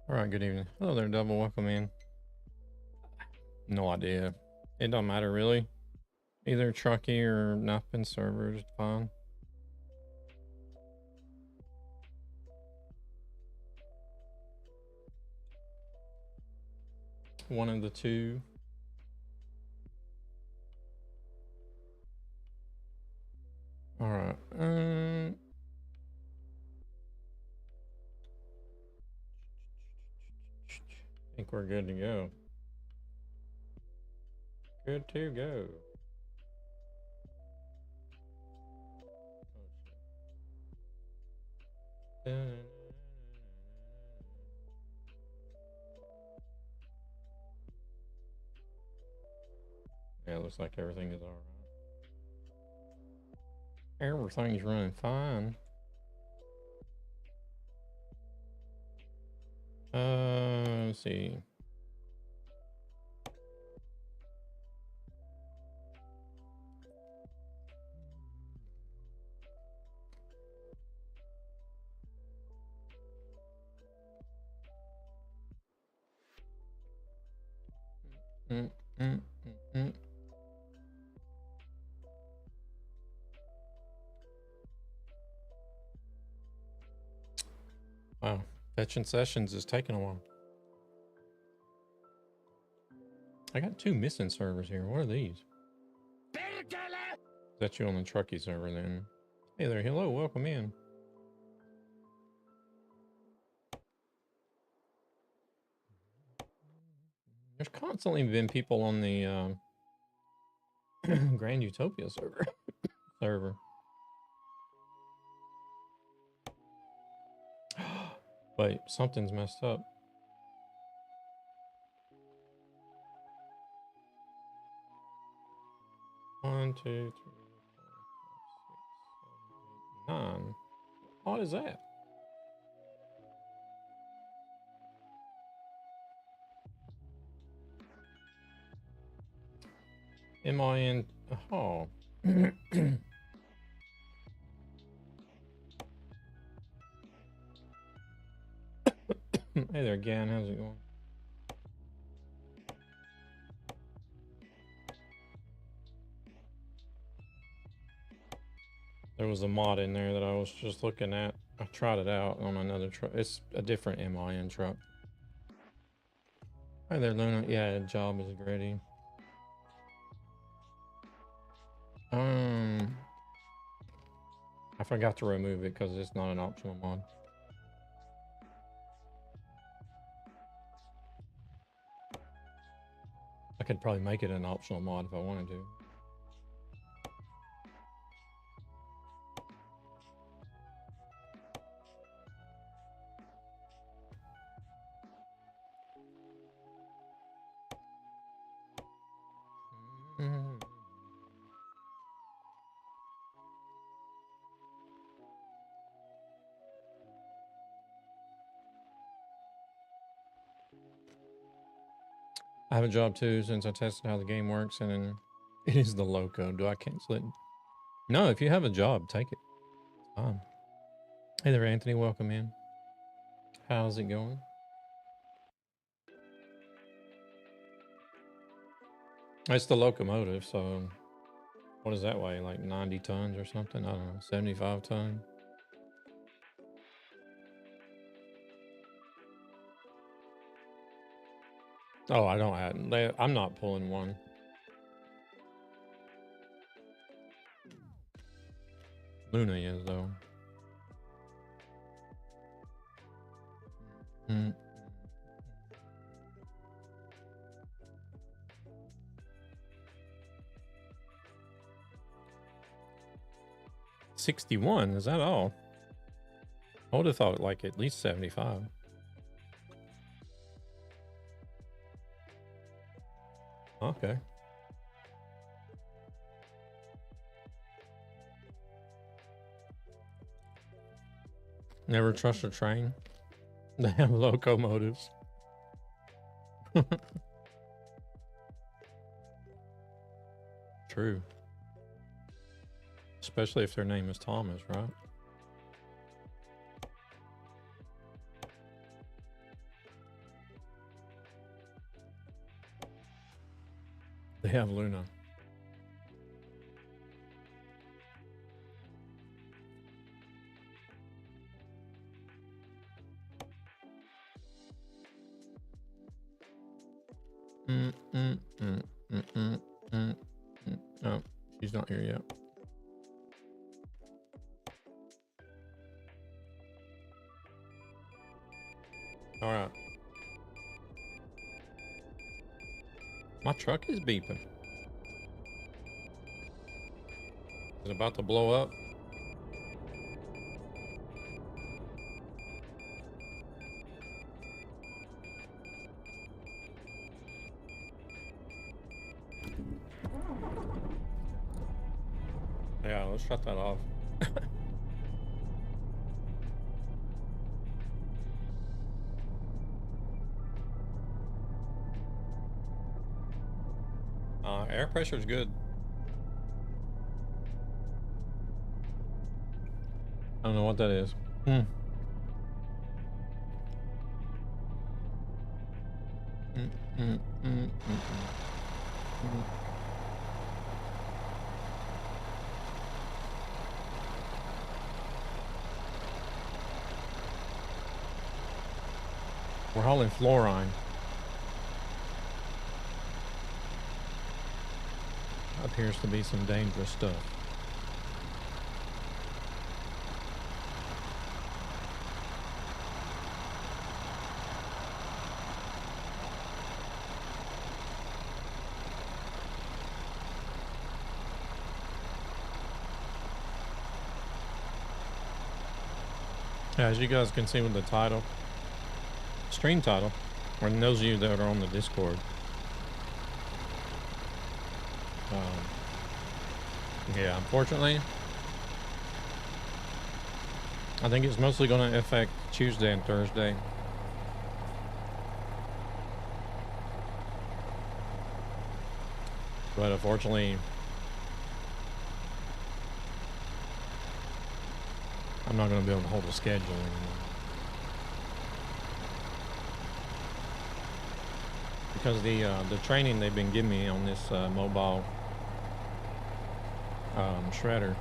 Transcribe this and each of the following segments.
All right, good evening. Hello there, Double. Welcome in. No idea. It don't matter really. Either Truckee or Nothing server is fine. One of the two. All right. I think we're good to go. Good to go. Oh, yeah, it looks like everything is all right. Everything's running fine. Let's see. Mm, mm, mm, mm. Wow, fetching sessions is taking a while. I got two missing servers here. What are these? Is that you on the Truckee server then? Hey there, hello, welcome in. There's constantly been people on the Grand Utopia server. Wait, something's messed up. One, two, three, 4, 5, 6, 7, 8, 9. What is that? MIN. Oh. Hey there, Gan. How's it going? There was a mod in there that I was just looking at. I tried it out on another truck. It's a different MIN truck. Hi there, Luna. Yeah, job is ready. I forgot to remove it because it's not an optional mod. I could probably make it an optional mod if I wanted to. I have a job too since I tested how the game works, and then it is the loco. Do I cancel it? No, if you have a job, take it. It's fine. Hey there, Anthony. Welcome in. How's it going? It's the locomotive, so what does that weigh? Like 90 tons or something? I don't know, 75 tons. Oh, I don't have. I'm not pulling one. Luna is though. 61. Is that all? I would have thought like at least 75. Okay. Never trust a train. They have locomotives. True. Especially if their name is Thomas, right? They have Luna. No, she's not here yet. All right. My truck is beeping. Is it about to blow up? Yeah, let's shut that off. Air pressure is good. I don't know what that is. We're hauling fluorine. Appears to be some dangerous stuff. As you guys can see with the title, stream title, or those of you that are on the Discord, yeah, unfortunately, I think it's mostly going to affect Tuesday and Thursday. But unfortunately, I'm not going to be able to hold a schedule anymore. Because the training they've been giving me on this mobile shredder,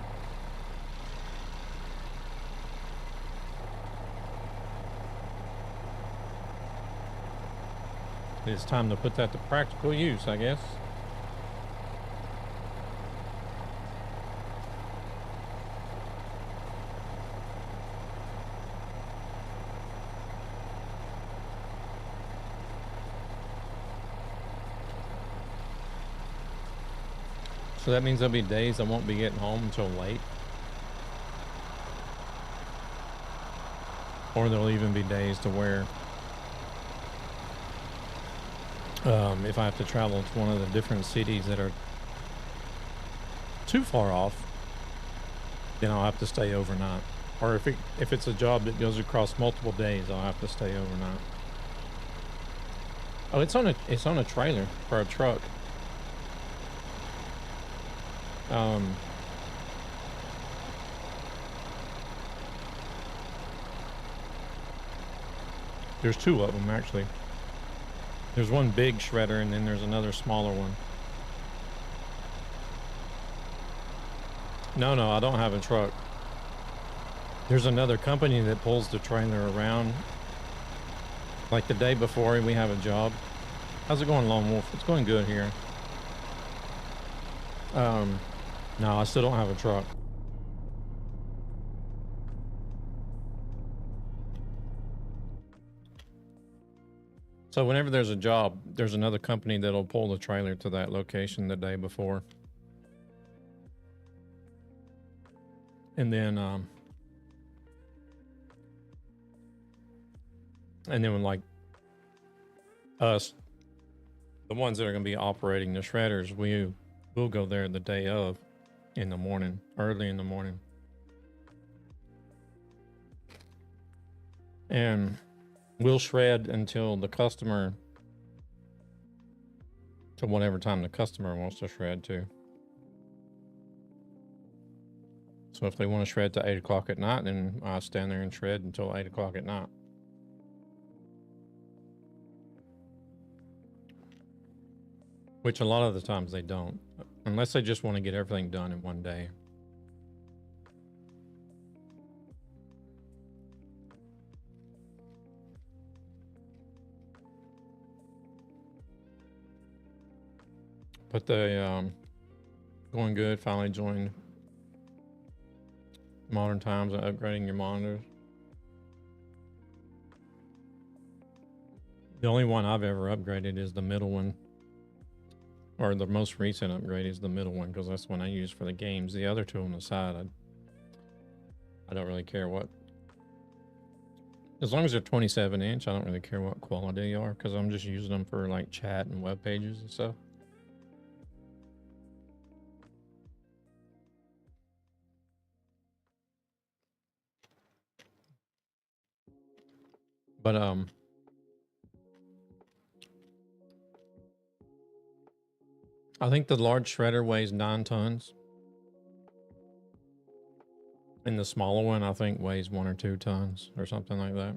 it's time to put that to practical use, I guess. So that means there'll be days I won't be getting home until late. Or there'll even be days to where if I have to travel to one of the different cities that are too far off, then I'll have to stay overnight. Or if it's a job that goes across multiple days, I'll have to stay overnight. Oh, it's on a trailer for a truck. There's two of them actually. There's one big shredder and then there's another smaller one. No, I don't have a truck. There's another company that pulls the trailer around. Like the day before we have a job. How's it going, Lone Wolf? It's going good here. No, I still don't have a truck. So whenever there's a job, there's another company that'll pull the trailer to that location the day before. And then when like us, the ones that are going to be operating the shredders, we'll go there the day of in the morning, early in the morning. And we'll shred until the customer, to whatever time the customer wants to shred to. So if they want to shred to 8 o'clock at night, then I'll stand there and shred until 8 o'clock at night. which a lot of the times they don't, unless they just want to get everything done in one day. But they going good. Finally joined Modern Times and upgrading your monitors. The only one I've ever upgraded is the middle one, or the most recent upgrade is the middle one, because that's the one I use for the games. The other two on the side, I don't really care what. As long as they're 27-inch, I don't really care what quality they are, because I'm just using them for like chat and web pages and stuff. But I think the large shredder weighs 9 tons. And the smaller one, I think, weighs 1 or 2 tons or something like that.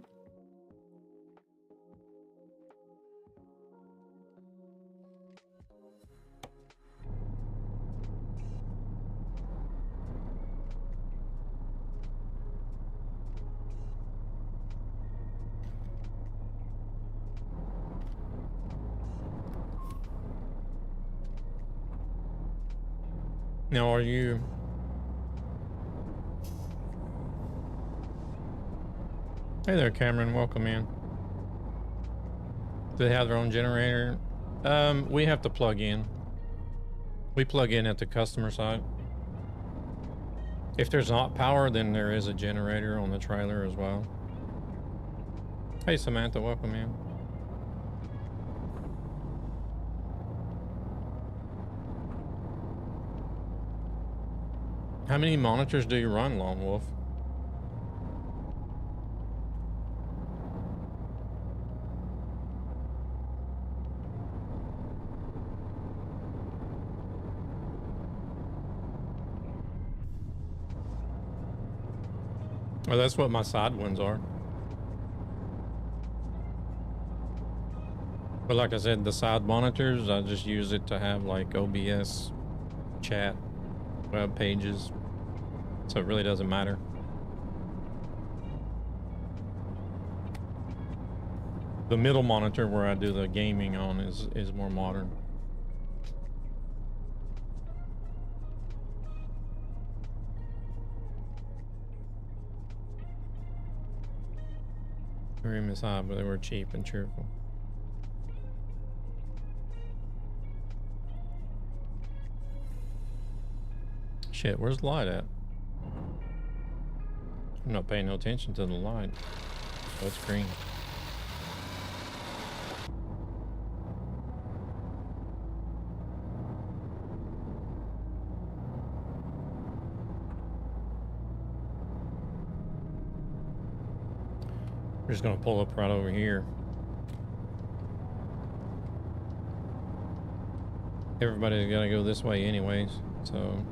Now, are you... Hey there, Cameron. Welcome in. Do they have their own generator? We have to plug in. We plug in at the customer side. If there's not power, then there is a generator on the trailer as well. Hey, Samantha. Welcome in. How many monitors do you run, Lone Wolf? Well, that's what my side ones are. But like I said, the side monitors, I just use it to have like OBS, chat, web pages. So it really doesn't matter. The middle monitor where I do the gaming on is more modern. Very high, but they were cheap and cheerful. Shit, where's the light at? I'm not paying no attention to the light. Oh, it's green. We're just gonna pull up right over here. Everybody's gotta go this way anyways, so.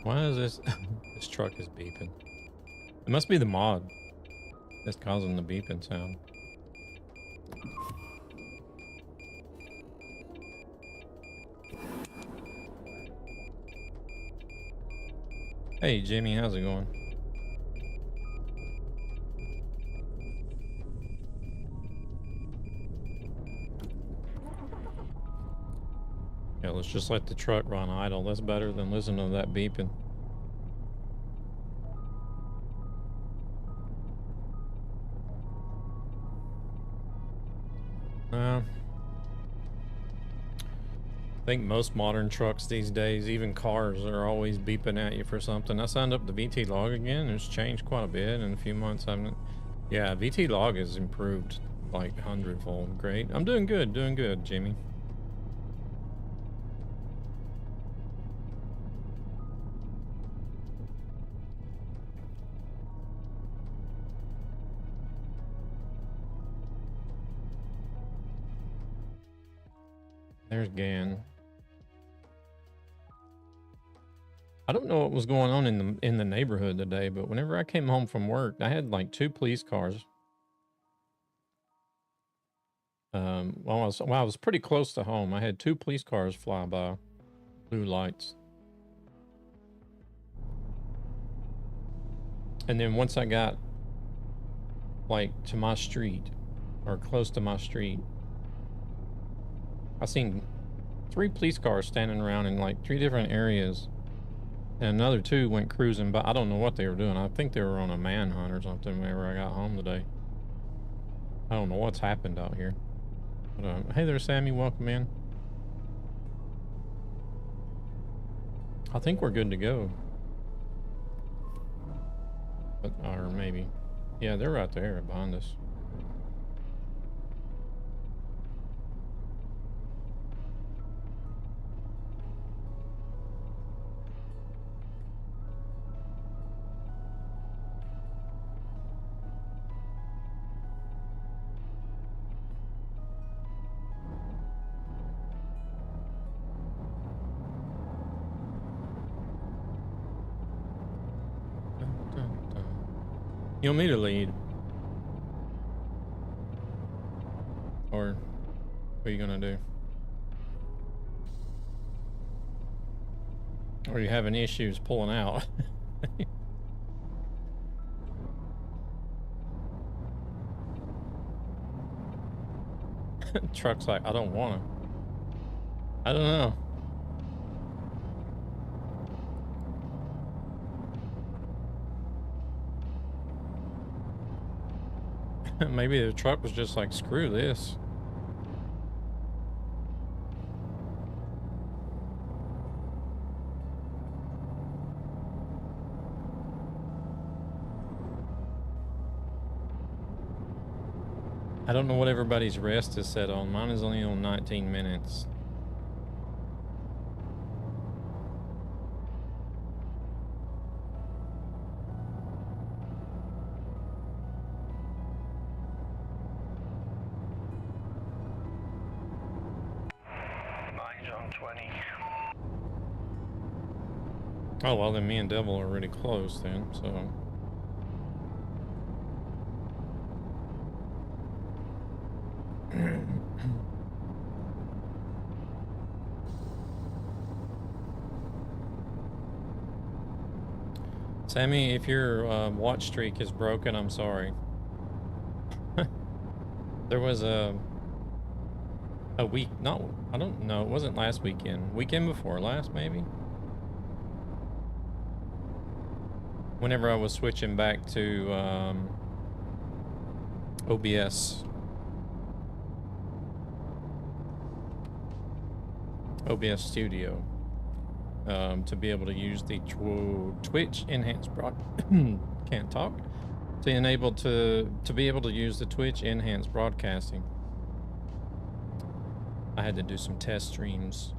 Why is this? This truck is beeping. It must be the mod that's causing the beeping sound. Hey Jimmy, how's it going? Yeah, let's just let the truck run idle. That's better than listening to that beeping. I think most modern trucks these days, even cars, are always beeping at you for something. I signed up the VT log again. It's changed quite a bit in a few months. Yeah, VT log has improved like 100-fold. Great. I'm doing good, Jimmy. There's Gan. I don't know what was going on in the neighborhood today, but whenever I came home from work, I had like 2 police cars. While I was pretty close to home, I had 2 police cars fly by, blue lights. And then once I got like to my street or close to my street, I seen 3 police cars standing around in like 3 different areas. And another 2 went cruising by. I don't know what they were doing. I think they were on a manhunt or something whenever I got home today. I don't know what's happened out here. But, hey there, Sammy. Welcome in. I think we're good to go. But, or maybe. Yeah, they're right there behind us. You want me to lead? Or what are you gonna do? Or are you having issues pulling out? Truck's like, I don't wanna. I don't know. Maybe the truck was just like, screw this. I don't know what everybody's rest is set on. Mine is only on 19 minutes. Oh, well, then me and Devil are really close then, so. Sammy, if your watch streak is broken, I'm sorry. There was a week, I don't know, it wasn't last weekend. Weekend before last, maybe? Whenever I was switching back to OBS Studio to be able to use the Twitch enhanced can't talk to be able to use the Twitch enhanced broadcasting. I had to do some test streams.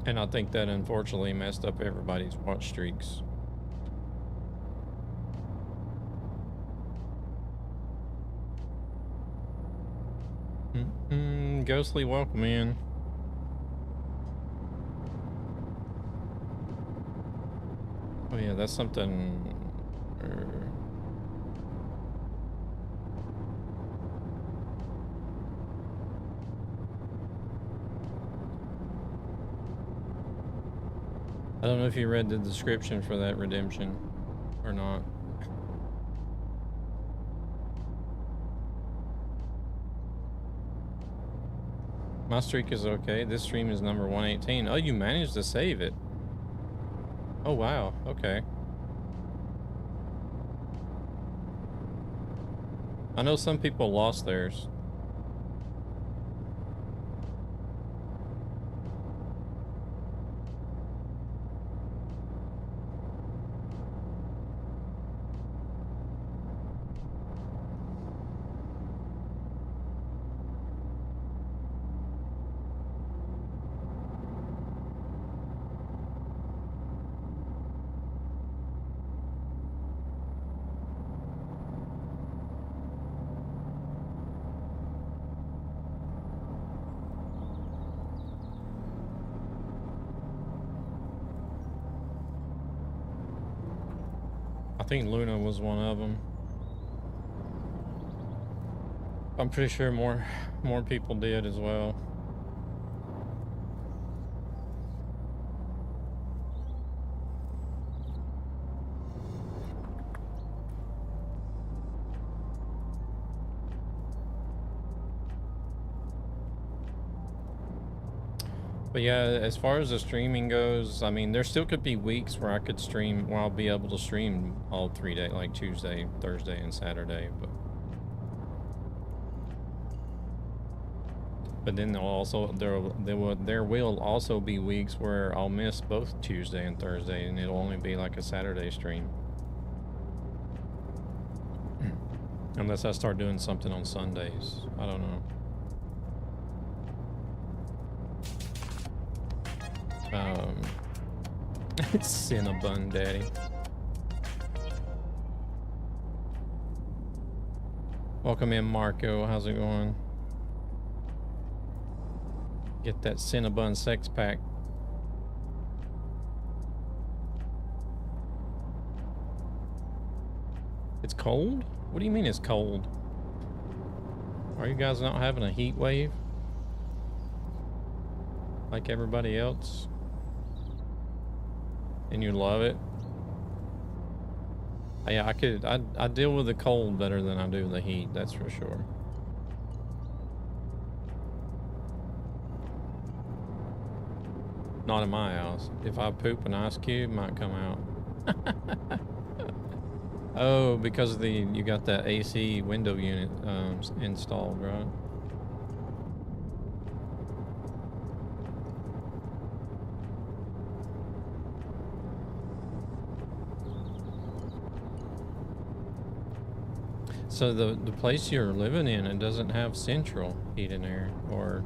And I think that unfortunately messed up everybody's watch streaks. Ghostly, welcome in. Oh yeah, that's something. I don't know if you read the description for that redemption or not. My streak is okay. This stream is number 118. Oh, you managed to save it. Oh, wow. Okay. I know some people lost theirs. think Luna was one of them. I'm pretty sure more people did as well. But yeah, as far as the streaming goes, I mean, there still could be weeks where I could stream, where I'll be able to stream all 3 days, like Tuesday, Thursday, and Saturday. But then there will also be weeks where I'll miss both Tuesday and Thursday, and it'll only be like a Saturday stream. Unless I start doing something on Sundays. I don't know. It's Cinnabon Daddy. Welcome in, Marco. How's it going? Get that Cinnabon sex pack. It's cold? What do you mean it's cold? Are you guys not having a heat wave? Like everybody else? And you love it? Yeah, I deal with the cold better than I do the heat, that's for sure. Not in my house. If I poop an ice cube, it might come out. Oh, because you got that AC window unit installed, right? So the place you're living in, it doesn't have central heat and air, or...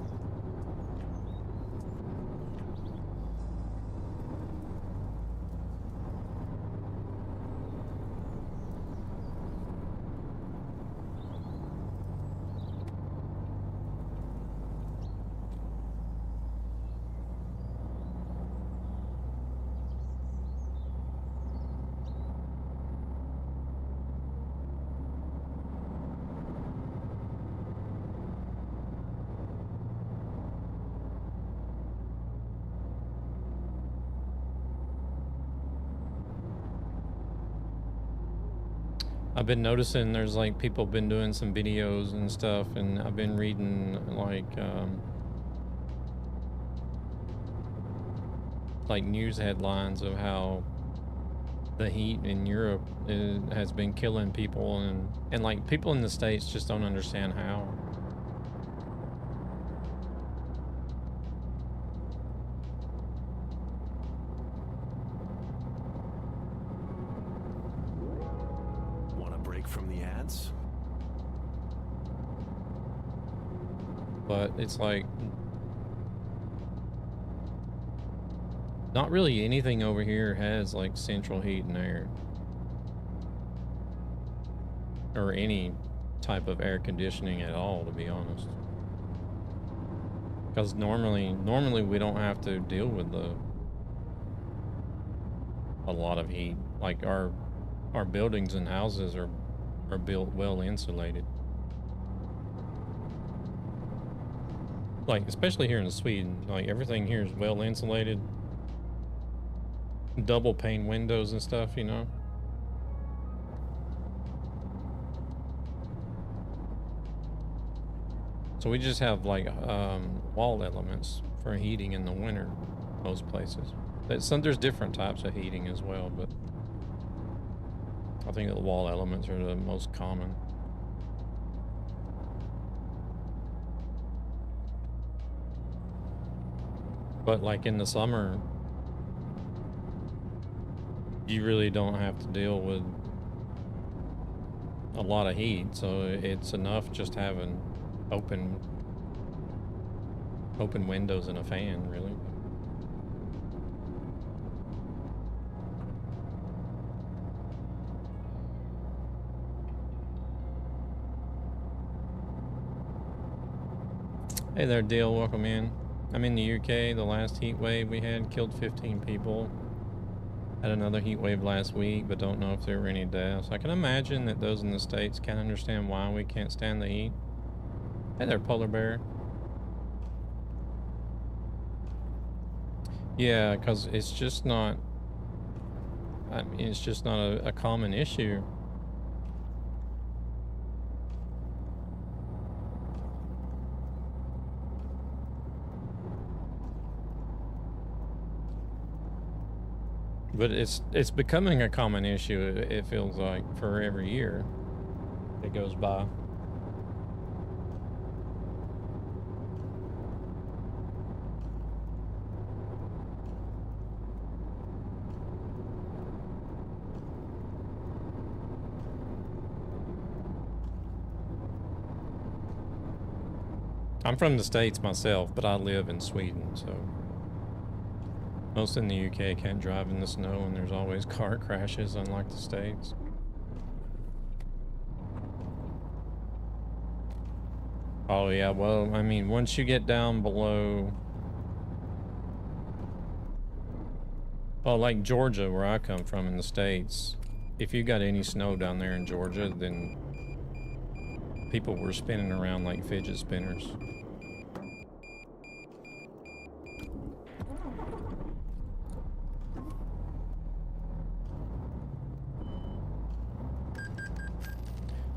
I've been noticing there's like people been doing some videos and stuff, and I've been reading like news headlines of how the heat in Europe has been killing people, and like people in the States just don't understand how. But it's like not really anything over here has like central heat and air, or any type of air conditioning at all, to be honest. Because normally we don't have to deal with a lot of heat. Like our buildings and houses are built well insulated. Like, especially here in Sweden, like everything here is well insulated. Double pane windows and stuff, you know? So we just have like wall elements for heating in the winter, most places. There's different types of heating as well, but I think the wall elements are the most common. But like in the summer, you really don't have to deal with a lot of heat, so it's enough just having open windows and a fan, really. Hey there, Dale, welcome in. I'm in the UK. The last heat wave we had killed 15 people. Had another heat wave last week, but don't know if there were any deaths. I can imagine that those in the States can't understand why we can't stand the heat. Hey there, polar bear. Yeah, because it's just not, I mean, it's just not a common issue. But it's becoming a common issue, it feels like, for every year that goes by. I'm from the States myself, but I live in Sweden, so most in the UK can't drive in the snow, and there's always car crashes, unlike the States. Oh yeah, well, I mean, once you get down below, well, like Georgia, where I come from in the States, if you got any snow down there in Georgia, then people were spinning around like fidget spinners.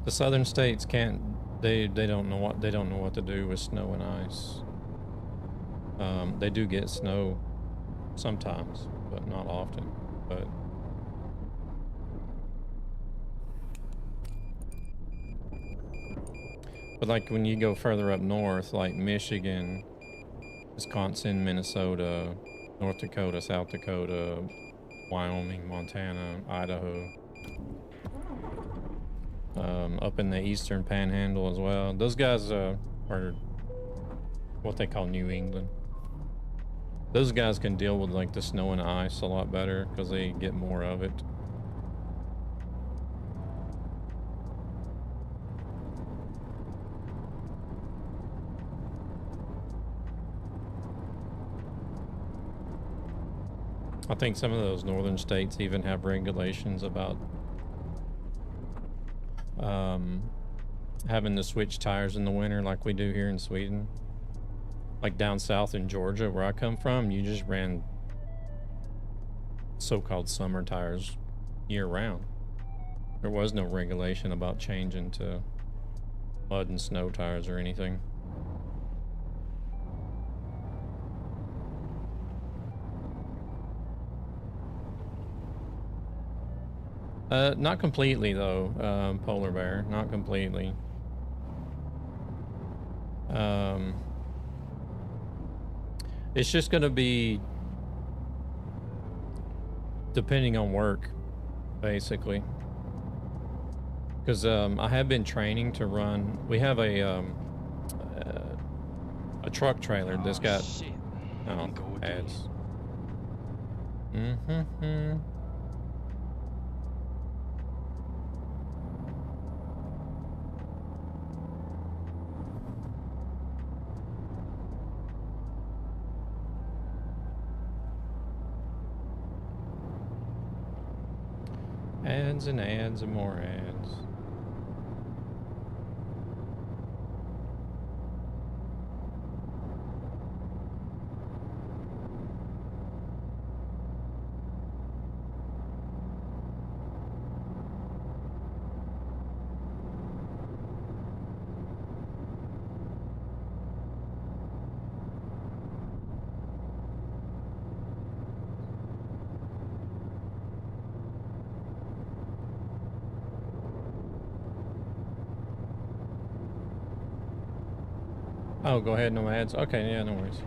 The southern states can't, they don't know what to do with snow and ice. They do get snow sometimes, but not often. But like when you go further up north, like Michigan, Wisconsin, Minnesota, North Dakota, South Dakota, Wyoming, Montana, Idaho, up in the eastern panhandle as well. Those guys are what they call New England. Those guys can deal with like the snow and ice a lot better because they get more of it. I think some of those northern states even have regulations about having to switch tires in the winter like we do here in Sweden. Like down south in Georgia, where I come from, you just ran so-called summer tires year-round. There was no regulation about changing to mud and snow tires or anything. Not completely though, Polar Bear, not completely. It's just gonna be depending on work, basically. Because I have been training to run. We have a truck trailer that's got ads. Ads and ads and more ads. Oh, go ahead, no ads. Okay, yeah, no worries.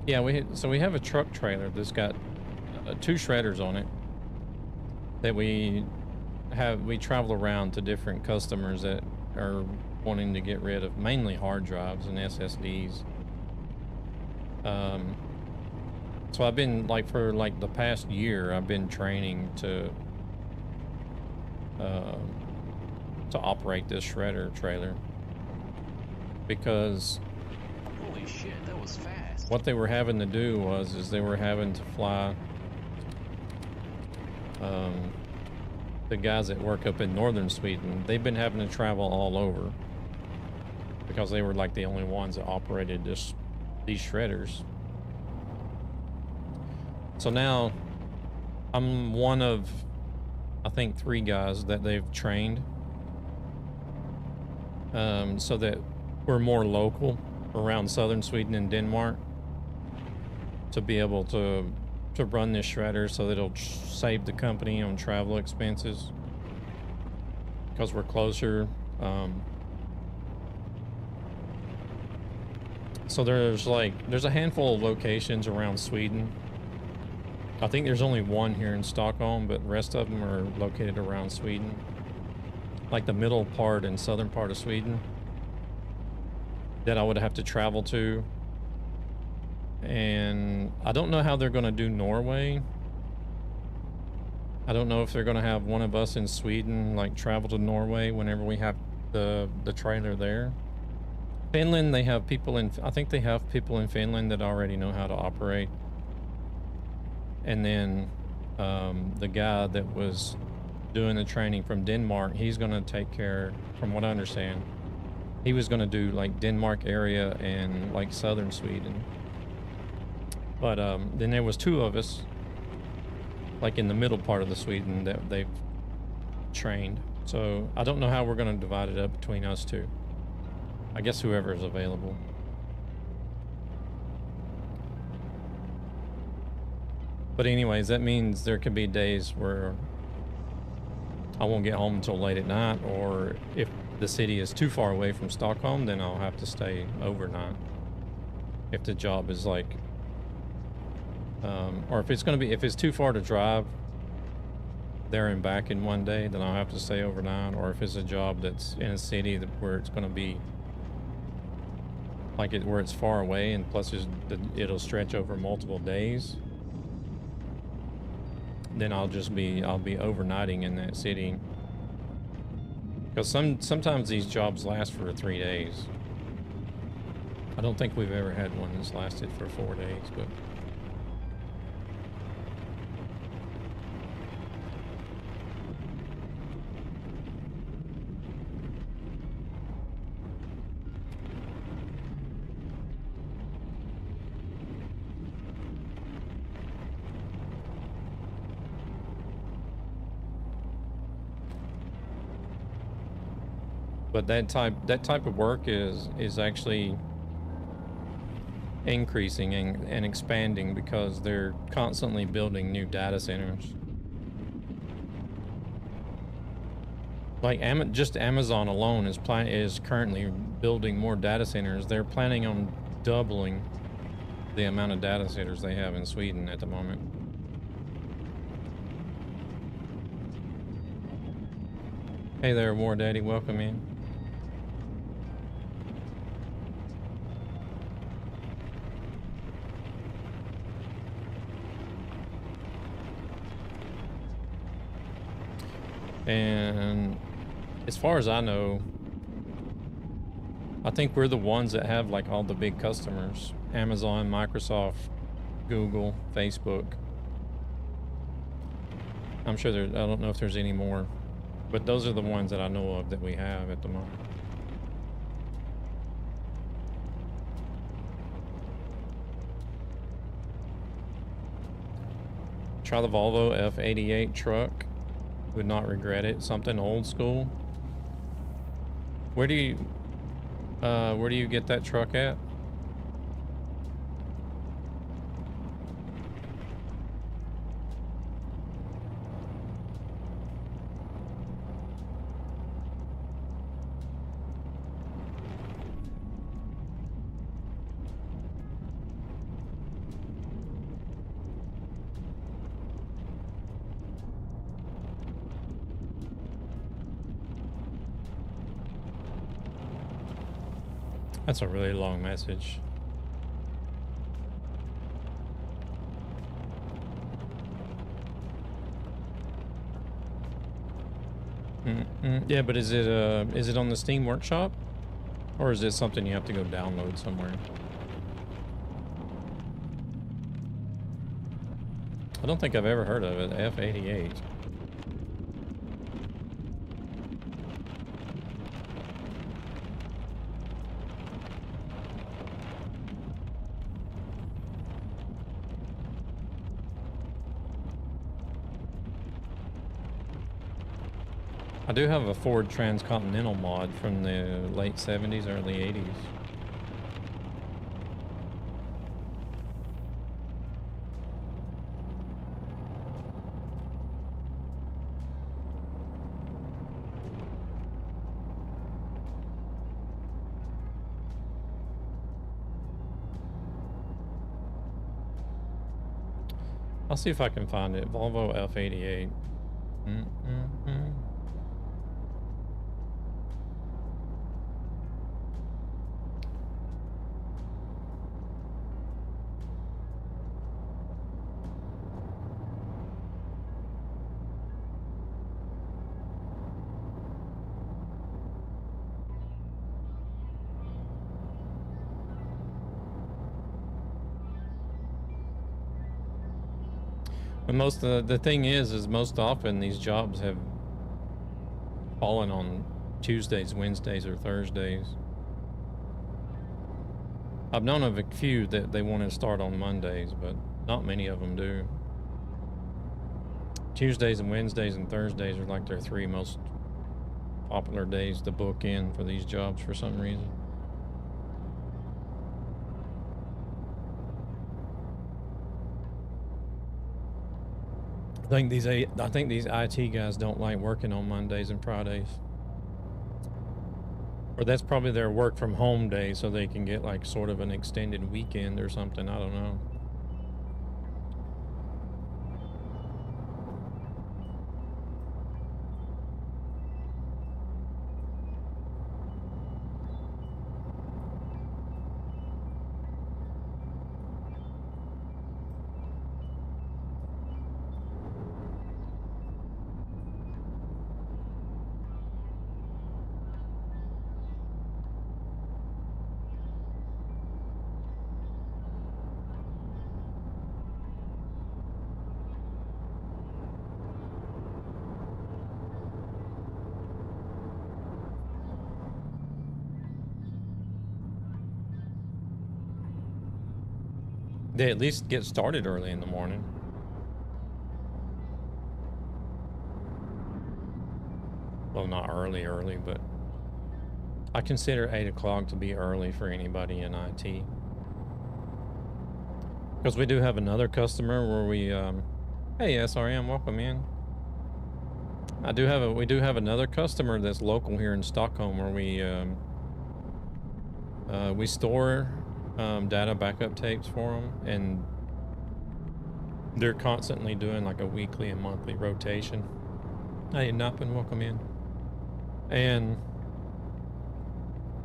Yeah, we have a truck trailer that's got 2 shredders on it that we travel around to different customers that are wanting to get rid of mainly hard drives and SSDs. So I've been like for like the past year, I've been training to operate this shredder trailer. Because holy shit, that was fast. What they were having to do is they were having to fly the guys that work up in northern Sweden, they've been having to travel all over because they were like the only ones that operated these shredders. So now I'm one of, I think, 3 guys that they've trained, so that we're more local around southern Sweden and Denmark to be able to run this shredder, so that it'll save the company on travel expenses because we're closer. So there's a handful of locations around Sweden. I think there's only one here in Stockholm, but the rest of them are located around Sweden, like the middle part and southern part of Sweden, that I would have to travel to. And I don't know how they're going to do Norway. I don't know if they're going to have one of us in Sweden like travel to Norway whenever we have the trailer there. Finland, they have people in, I think they have people in Finland that already know how to operate. And then the guy that was doing the training from Denmark, he's going to take care, from what I understand, he was going to do like Denmark area and like southern Sweden. But then there was 2 of us, like in the middle part of the Sweden, that they've trained. So I don't know how we're going to divide it up between us 2. I guess whoever is available. But anyways, that means there could be days where I won't get home until late at night, or if the city is too far away from Stockholm, then I'll have to stay overnight. If the job is like, or if it's too far to drive there and back in one day, then I'll have to stay overnight. Or if it's a job that's in a city where it's going to be like where it's far away, and plus it'll stretch over multiple days, then I'll be overnighting in that city. Because sometimes these jobs last for 3 days. I don't think we've ever had one that's lasted for 4 days, but that type of work is actually increasing and expanding because they're constantly building new data centers. Like just Amazon alone is currently building more data centers. They're planning on doubling the amount of data centers they have in Sweden at the moment. Hey there, War Daddy, welcome in. And as far as I know, I think we're the ones that have like all the big customers: Amazon, Microsoft, Google, Facebook. I'm sure I don't know if there's any more, but those are the ones that I know of that we have at the moment. Try the Volvo F88 truck. Would not regret it. Something old school. Where do you get that truck at? That's a really long message. Yeah, but is it on the Steam Workshop? Or is it something you have to go download somewhere? I don't think I've ever heard of it, F88. I do have a Ford Transcontinental mod from the late 70s, early 80s. I'll see if I can find it. Volvo F88. But most the thing is most often these jobs have fallen on Tuesdays, Wednesdays, or Thursdays. I've known of a few that they want to start on Mondays, but not many of them do. Tuesdays and Wednesdays and Thursdays are like their 3 most popular days to book in for these jobs for some reason. I think these IT guys don't like working on Mondays and Fridays. Or that's probably their work from home day, so they can get like sort of an extended weekend or something. I don't know. They at least get started early in the morning. Well, not early, but I consider 8 o'clock to be early for anybody in IT. Because we do have another customer where we, hey SRM, welcome in. We do have another customer that's local here in Stockholm where we store data backup tapes for them, and they're constantly doing like a weekly and monthly rotation. Hey, Noppin, welcome in. And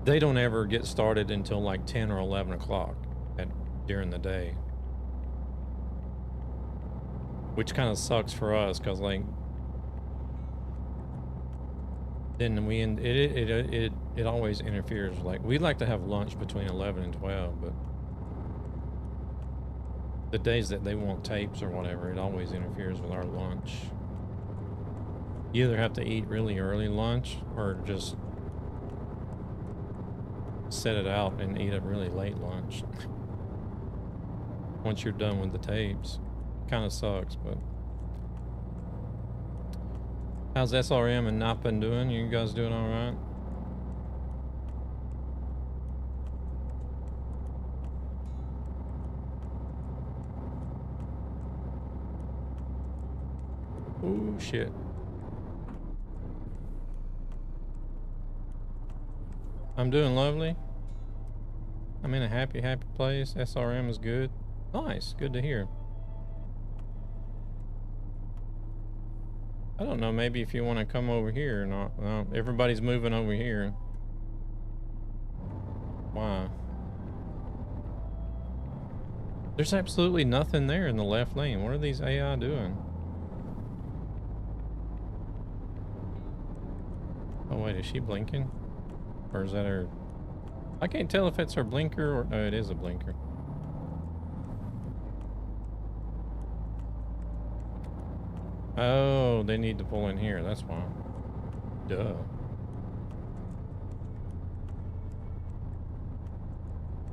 they don't ever get started until like 10 or 11 o'clock during the day, which kind of sucks for us because like then it always interferes. Like we'd like to have lunch between 11 and 12, but the days that they want tapes or whatever, it always interferes with our lunch. You either have to eat really early lunch or just set it out and eat a really late lunch once you're done with the tapes. Kind of sucks, but how's SRM and Noppin doing? You guys doing all right? Oh shit. I'm doing lovely. I'm in a happy place. SRM is good. Nice, good to hear. I don't know, maybe if you want to come over here or not. Well, everybody's moving over here. Why? There's absolutely nothing there in the left lane. What are these AI doing? Oh wait, is she blinking? Or is that her? I can't tell if it's her blinker or... No, it is a blinker. Oh, they need to pull in here. That's why. Duh.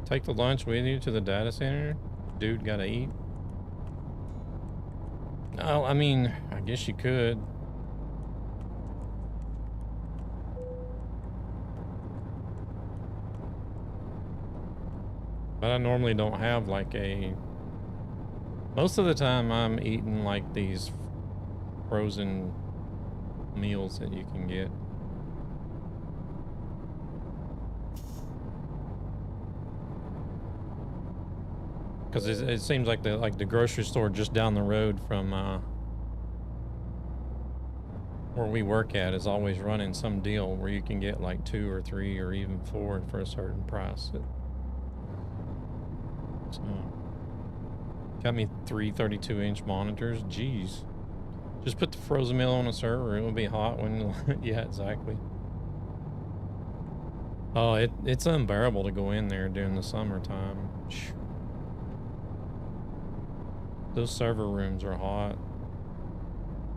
Take the lunch with you to the data center? Dude gotta eat. Oh, I mean, I guess you could. But I normally don't have like a... Most of the time I'm eating like these frozen meals that you can get. Because it seems like the grocery store just down the road from where we work at is always running some deal where you can get like 2 or 3 or even 4 for a certain price. So, got me 3 32-inch monitors. Jeez. Just put the frozen meal on a server. It will be hot when... Yeah, exactly. Oh, it's unbearable to go in there during the summertime. Those server rooms are hot.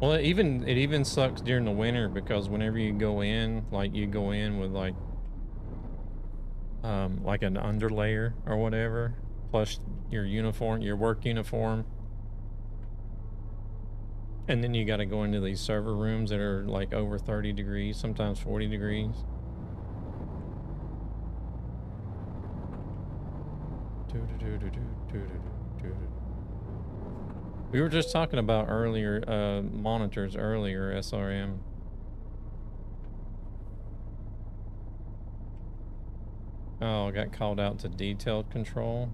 Well, it even sucks during the winter because whenever you go in, like you go in with like an underlayer or whatever, plus your uniform, your work uniform. And then you got to go into these server rooms that are like over 30 degrees, sometimes 40 degrees. We were just talking about earlier, monitors earlier, SRM. Oh, got called out to detailed control.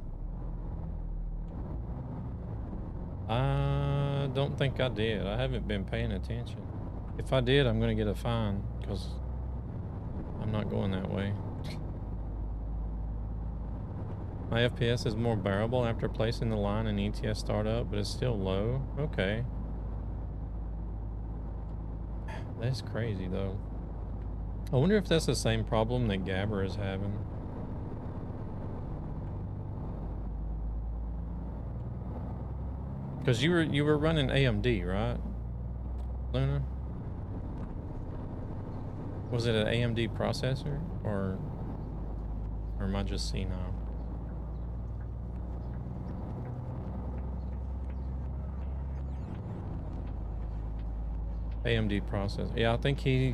I don't think I did. I haven't been paying attention. If I did, I'm going to get a fine because I'm not going that way. My FPS is more bearable after placing the line in ETS startup, but it's still low. Okay. That's crazy though. I wonder if that's the same problem that Gabber is having. Because you were running AMD, right, Luna? Was it an AMD processor or am I just senile? AMD processor. Yeah, I think he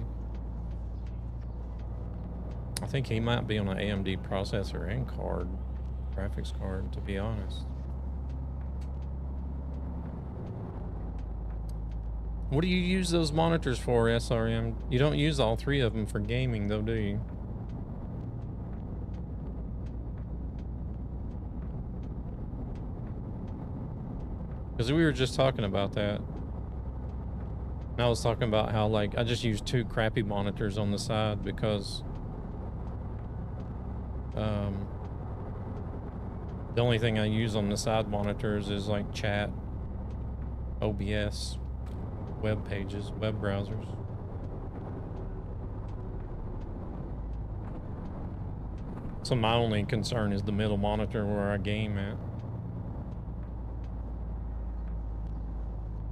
might be on an AMD processor and card, graphics card, to be honest. What do you use those monitors for, SRM? You don't use all 3 of them for gaming, though, do you? Because we were just talking about that. And I was talking about how, like, I just use 2 crappy monitors on the side because... the only thing I use on the side monitors is, like, chat, OBS, web pages, web browsers. So my only concern is the middle monitor where I game at.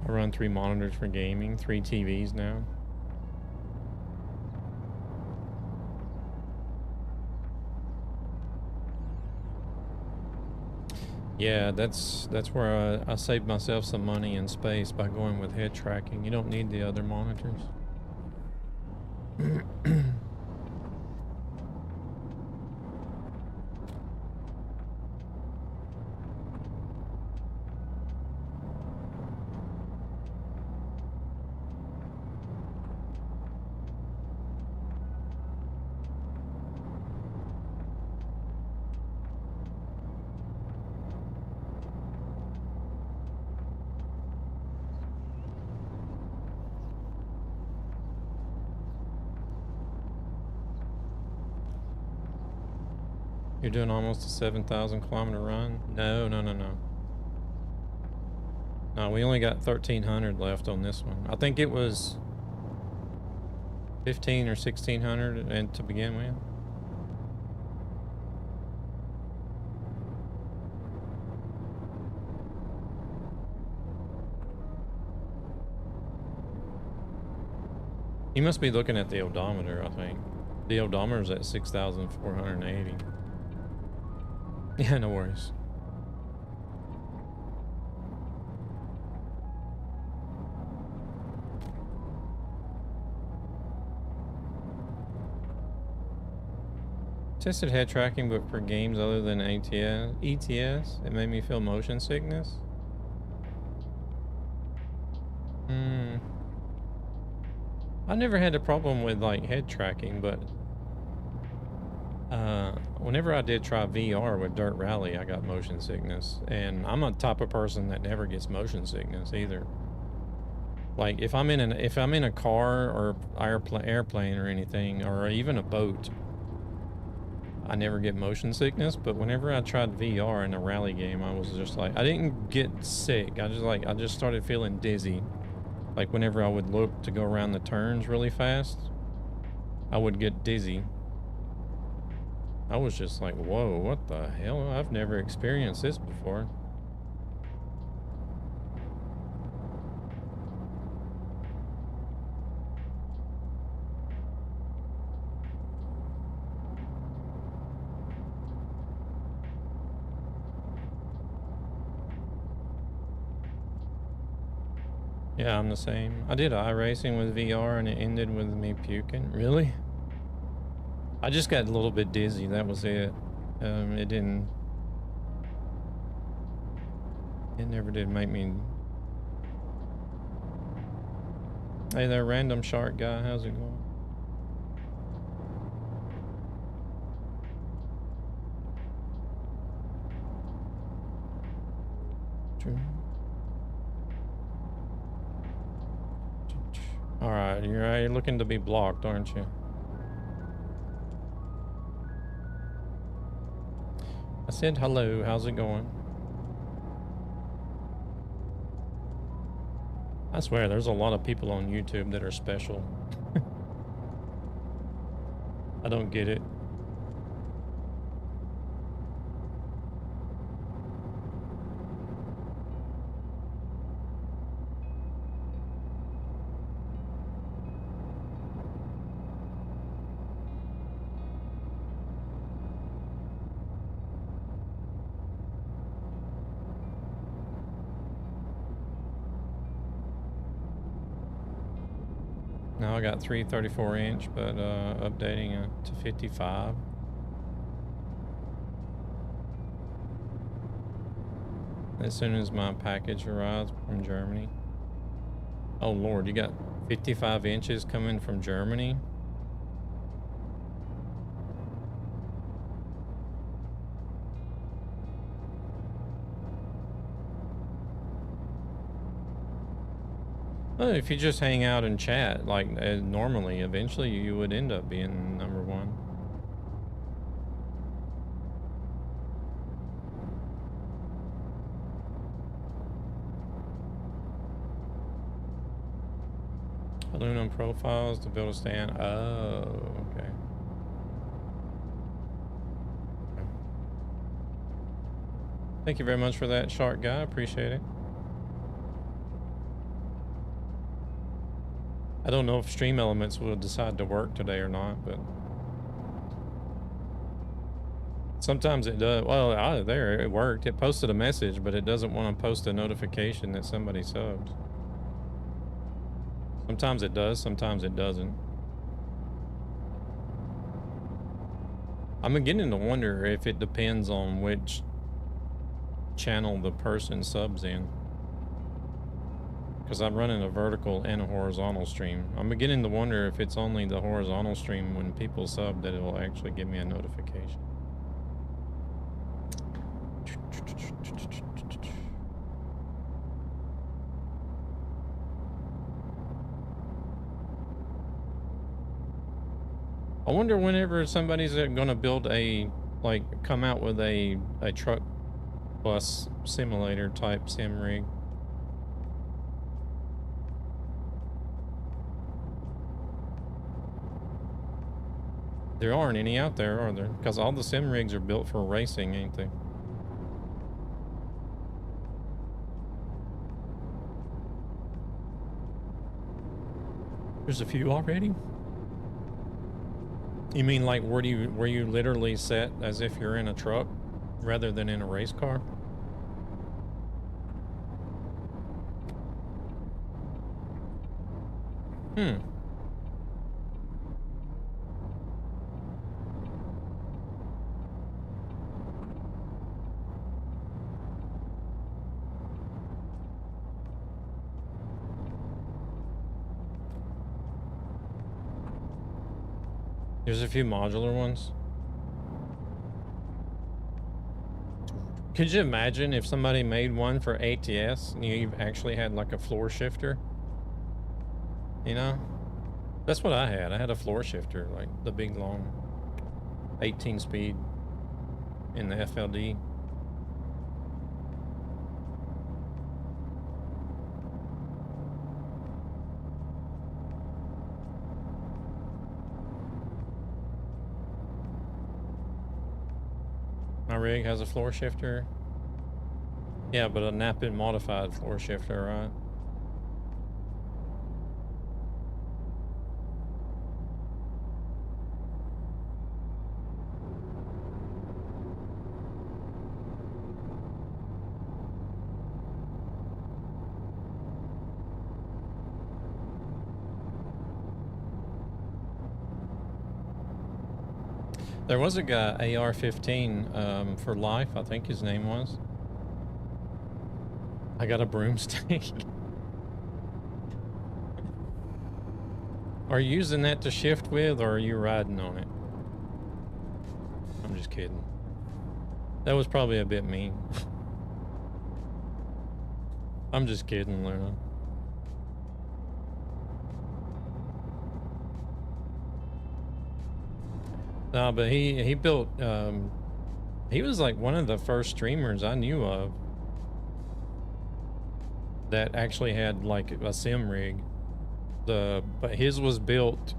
I run 3 monitors for gaming, 3 TVs now. Yeah, that's where I saved myself some money and space by going with head tracking. You don't need the other monitors. You're doing almost a 7,000 kilometer run? No. No, we only got 1,300 left on this one. I think it was 15 or 1,600 and to begin with. You must be looking at the odometer, I think. The odometer's at 6,480. Yeah, no worries. Tested head tracking, but for games other than ETS, it made me feel motion sickness. I never had a problem with like head tracking, but whenever I did try VR with Dirt Rally, I got motion sickness, and I'm a type of person that never gets motion sickness either. Like if I'm in a car or airplane or anything, or even a boat, I never get motion sickness. But whenever I tried VR in a rally game, I was just like, I didn't get sick. I just started feeling dizzy. Like whenever I would look to go around the turns really fast, I would get dizzy. I was just like, whoa, what the hell? I've never experienced this before. Yeah, I'm the same. I did iRacing with VR and it ended with me puking. Really? I just got a little bit dizzy. That was it. It never did make me. Hey there, random shark guy. How's it going? All right, you're looking to be blocked, aren't you? I said hello. How's it going? I swear, there's a lot of people on YouTube that are special. I don't get it. Now I got 334 inch, but updating it to 55. As soon as my package arrives from Germany. Oh Lord, you got 55 inches coming from Germany? Well, if you just hang out and chat like normally, eventually you would end up being number one. Aluminum profiles to build a stand. Oh, okay. Thank you very much for that, shark guy. Appreciate it. I don't know if Stream Elements will decide to work today or not, but sometimes it does. Well, there, it worked. It posted a message, but it doesn't want to post a notification that somebody subbed. Sometimes it does, sometimes it doesn't. I'm beginning to wonder if it depends on which channel the person subs in. Because I'm running a vertical and a horizontal stream. I'm beginning to wonder if it's only the horizontal stream when people sub that it will actually give me a notification. I wonder whenever somebody's gonna build come out with a truck bus simulator type sim rig. There aren't any out there, are there? Because all the sim rigs are built for racing, ain't they? There's a few already? You mean like where you literally set as if you're in a truck rather than in a race car? There's a few modular ones. Could you imagine if somebody made one for ATS and you actually had like a floor shifter? You know? That's what I had. I had a floor shifter, like the big long 18 speed in the FLD. My rig has a floor shifter. Yeah, but a Napin modified floor shifter, right? There was a guy, AR-15 for life, I think his name was. I got a broomstick. Are you using that to shift with, or are you riding on it? I'm just kidding. That was probably a bit mean. I'm just kidding, Luna. No, but he built, he was like one of the first streamers I knew of that actually had like a sim rig. But his was built,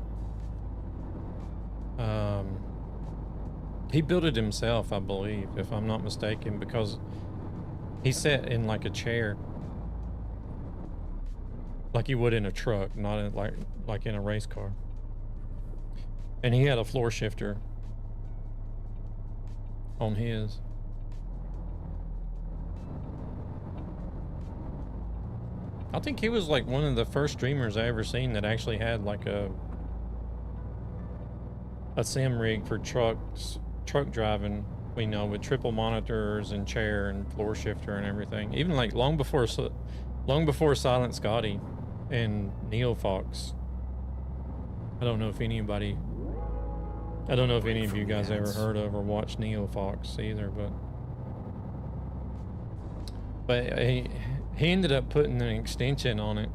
he built it himself, I believe, if I'm not mistaken, because he sat in like a chair, like you would in a truck, not in like in a race car. And he had a floor shifter on his. I think he was like one of the first streamers I ever seen that actually had like a sim rig for truck driving, you know, with triple monitors and chair and floor shifter and everything. Even like long before Silent Scotty and NeoFox. I don't know if any of you guys ever heard of or watched NeoFox either, but he ended up putting an extension on it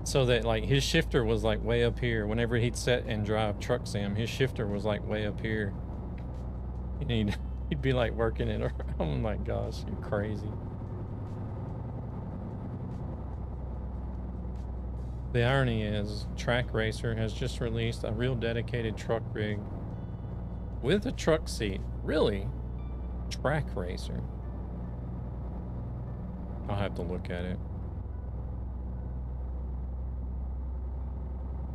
so that like his shifter was like way up here. Whenever he'd sit and drive truck sim, his shifter was like way up here. And he'd be like working it around. Oh my gosh, you're crazy. The irony is, Track Racer has just released a real dedicated truck rig with a truck seat. Really? Track Racer. I'll have to look at it.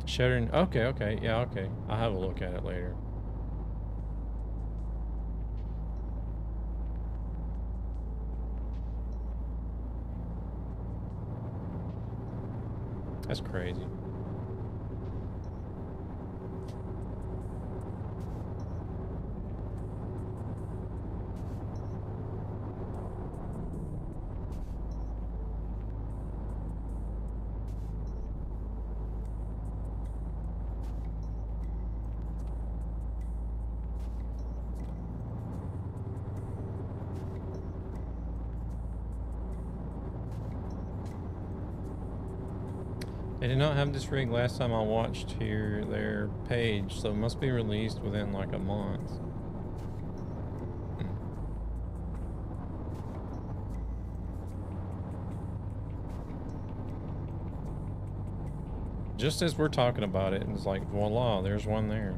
Shuttering. Okay. Yeah, okay. I'll have a look at it later. That's crazy. They did not have this rig last time I watched their page, so it must be released within like a month. Just as we're talking about it, it's like, voila, there's one there.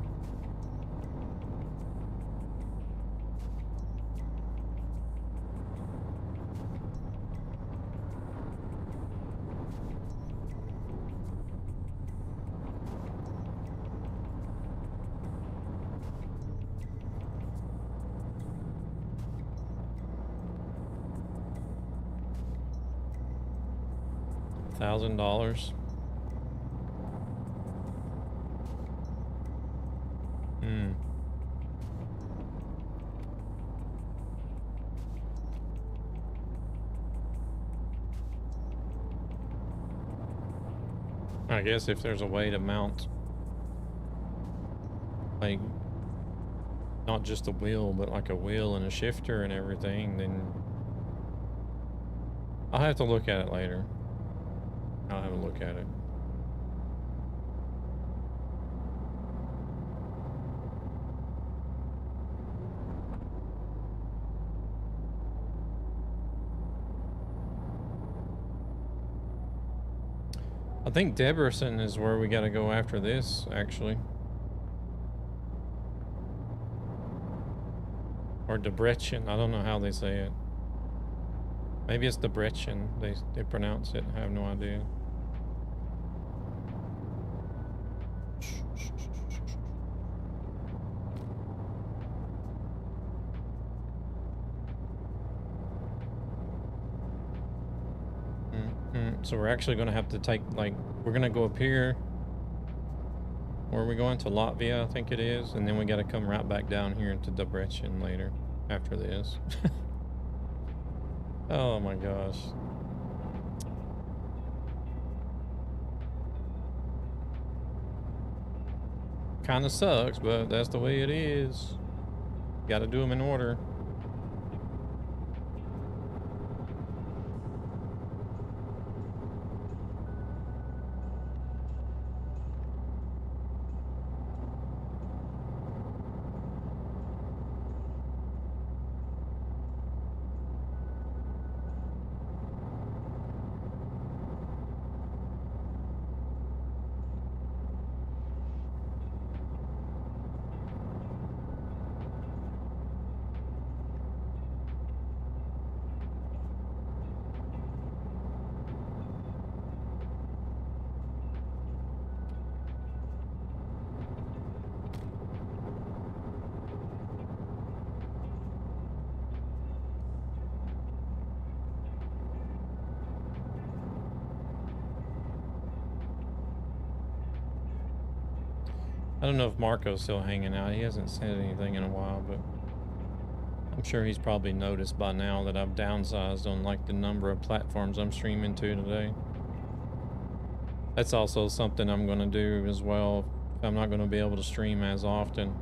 $1,000. I guess if there's a way to mount like not just a wheel, but like a wheel and a shifter and everything, then I'll have to look at it later. I'll have a look at it. I think Debrecen is where we got to go after this, actually. Or Debrecen. I don't know how they say it. Maybe it's Debrecen. They pronounce it. I have no idea. So we're actually going to have to take, like, we're going to go up here. Where are we going? To Latvia, I think it is. And then we got to come right back down here into Debrecen later after this. Oh my gosh. Kind of sucks, but that's the way it is. Got to do them in order. I don't know if Marco's still hanging out. He hasn't said anything in a while, but I'm sure he's probably noticed by now that I've downsized on like the number of platforms I'm streaming to today. That's also something I'm going to do as well. If I'm not going to be able to stream as often.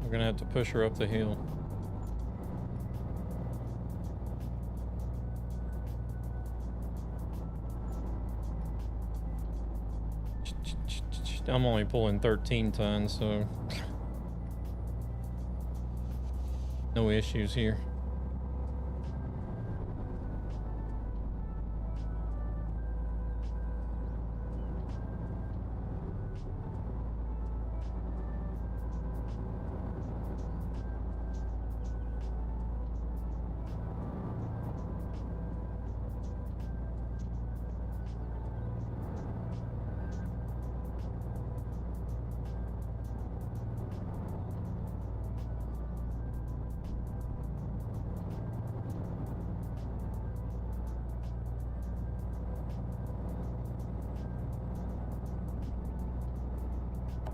We're gonna have to push her up the hill. I'm only pulling 13 tons, so no issues here.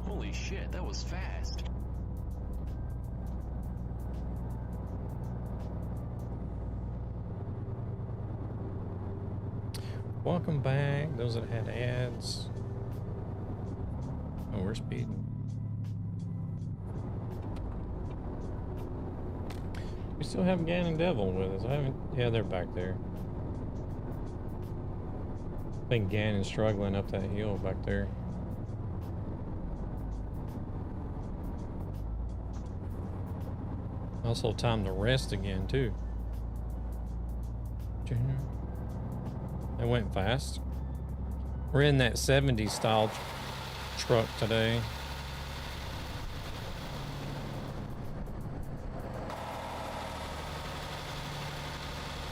Holy shit, that was fast. Welcome back, those that had ads. Oh, we're speeding. We still have Gan and Devil with us. I haven't. Yeah, they're back there. I think Gan is struggling up that hill back there. Also time to rest again too. It went fast. We're in that 70s style truck today.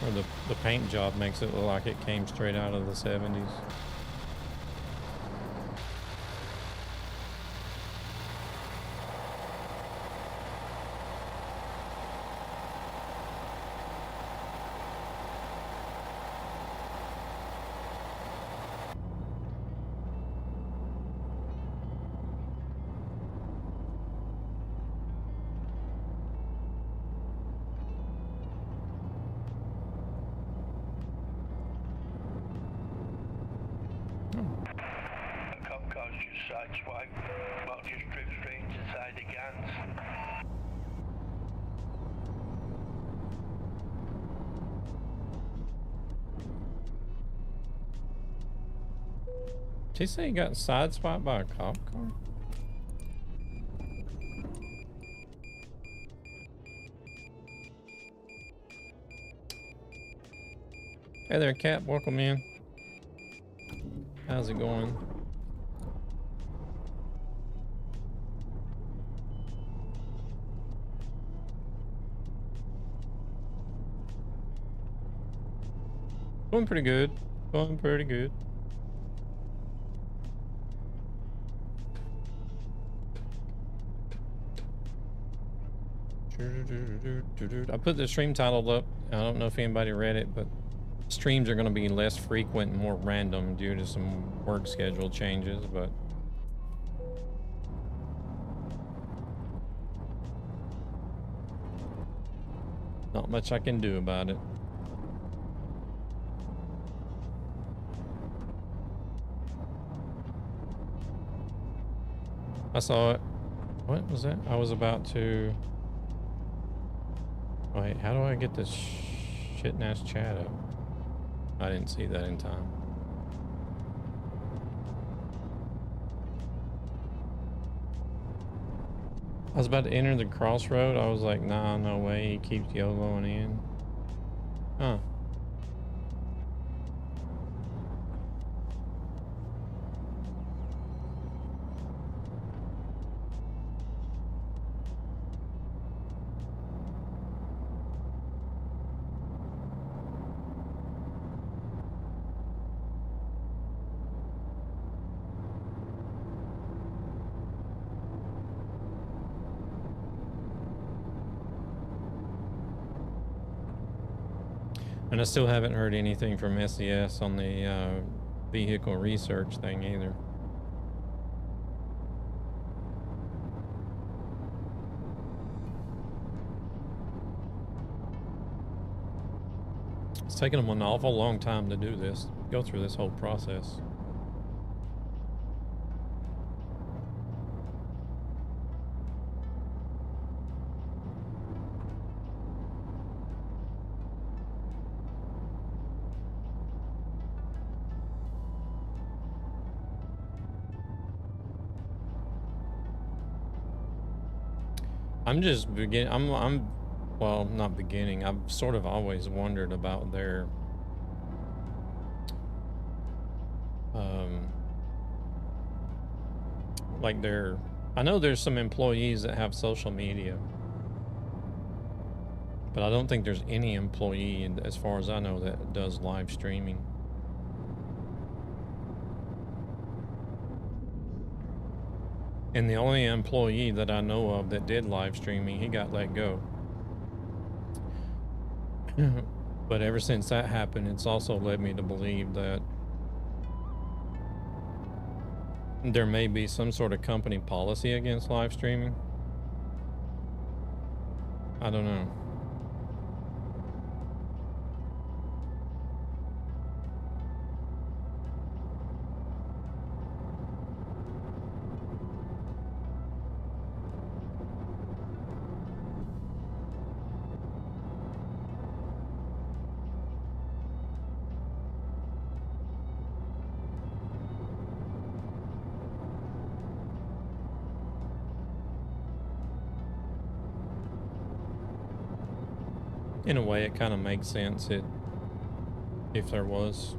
Or the paint job makes it look like it came straight out of the 70s. Did he say he got sideswiped by a cop car? Hey there, Cap. Welcome in. How's it going? Going pretty good. Going pretty good. I put the stream title up. I don't know if anybody read it, but streams are going to be less frequent and more random due to some work schedule changes, but not much I can do about it. I saw it. What was that? I was about to... Wait, how do I get this shitting ass chat up? I didn't see that in time. I was about to enter the crossroad. I was like, nah, no way. He keeps YOLOing in. Huh. And I still haven't heard anything from SES on the vehicle research thing either. It's taken them an awful long time to do this, go through this whole process. I'm just beginning. I'm well, not beginning. I've sort of always wondered about their like their. I know there's some employees that have social media, but I don't think there's any employee, as far as I know, that does live streaming. And the only employee that I know of that did live streaming, he got let go. But ever since that happened, it's also led me to believe that there may be some sort of company policy against live streaming. I don't know. In a way, it kind of makes sense if there was.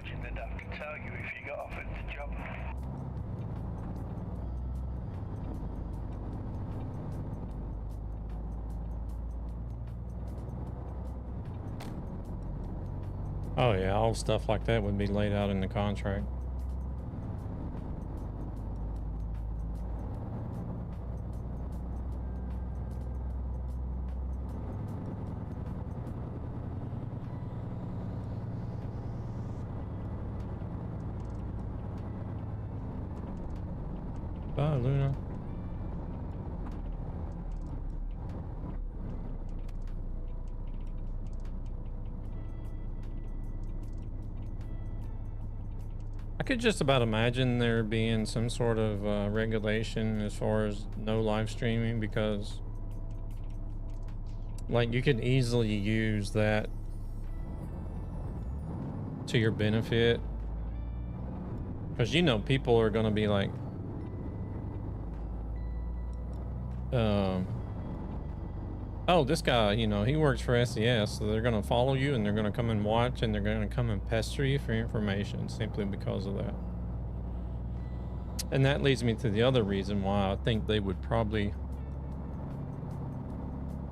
imagine they'd have to tell you if you got offered the job. Oh yeah, all stuff like that would be laid out in the contract. Bye, Luna. I could just about imagine there being some sort of regulation as far as no live streaming, because like you could easily use that to your benefit, because you know people are going to be like oh, this guy, you know, he works for SES, so they're going to follow you and they're going to come and watch and they're going to come and pester you for information simply because of that. And that leads me to the other reason why I think they would probably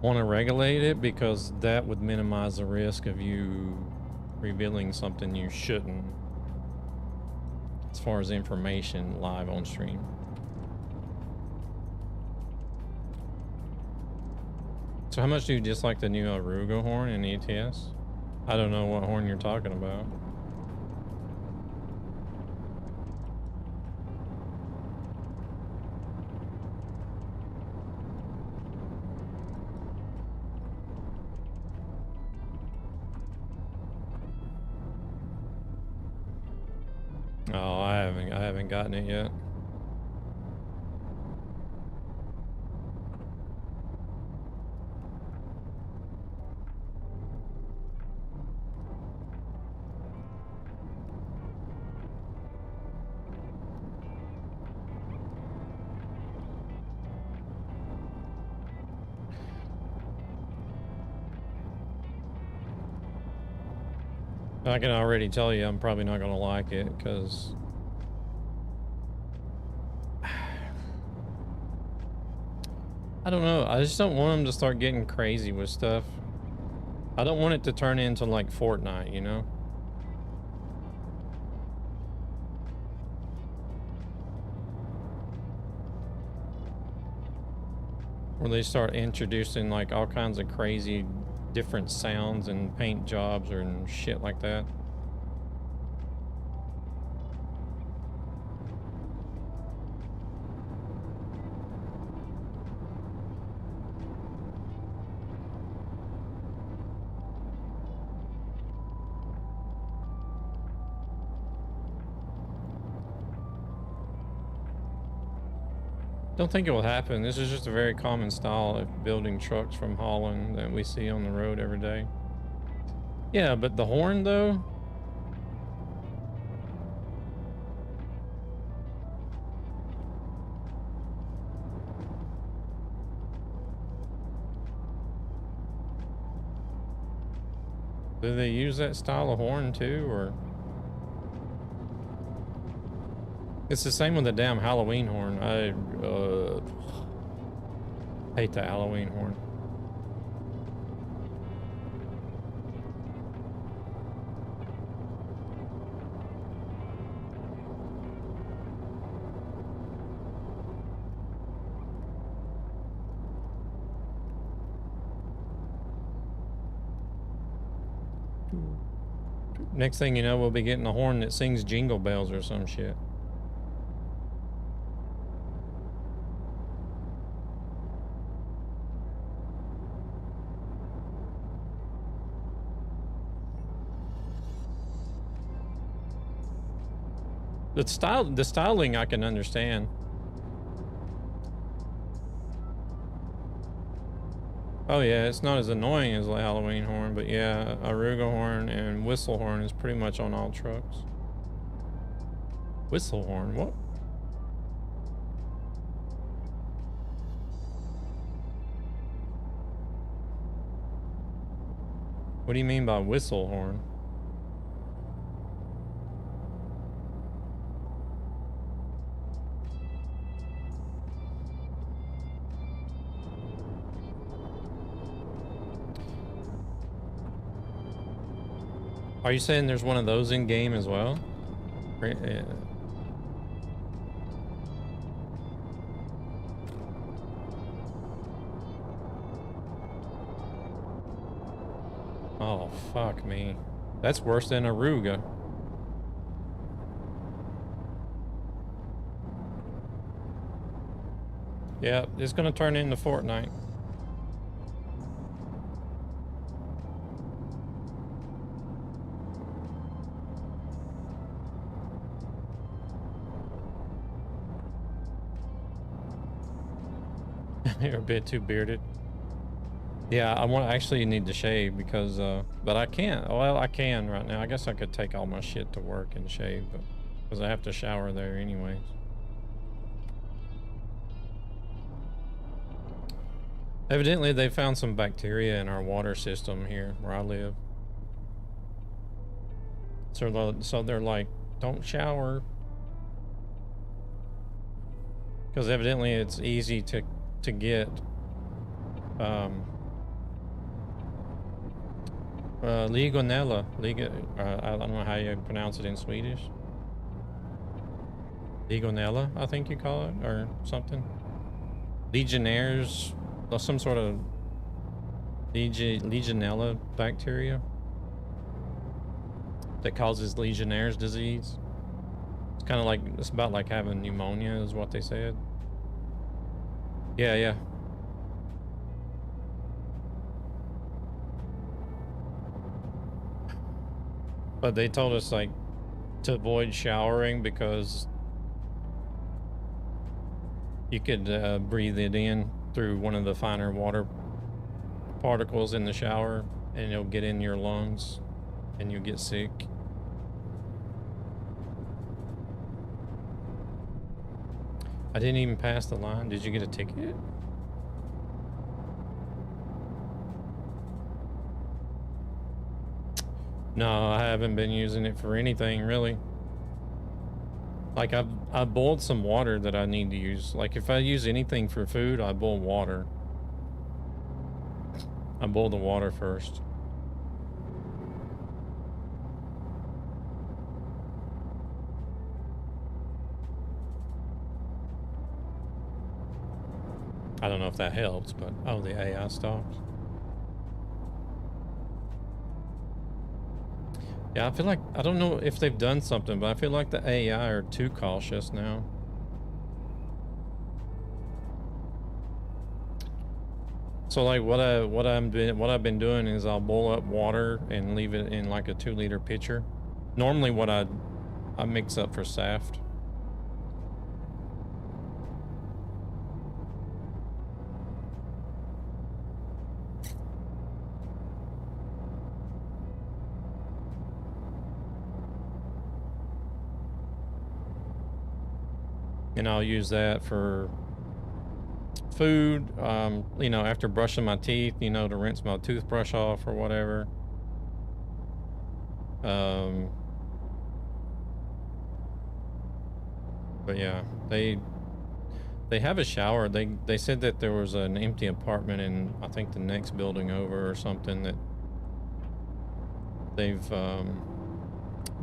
want to regulate it, because that would minimize the risk of you revealing something you shouldn't as far as information live on stream. So how much do you dislike the new Aruga horn in ETS? I don't know what horn you're talking about. Oh, I haven't gotten it yet. I can already tell you I'm probably not going to like it, because I don't know. I just don't want them to start getting crazy with stuff. I don't want it to turn into like Fortnite, you know? Where they start introducing like all kinds of crazy different sounds and paint jobs and shit like that. Don't think it will happen. This is just a very common style of building trucks from Holland that we see on the road every day. Yeah, but the horn though? Do they use that style of horn too, or? It's the same with the damn Halloween horn. I hate the Halloween horn. Next thing you know, we'll be getting a horn that sings Jingle Bells or some shit. The styling I can understand. Oh yeah, it's not as annoying as the Halloween horn, but yeah, Aruga horn and whistle horn is pretty much on all trucks. Whistle horn, what? What do you mean by whistle horn? Are you saying there's one of those in game as well? Oh, fuck me. That's worse than Aruga. Yeah, it's gonna turn into Fortnite. You're a bit too bearded. Yeah, actually need to shave because, but I can't. Well, I can right now. I guess I could take all my shit to work and shave, but because I have to shower there anyways. Evidently, they found some bacteria in our water system here where I live. So they're like, don't shower. Because evidently it's easy to get Legionella. I don't know how you pronounce it in Swedish. Legionella, I think you call it, or something. Legionnaires, some sort of Legionella bacteria that causes Legionnaire's disease. It's kind of like, it's about like having pneumonia is what they said. Yeah. But they told us like to avoid showering because you could breathe it in through one of the finer water particles in the shower and it'll get in your lungs and you'll get sick. I didn't even pass the line. Did you get a ticket? No, I haven't been using it for anything really. Like I boiled some water that I need to use. Like if I use anything for food, I boil water. I boil the water first. I don't know if that helps, but oh, the AI stopped. Yeah, I feel like, I don't know if they've done something, but I feel like the AI are too cautious now. So like what I've been doing is I'll boil up water and leave it in like a 2-liter pitcher. Normally what I mix up for Saft. And I'll use that for food, you know, after brushing my teeth, you know, to rinse my toothbrush off or whatever. But yeah, they have a shower. They said that there was an empty apartment in, I think, the next building over or something that they've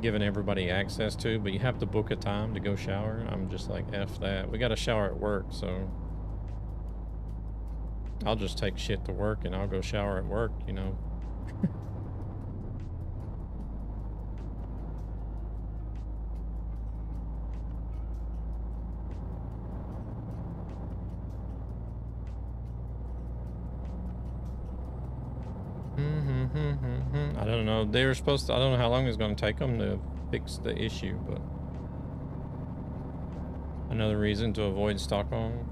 given everybody access to, but you have to book a time to go shower. I'm just like, F that. We got a shower at work, so I'll just take shit to work and I'll go shower at work, you know. I don't know. They were supposed to, I don't know how long it's going to take them to fix the issue, but another reason to avoid Stockholm.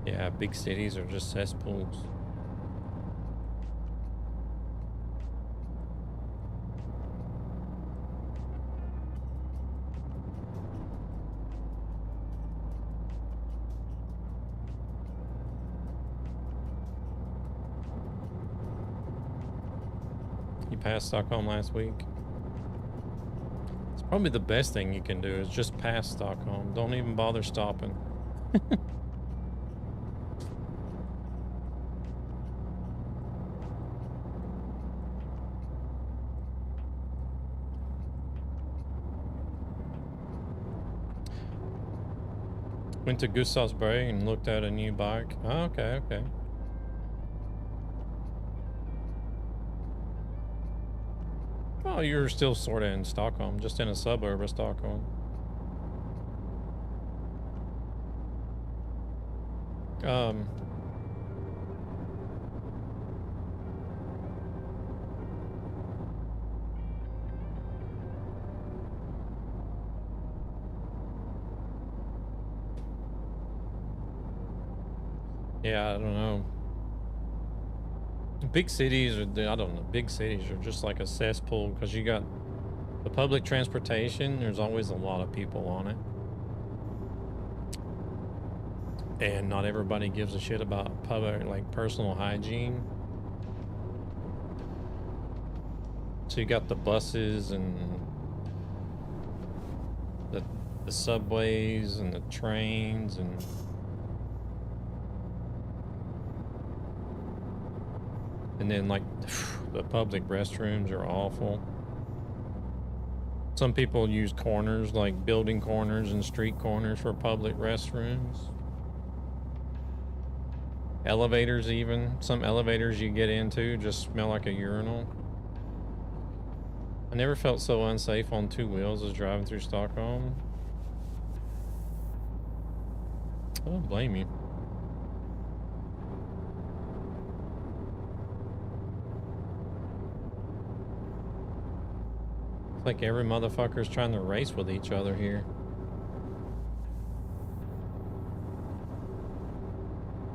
Yeah, big cities are just cesspools. You passed Stockholm last week. It's probably the best thing you can do is just pass Stockholm. Don't even bother stopping. Went to Gustav's Bay and looked at a new bike. Oh, okay, okay. Oh, you're still sort of in Stockholm, just in a suburb of Stockholm. Yeah, I don't know. Big cities are, I don't know, big cities are just like a cesspool because you got the public transportation, there's always a lot of people on it. And not everybody gives a shit about public, like personal hygiene. So you got the buses and the subways and the trains and then like the public restrooms are awful. Some people use corners, like building corners and street corners for public restrooms. Elevators even. Some elevators you get into just smell like a urinal. I never felt so unsafe on two wheels as driving through Stockholm. I don't blame you. It's like every motherfucker's trying to race with each other here.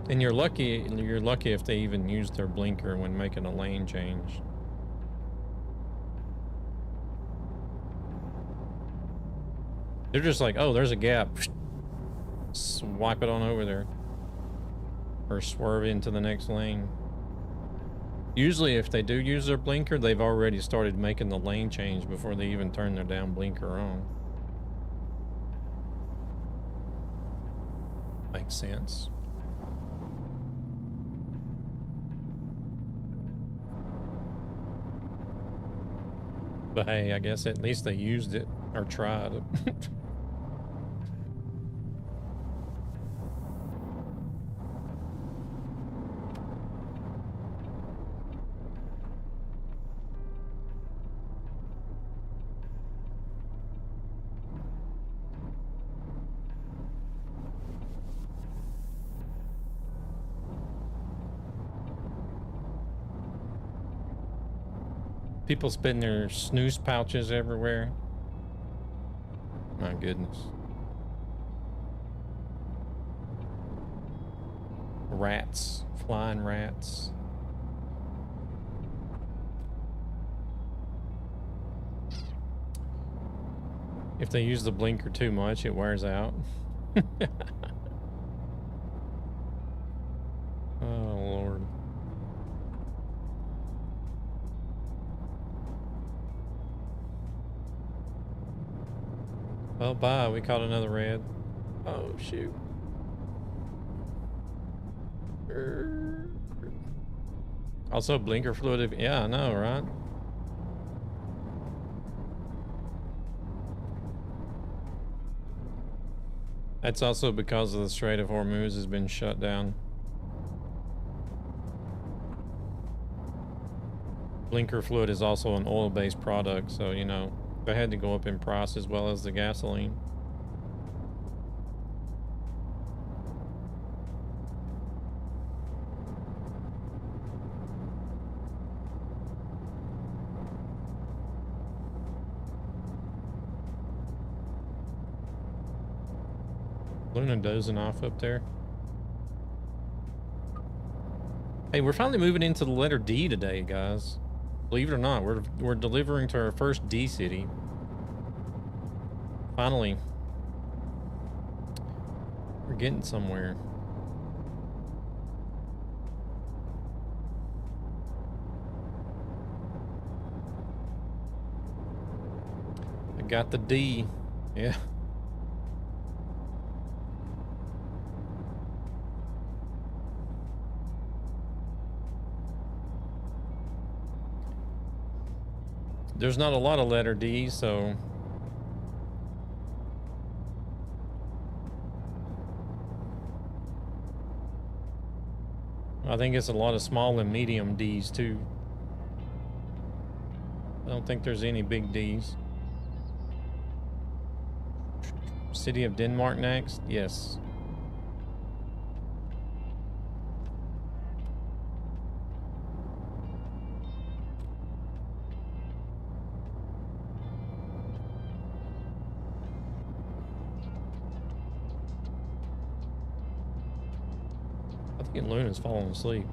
And you're lucky if they even use their blinker when making a lane change. They're just like, oh, there's a gap. Swipe it on over there. Or swerve into the next lane. Usually if they do use their blinker, they've already started making the lane change before they even turn their damn blinker on. Makes sense. But hey, I guess at least they used it or tried it. People spitting their snooze pouches everywhere. My goodness. Rats. Flying rats. If they use the blinker too much, it wears out. Oh, Lord. Well, bye. We caught another red. Oh, shoot. Also, blinker fluid. Yeah, I know, right? That's also because of the Strait of Hormuz has been shut down. Blinker fluid is also an oil-based product, so, you know, they had to go up in price as well as the gasoline. Luna dozing off up there. Hey, we're finally moving into the letter D today, guys. Believe it or not, we're delivering to our first D city. Finally. We're getting somewhere. I got the D. Yeah. There's not a lot of letter D, so I think it's a lot of small and medium D's too. I don't think there's any big D's. City of Denmark next? Yes. I think Luna's falling asleep.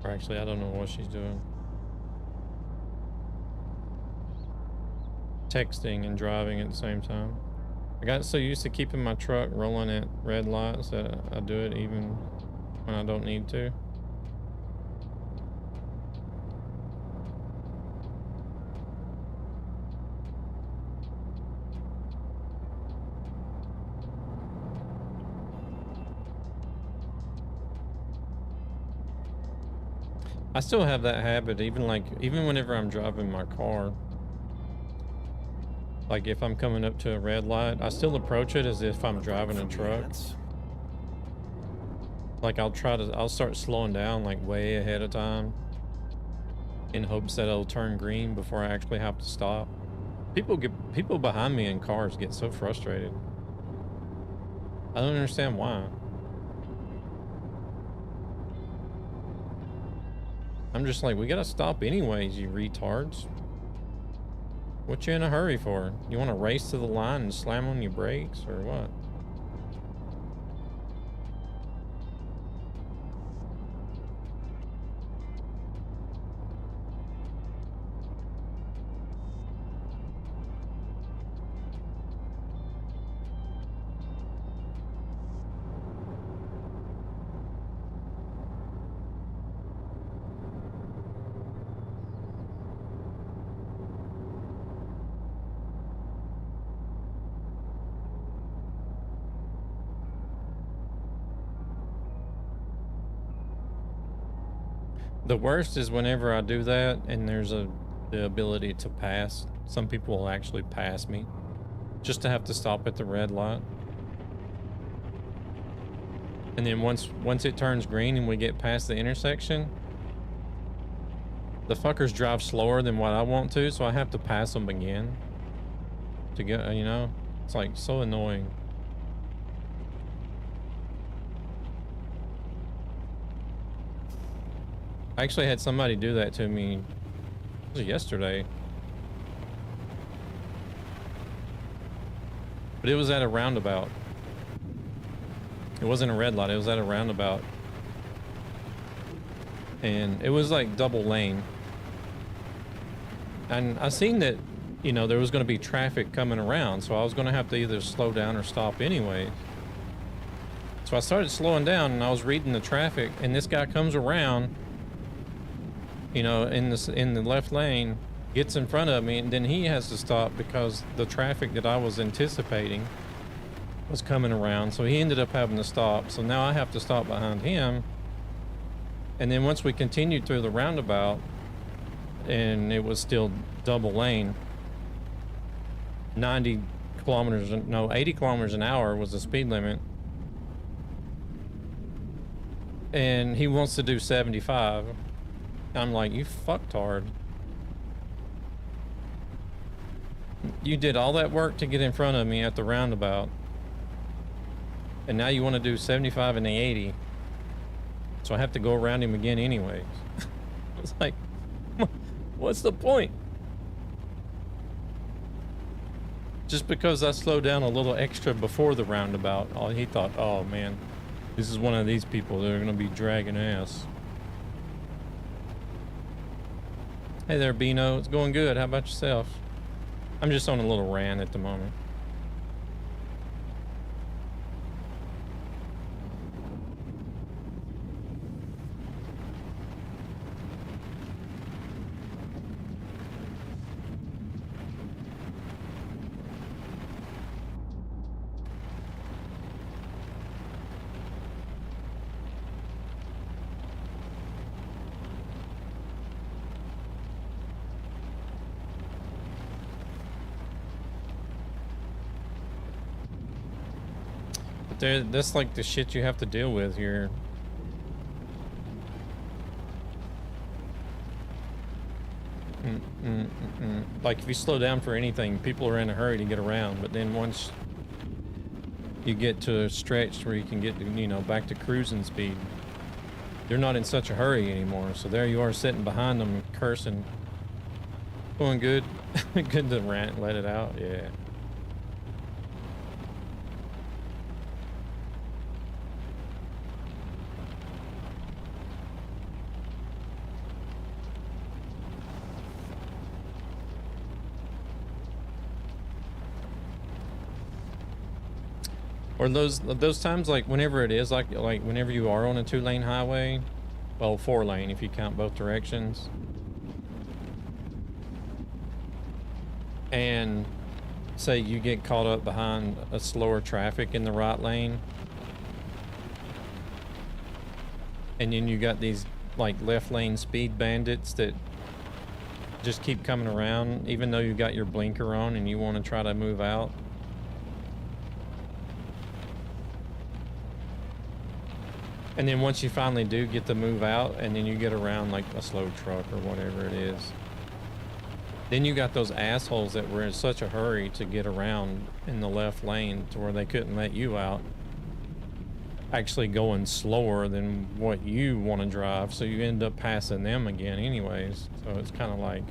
Or actually, I don't know what she's doing. Texting and driving at the same time. I got so used to keeping my truck rolling at red lights that I do it even when I don't need to. I still have that habit, even whenever I'm driving my car. Like if I'm coming up to a red light, I still approach it as if I'm driving a truck. Like I'll start slowing down like way ahead of time in hopes that it'll turn green before I actually have to stop. People behind me in cars get so frustrated. I don't understand why. I'm just like, we gotta stop anyways, you retards. What you in a hurry for? You want to race to the line and slam on your brakes or what? The worst is whenever I do that and there's the ability to pass. Some people will actually pass me just to have to stop at the red light. And then once it turns green and we get past the intersection, the fuckers drive slower than what I want to, so I have to pass them again to get, you know, it's like so annoying. I actually had somebody do that to me. It was yesterday. But it was at a roundabout. It wasn't a red light, it was at a roundabout. And it was like double lane. And I seen that, you know, there was going to be traffic coming around, so I was going to have to either slow down or stop anyway. So I started slowing down and I was reading the traffic, and this guy comes around, you know, in the left lane, gets in front of me, and then he has to stop because the traffic that I was anticipating was coming around. So he ended up having to stop. So now I have to stop behind him. And then once we continued through the roundabout, and it was still double lane, 80 kilometers an hour was the speed limit. And he wants to do 75. I'm like, you fucktard. You did all that work to get in front of me at the roundabout, and now you want to do 75 and the 80, so I have to go around him again anyways. It's like, what's the point? Just because I slowed down a little extra before the roundabout, he thought, oh man, this is one of these people that are going to be dragging ass. Hey there, Bino. It's going good. How about yourself? I'm just on a little rant at the moment. that's like the shit you have to deal with here. Like if you slow down for anything, people are in a hurry to get around, but then once you get to a stretch where you can get to, you know, back to cruising speed, they're not in such a hurry anymore. So there you are sitting behind them cursing. Going good. Good to rant, let it out. Yeah. Or those times, like whenever it is, like whenever you are on a 2-lane highway, well, 4-lane if you count both directions, and say you get caught up behind a slower traffic in the right lane, and then you got these like left lane speed bandits that just keep coming around, even though you got your blinker on and you want to try to move out. And then once you finally do get to move out, and then you get around like a slow truck or whatever it is, then you got those assholes that were in such a hurry to get around in the left lane to where they couldn't let you out, actually going slower than what you want to drive, so you end up passing them again anyways. So it's kind of like,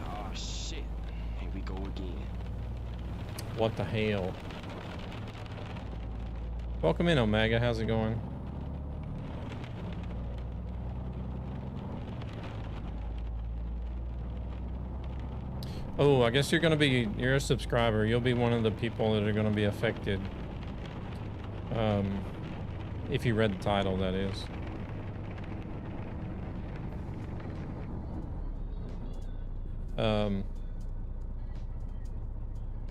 Oh shit. Here we go again. what the hell? Welcome in, Omega. How's it going? Oh, I guess you're a subscriber. You'll be one of the people that are gonna be affected. If you read the title, that is.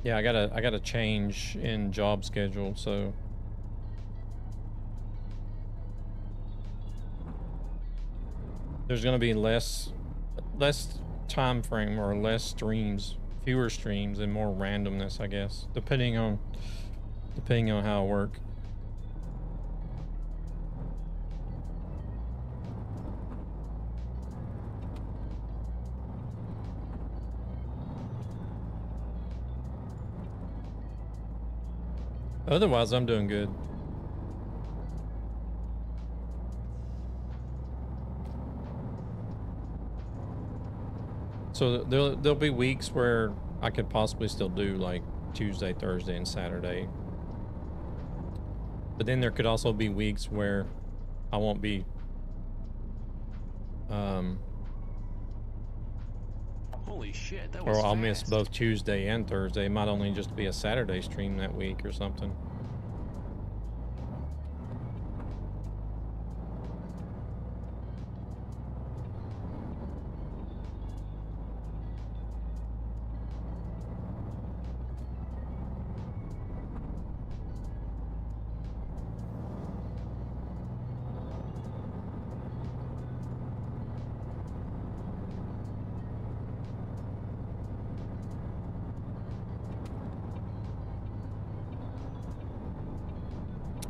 Yeah, I gotta change in job schedule, so. There's gonna be less time frame or less streams, fewer streams, and more randomness, I guess, depending on how it work. Otherwise, I'm doing good. So there'll be weeks where I could possibly still do like Tuesday, Thursday, and Saturday. But then there could also be weeks where I won't be Holy shit, that was or I'll fast. miss both Tuesday and Thursday. It might only just be a Saturday stream that week or something.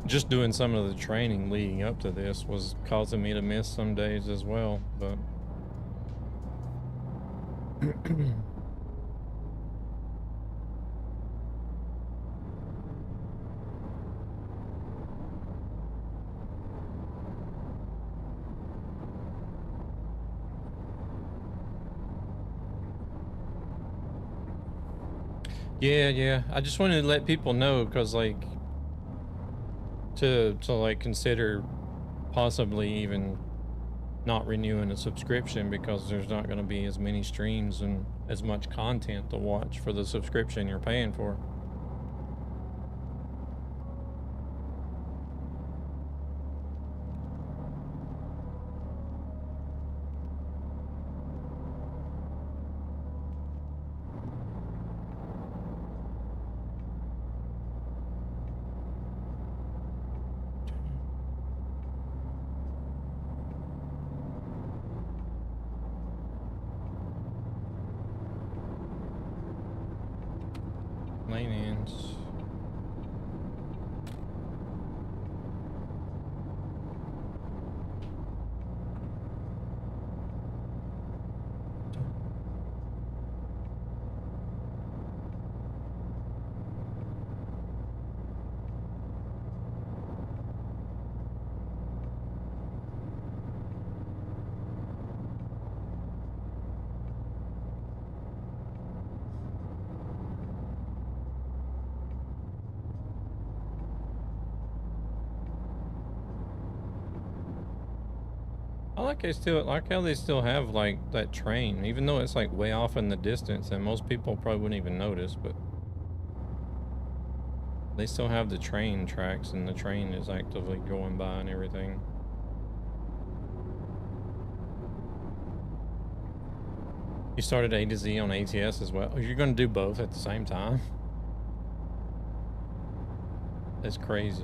Just doing some of the training leading up to this was causing me to miss some days as well, but yeah, I just wanted to let people know, because like to like consider possibly even not renewing a subscription, because there's not going to be as many streams and as much content to watch for the subscription you're paying for. Lane ends. I like how they still have like that train, even though it's like way off in the distance and most people probably wouldn't even notice, but they still have the train tracks and the train is actively going by and everything. You started A to Z on ATS as well. You're going to do both at the same time? That's crazy.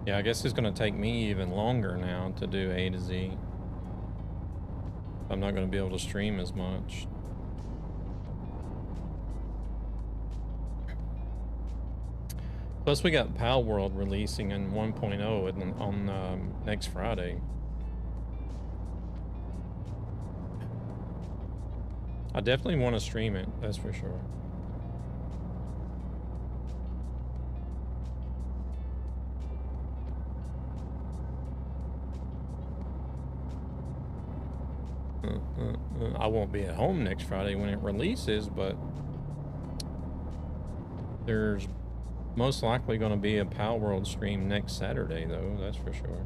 Yeah, I guess it's going to take me even longer now to do A to Z. I'm not going to be able to stream as much. Plus, we got Pal World releasing in 1.0 on next Friday. I definitely want to stream it, that's for sure. I won't be at home next Friday when it releases, but there's most likely going to be a Pal World stream next Saturday, though, that's for sure.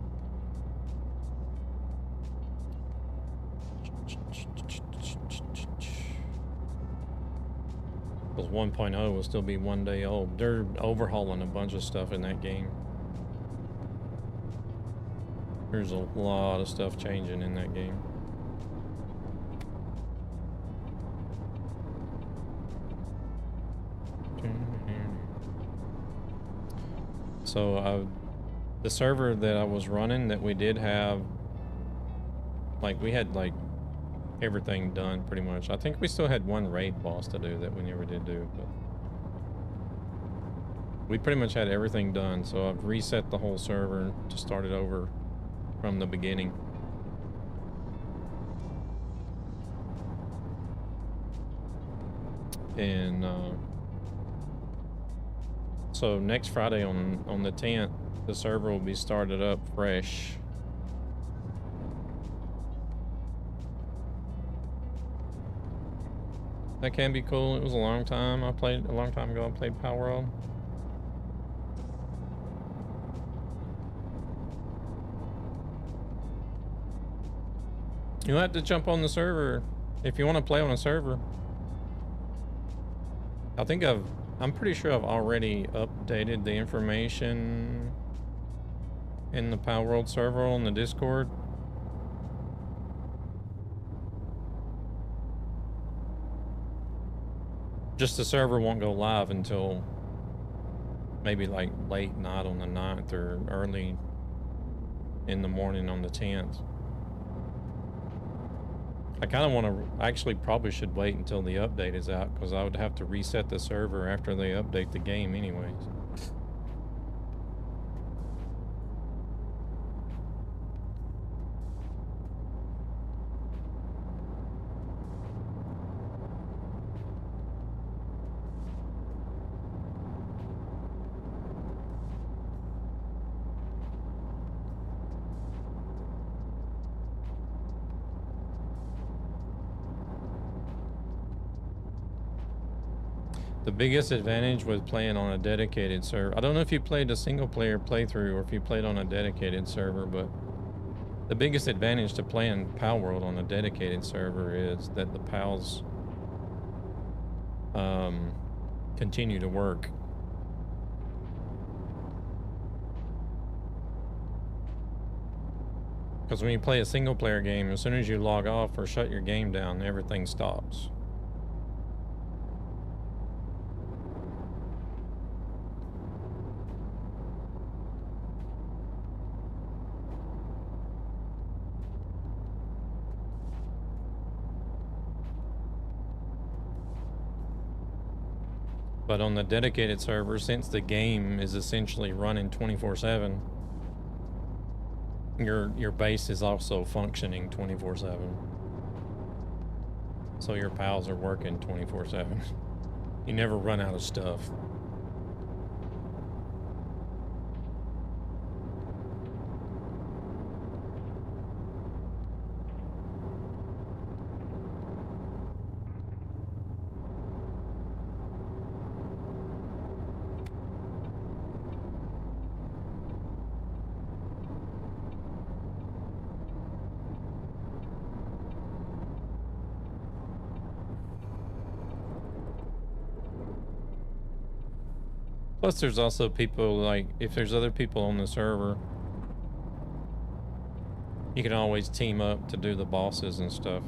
Because 1.0 will still be 1 day old. They're overhauling a bunch of stuff in that game. There's a lot of stuff changing in that game. So the server that I was running that we did have, like we had like everything done pretty much. I think we still had one raid boss to do that we never did do, but we pretty much had everything done. So I've reset the whole server to start it over from the beginning. And so next Friday on the 10th, the server will be started up fresh. That can be cool. It was a long time. A long time ago I played Pal World. You'll have to jump on the server if you want to play on a server. I think I'm pretty sure I've already updated the information in the Pal World server on the Discord. Just the server won't go live until maybe like late night on the 9th or early in the morning on the 10th. I kind of want to, actually probably should wait until the update is out because I would have to reset the server after they update the game anyways. The biggest advantage was playing on a dedicated server. I don't know if you played a single player playthrough or if you played on a dedicated server, but the biggest advantage to playing Pal World on a dedicated server is that the pals continue to work. Because when you play a single player game, as soon as you log off or shut your game down, everything stops. But on the dedicated server, since the game is essentially running 24/7, your base is also functioning 24/7. So your pals are working 24/7. You never run out of stuff. Plus, there's also people, like, if there's other people on the server, you can always team up to do the bosses and stuff.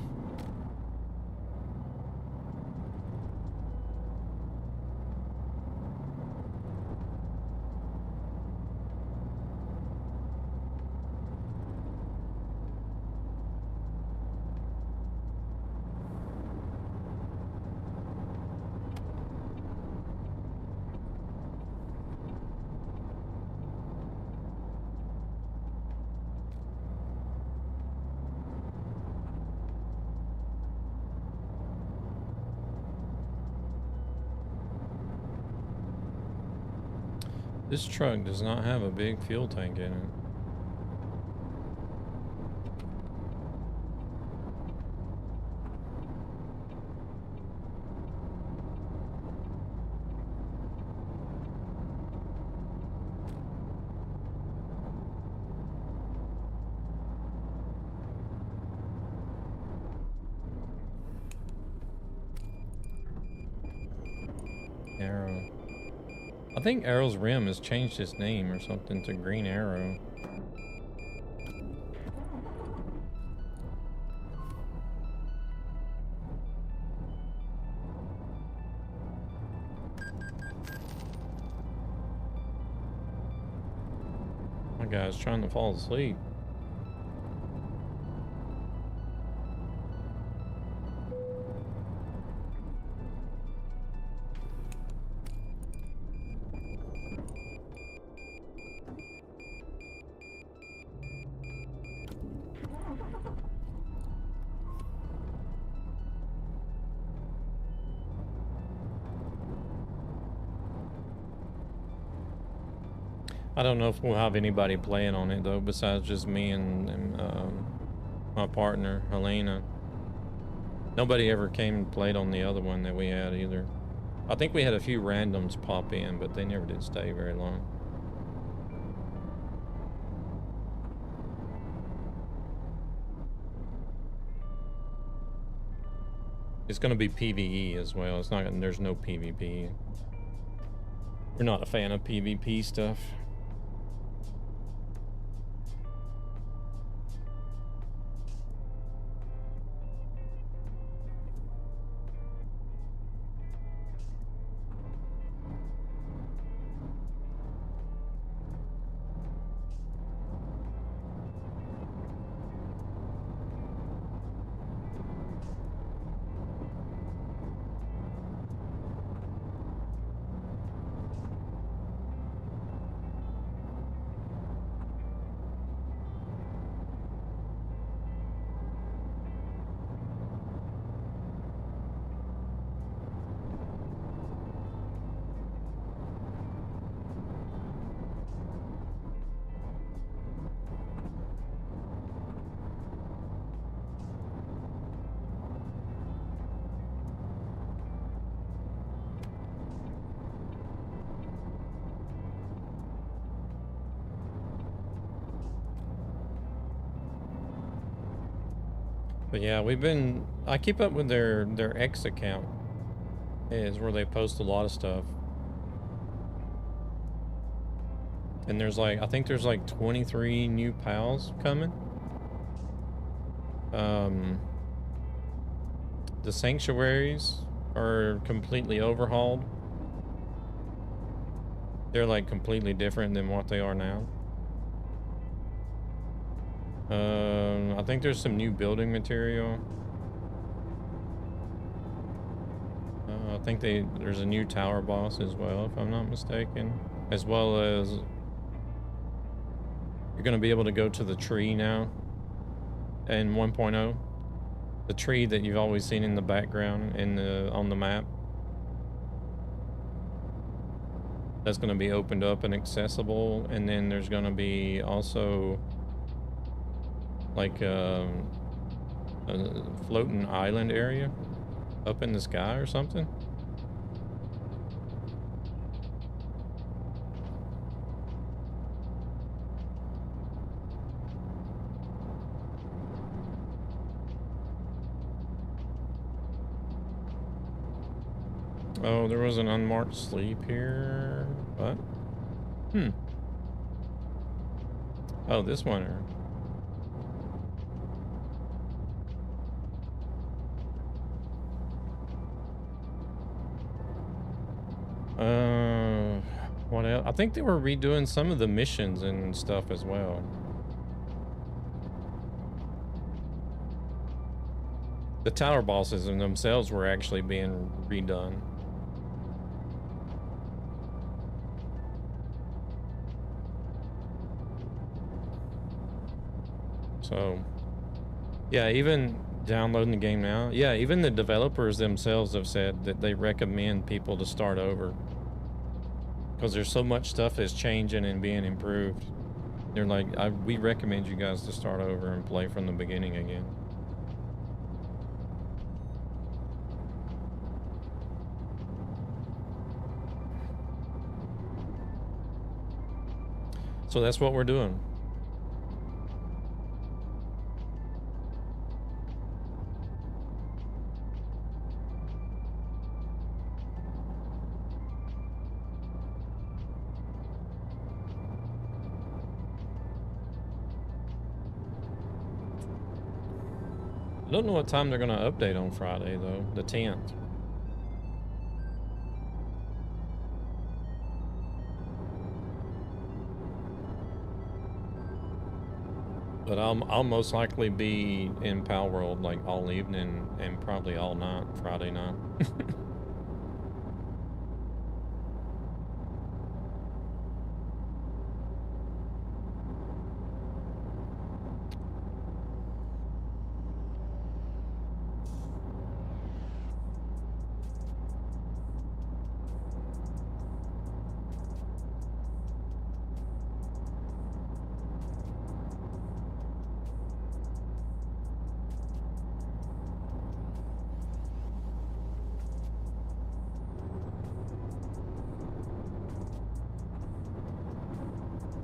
This truck does not have a big fuel tank in it. Arrow. I think Arrow's Rim has changed its name or something to Green Arrow. My guy's trying to fall asleep. I don't know if we'll have anybody playing on it though, besides just me and my partner, Helena. Nobody ever came and played on the other one that we had either. I think we had a few randoms pop in, but they never did stay very long. It's going to be PvE as well. It's not. There's no PvP. We're not a fan of PvP stuff. But yeah, I keep up with their X account, is where they post a lot of stuff. And there's like, I think there's like 23 new pals coming. The sanctuaries are completely overhauled. They're like completely different than what they are now. I think there's some new building material. I think there's a new tower boss as well, if I'm not mistaken. As well as you're going to be able to go to the tree now in 1.0. The tree that you've always seen in the background on the map. That's going to be opened up and accessible, and then there's going to be also like a floating island area up in the sky or something. Oh, there was an unmarked sleep here. What? Oh, this one. What else? I think they were redoing some of the missions and stuff as well. The tower bosses in themselves were actually being redone. So, yeah, even downloading the game now, yeah, even the developers themselves have said that they recommend people to start over because there's so much stuff that's changing and being improved. They're like, we recommend you guys to start over and play from the beginning again. So that's what we're doing. I don't know what time they're going to update on Friday, though. The 10th. But I'll most likely be in Pal World like all evening and probably all night, Friday night.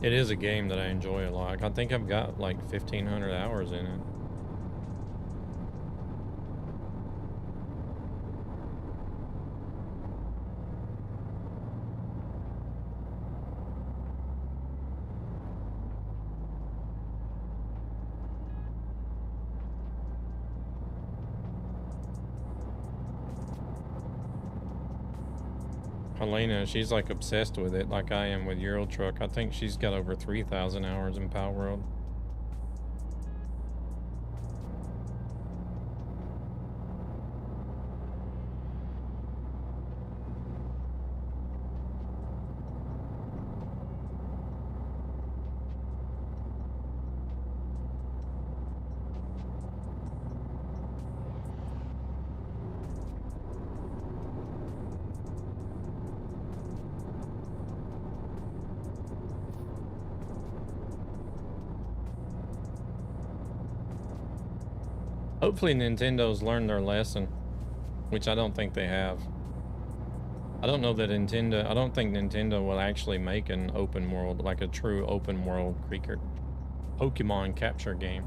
It is a game that I enjoy a lot. I think I've got like 1,500 hours in it. Helena, she's like obsessed with it, like I am with Euro Truck. I think she's got over 3,000 hours in Pal World. Hopefully Nintendo's learned their lesson, which I don't think they have. I don't know that I don't think Nintendo will actually make an open world, like a true open world Pokemon capture game.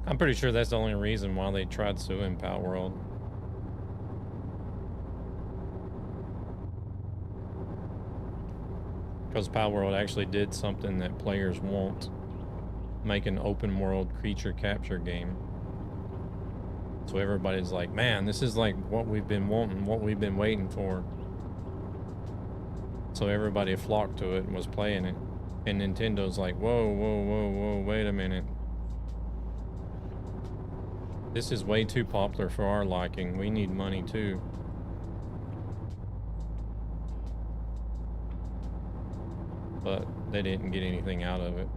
I'm pretty sure that's the only reason why they tried suing Pal World. Because Pal World actually did something that players want. Make an open world creature capture game. So everybody's like, man, this is like what we've been wanting, what we've been waiting for. So everybody flocked to it and was playing it. And Nintendo's like, whoa, whoa, whoa, whoa, wait a minute. This is way too popular for our liking. We need money too. But they didn't get anything out of it.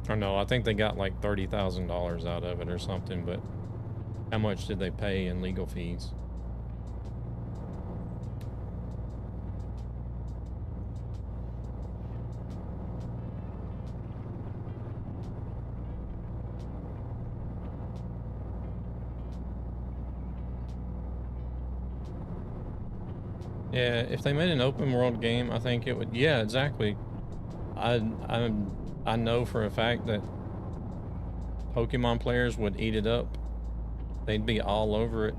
Or no, I think they got like $30,000 out of it or something, but how much did they pay in legal fees? Yeah, if they made an open world game, I think it would. Yeah, exactly. I know for a fact that Pokemon players would eat it up. They'd be all over it.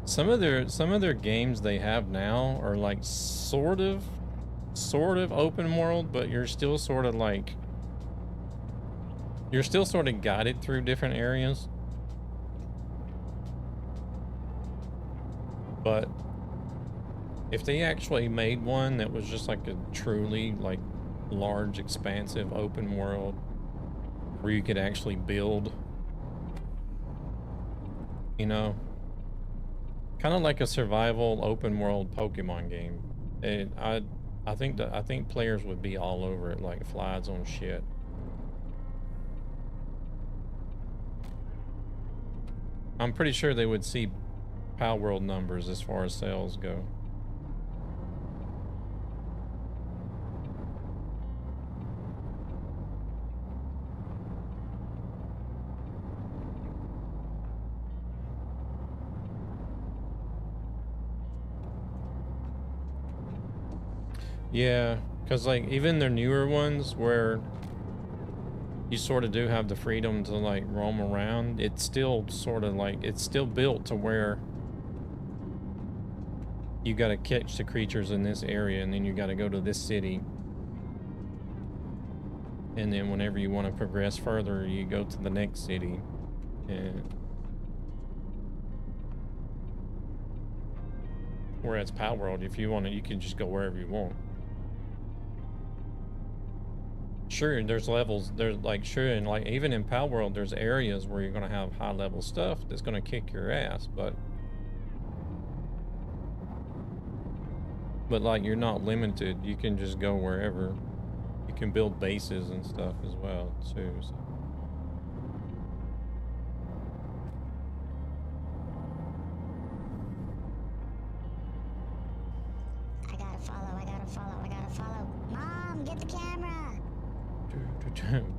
Some of their games they have now are like sort of open world, but you're still sort of like guided through different areas. But if they actually made one that was just like a truly like large, expansive open world where you could actually build, you know, kind of like a survival open world Pokemon game. I think players would be all over it like flies on shit. I'm pretty sure they would see Pal World numbers as far as sales go. Yeah, because like even their newer ones where you sort of do have the freedom to like roam around, it's still sort of like, it's still built to where you got to catch the creatures in this area and then you got to go to this city. And then whenever you want to progress further, you go to the next city. And whereas Pal World, if you want to, you can just go wherever you want. Sure, there's levels, there's like, sure, and like even in Pal World, there's areas where you're gonna have high level stuff that's gonna kick your ass, but like you're not limited. You can just go wherever. You can build bases and stuff as well too. So. I gotta follow. Mom, get the camera.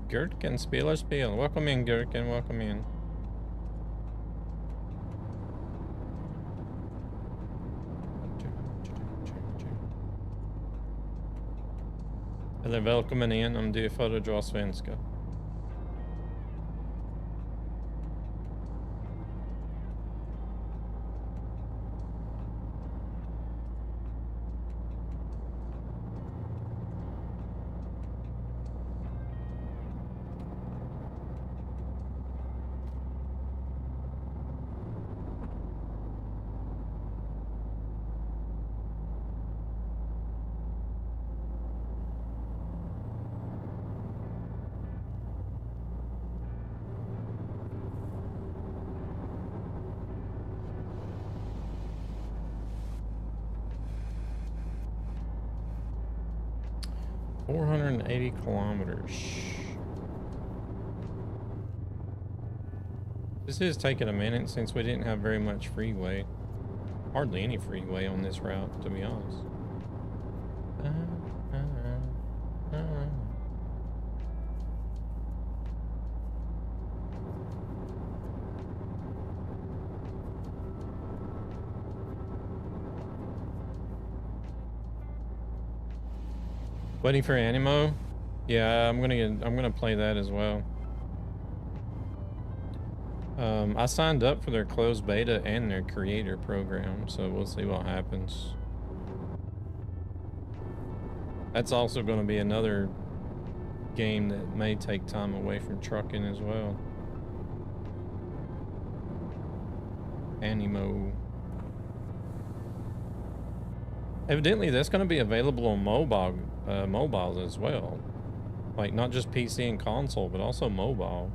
Gurtkin, Spieler Spiel. Welcome in, Gurtkin, welcome in. Eller välkommen in om du föredrar svenska. Kilometers. This is taking a minute since we didn't have very much freeway. Hardly any freeway on this route, to be honest. Waiting for Animo? Yeah, I'm gonna play that as well. I signed up for their closed beta and their creator program, so we'll see what happens. That's also going to be another game that may take time away from trucking as well. Animo. Evidently, that's going to be available on mobiles as well. Like, not just PC and console, but also mobile.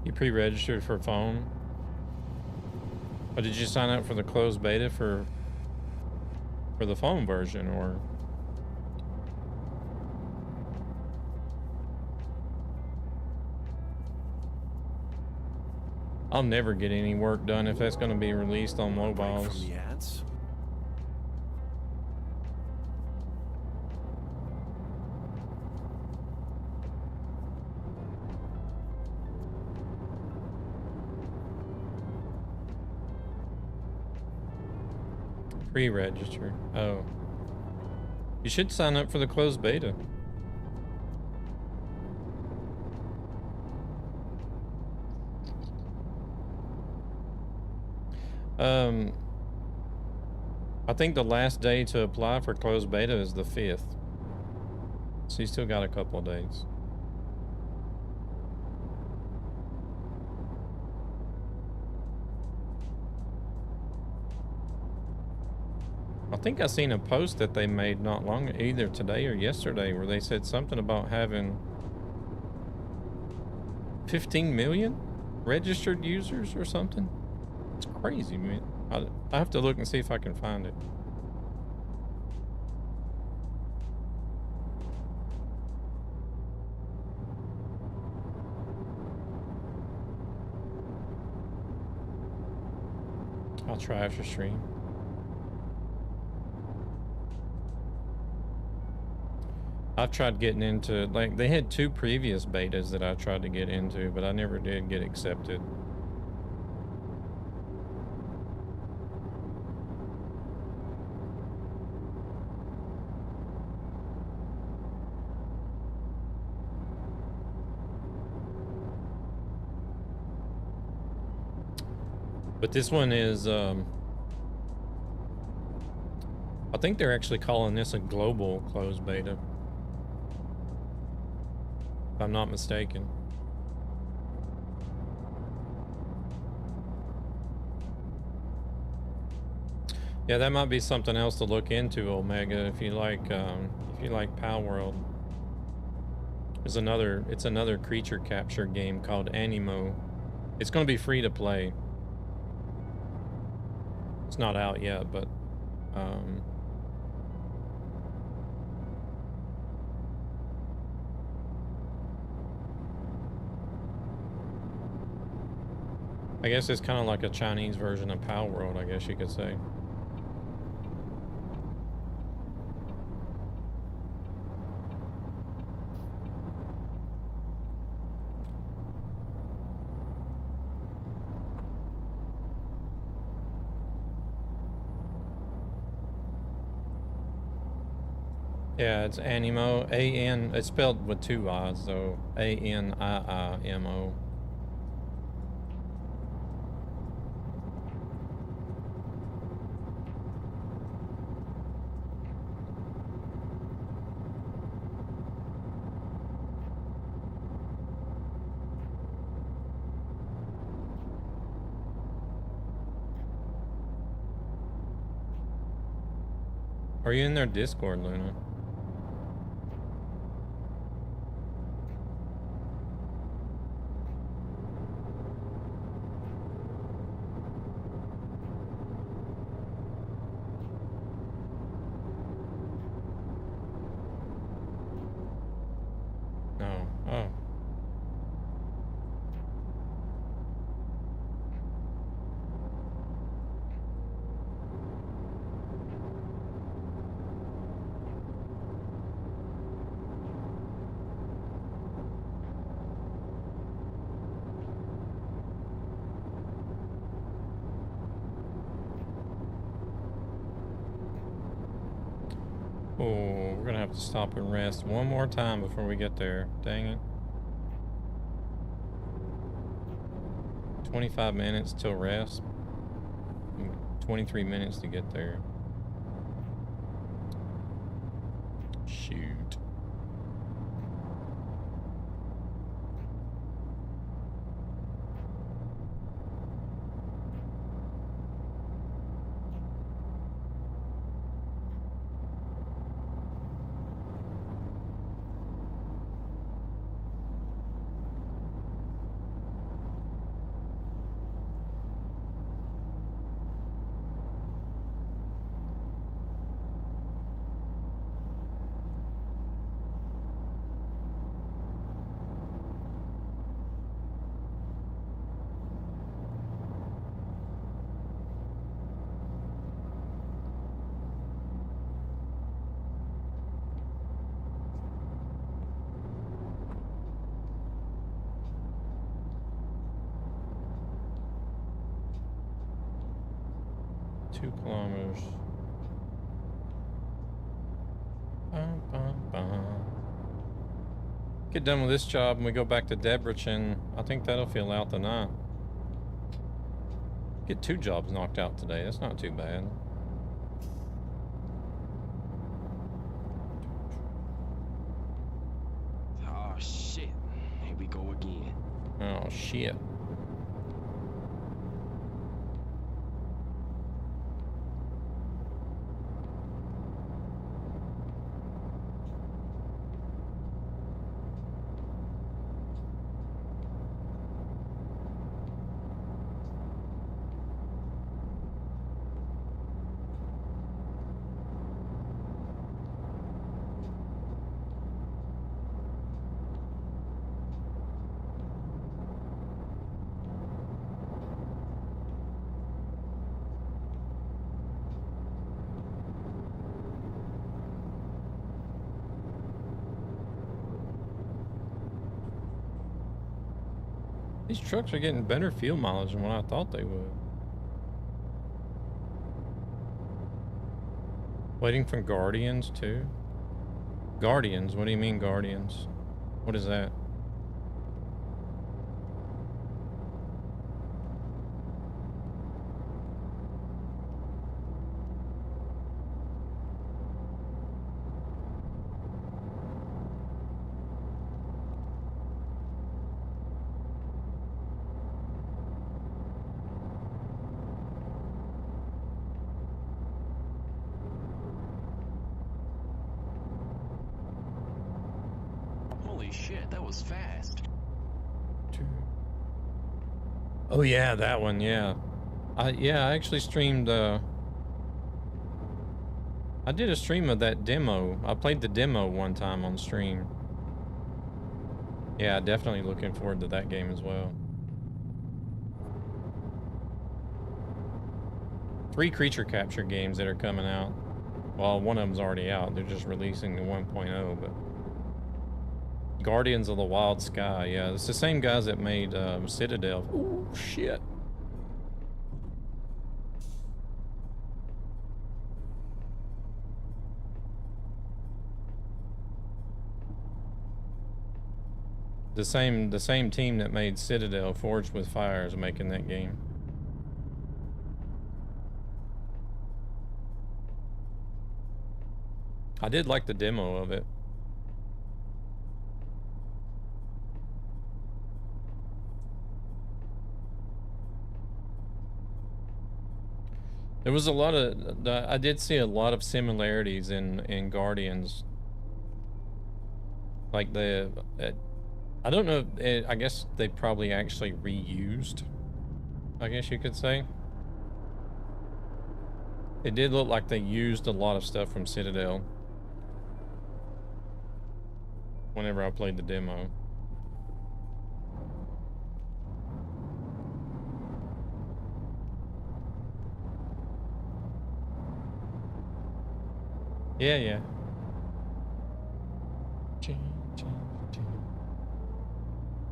You pre-registered for phone? Or did you sign up for the closed beta for the phone version, or? I'll never get any work done if that's going to be released on Break from mobiles. the ads. Pre-register. Oh. You should sign up for the closed beta. I think the last day to apply for closed beta is the 5th. So you still got a couple of days. I think I seen a post that they made not long, either today or yesterday, where they said something about having 15 million registered users or something. It's crazy, man. I have to look and see if I can find it. I'll try after stream. I've tried getting into, like, they had 2 previous betas that I tried to get into, but I never did get accepted. But this one is, I think they're actually calling this a global closed beta, if I'm not mistaken. Yeah, that might be something else to look into, Omega, if you like Pal World. It's another creature capture game called Animo. It's going to be free to play. It's not out yet, but I guess it's kind of like a Chinese version of Pal World, I guess you could say. Yeah, it's Animo. A-N, it's spelled with 2 I's, though. A-N-I-I-M-O. Are you in their Discord, Luna? No. Oh. Oh, we're gonna have to stop and rest one more time before we get there. Dang it. 25 minutes till rest. 23 minutes to get there. Shoot. 2 kilometers. Bum, bum, bum. Get done with this job and we go back to Debrecen. I think that'll fill out the night. Get 2 jobs knocked out today. That's not too bad. Oh shit. Here we go again. Oh shit. These trucks are getting better fuel mileage than what I thought they would. Waiting for Guardians too? Guardians? What do you mean Guardians? What is that? Holy shit, that was fast. Oh yeah, that one, yeah. I actually streamed I did a stream of that demo. I played the demo one time on stream. Yeah, definitely looking forward to that game as well. 3 creature capture games that are coming out. Well, one of them's already out. They're just releasing the 1.0, but Guardians of the Wild Sky. Yeah, it's the same guys that made Citadel. Ooh, shit. The same team that made Citadel, Forged with Fire, is making that game. I did like the demo of it. There was a lot of, I did see a lot of similarities in Guardians. Like I don't know, I guess they probably actually reused, I guess you could say. It did look like they used a lot of stuff from Citadel whenever I played the demo. Yeah.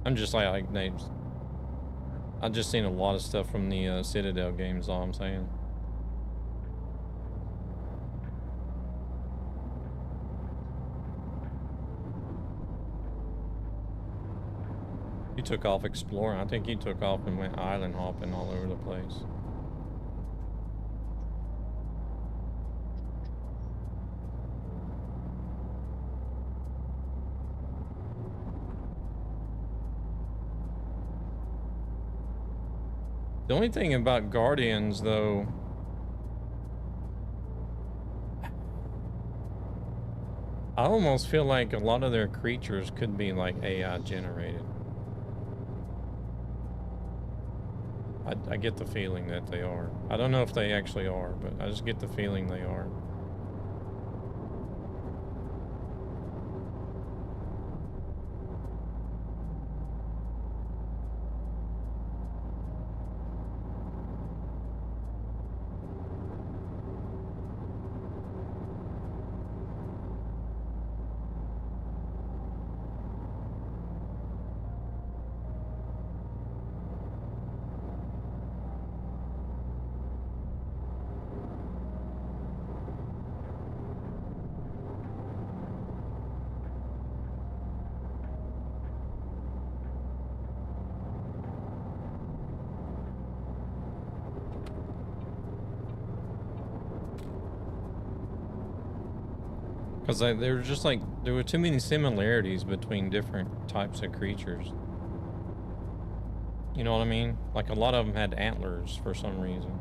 I'm just like names. I've just seen a lot of stuff from the Citadel games, all I'm saying. You took off exploring. I think you took off and went island hopping all over the place. The only thing about Guardians, though, I almost feel like a lot of their creatures could be like AI generated. I get the feeling that they are. I don't know if they actually are, but I just get the feeling they are. Because they were just like, there were too many similarities between different types of creatures. You know what I mean? Like a lot of them had antlers for some reason.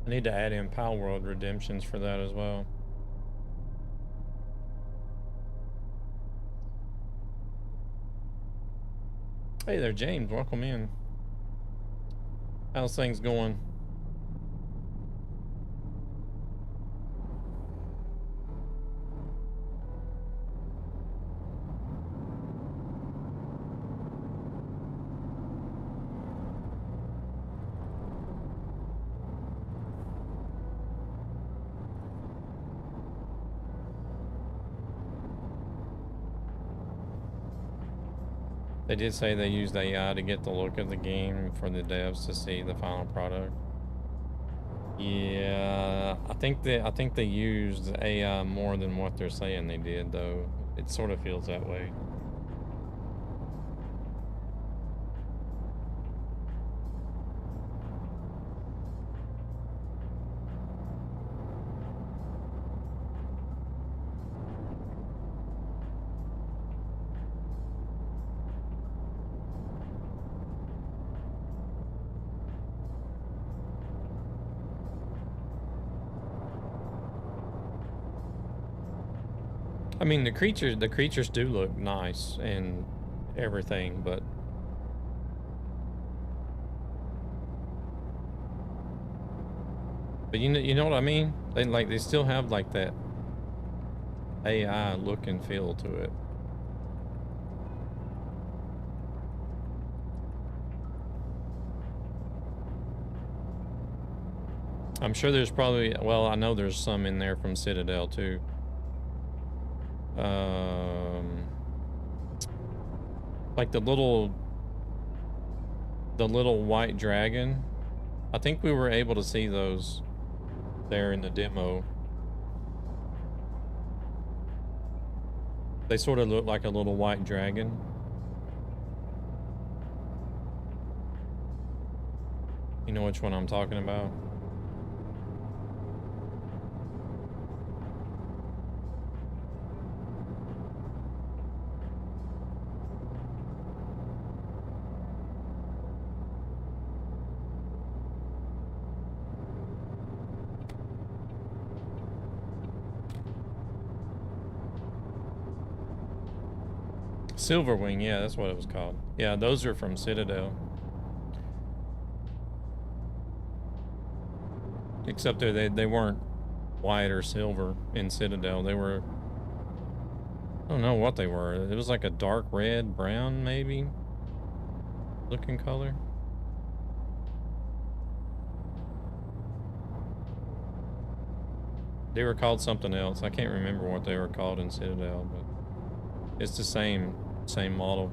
I need to add in Pal World redemptions for that as well. Hey there, James. Welcome in. How's things going? They did say they used AI to get the look of the game for the devs to see the final product. Yeah, I think they used AI more than what they're saying they did, though. It sort of feels that way. I mean, the creatures do look nice and everything, but you know what I mean? They still have like that AI look and feel to it. I'm sure there's probably, well, I know there's some in there from Citadel too. Like the little white dragon. I think we were able to see those there in the demo. They sort of look like a little white dragon. You know which one I'm talking about? Silverwing, yeah, that's what it was called. Yeah, those are from Citadel. Except they weren't white or silver in Citadel. They were, I don't know what they were. It was like a dark red, brown maybe looking color. They were called something else. I can't remember what they were called in Citadel, but it's the same model.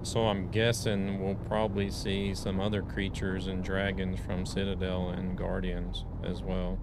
So I'm guessing we'll probably see some other creatures and dragons from Citadel and Guardians as well.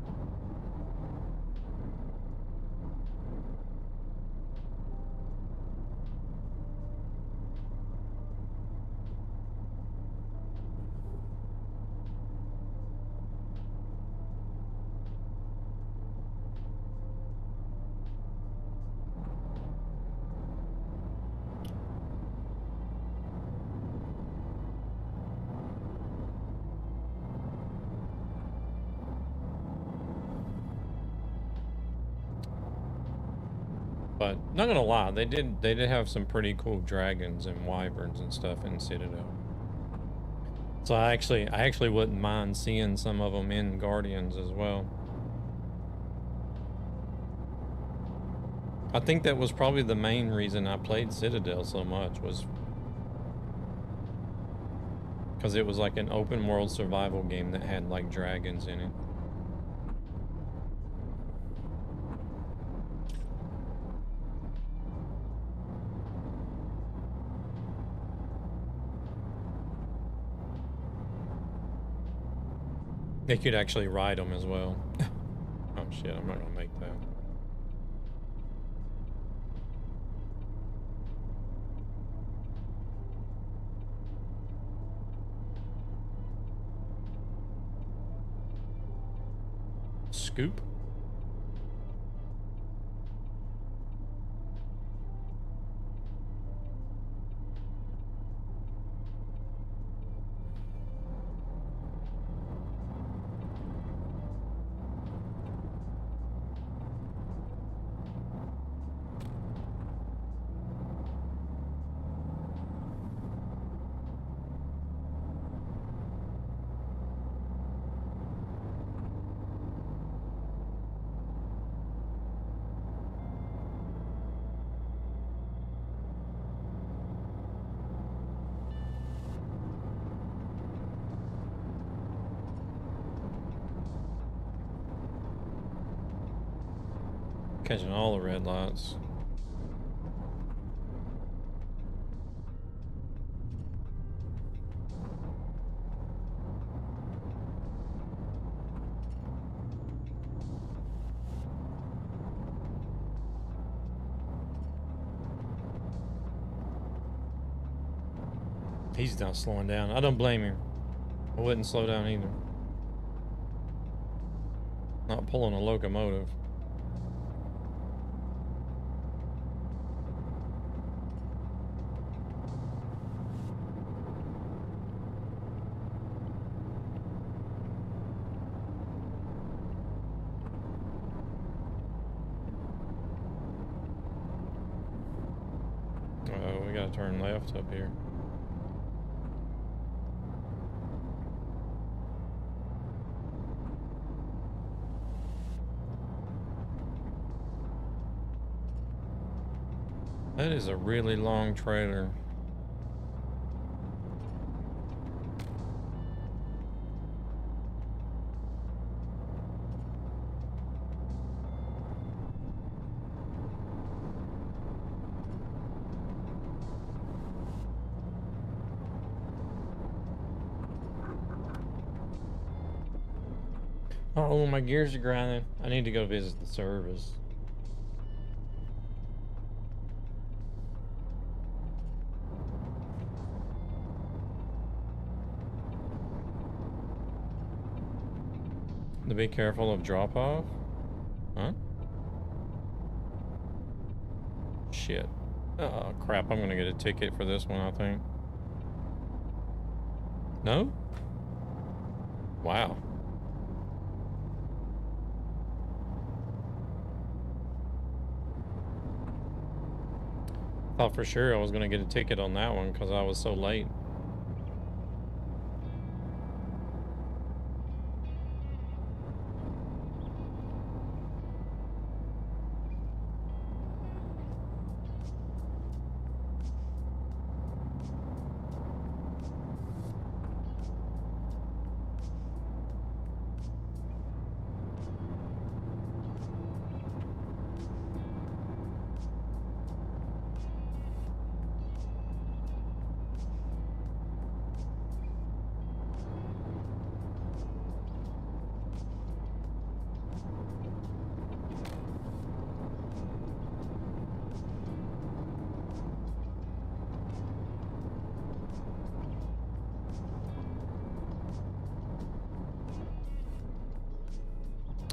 But not gonna lie, they did have some pretty cool dragons and wyverns and stuff in Citadel. So I actually wouldn't mind seeing some of them in Guardians as well. I think that was probably the main reason I played Citadel so much, was because it was like an open world survival game that had like dragons in it. They could actually ride them as well. Oh shit, I'm not gonna make that. Scoop? Catching all the red lights. He's not slowing down. I don't blame him. I wouldn't slow down either. Not pulling a locomotive. Oh, we gotta turn left up here. That is a really long trailer. Oh, my gears are grinding. I need to go visit the service. To be careful of drop off? Huh? Shit. Oh crap, I'm gonna get a ticket for this one, I think. No? Wow. Thought for sure I was gonna get a ticket on that one because I was so late.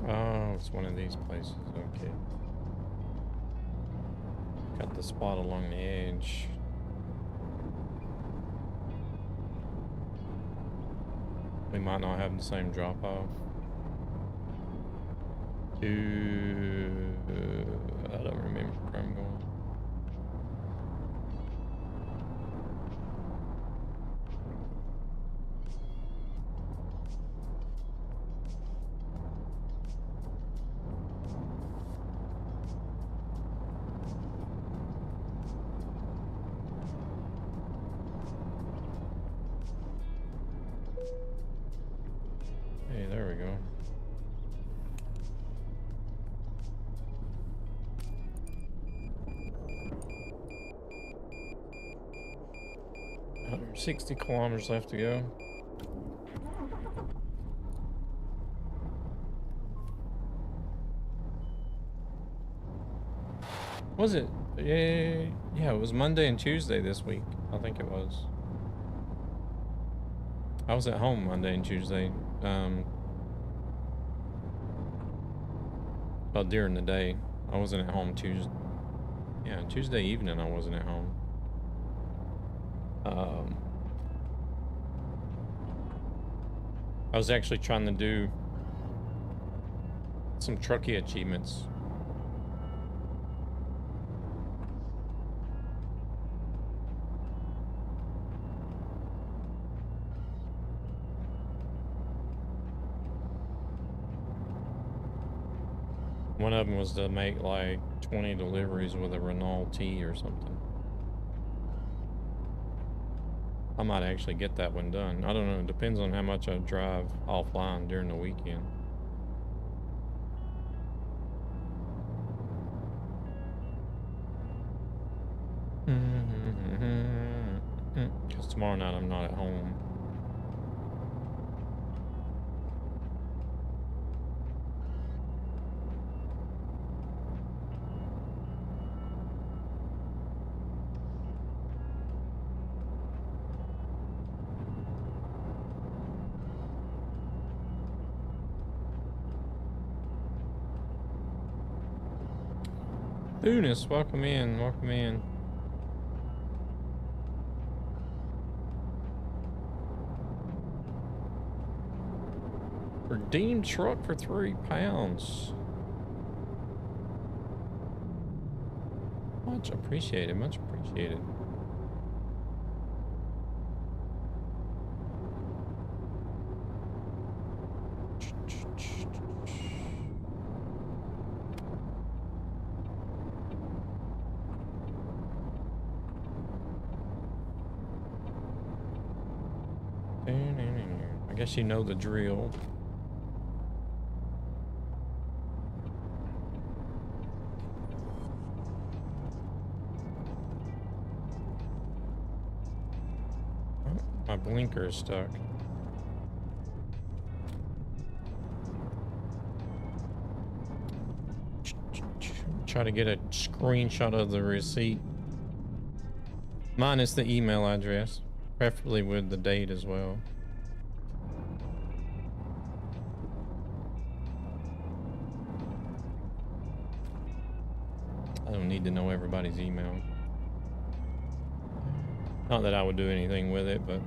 Oh, it's one of these places. Okay. Got the spot along the edge. We might not have the same drop off. I don't remember where I'm going. Hey, there we go. About 60 kilometers left to go. Was it? Yeah, it was Monday and Tuesday this week. I think it was. I was at home Monday and Tuesday. Well, during the day. I wasn't at home Tuesday. Yeah, Tuesday evening I wasn't at home. I was actually trying to do some Truckee achievements. One of them was to make like 20 deliveries with a Renault T or something. I might actually get that one done. I don't know. It depends on how much I drive offline during the weekend. Because tomorrow night I'm not at home. Eunice, welcome in, welcome in. Redeemed truck for £3. Much appreciated, much appreciated. I guess you know the drill. Oh, my blinker is stuck. Try to get a screenshot of the receipt. Minus the email address, preferably with the date as well. I don't need to know everybody's email. Not that I would do anything with it, but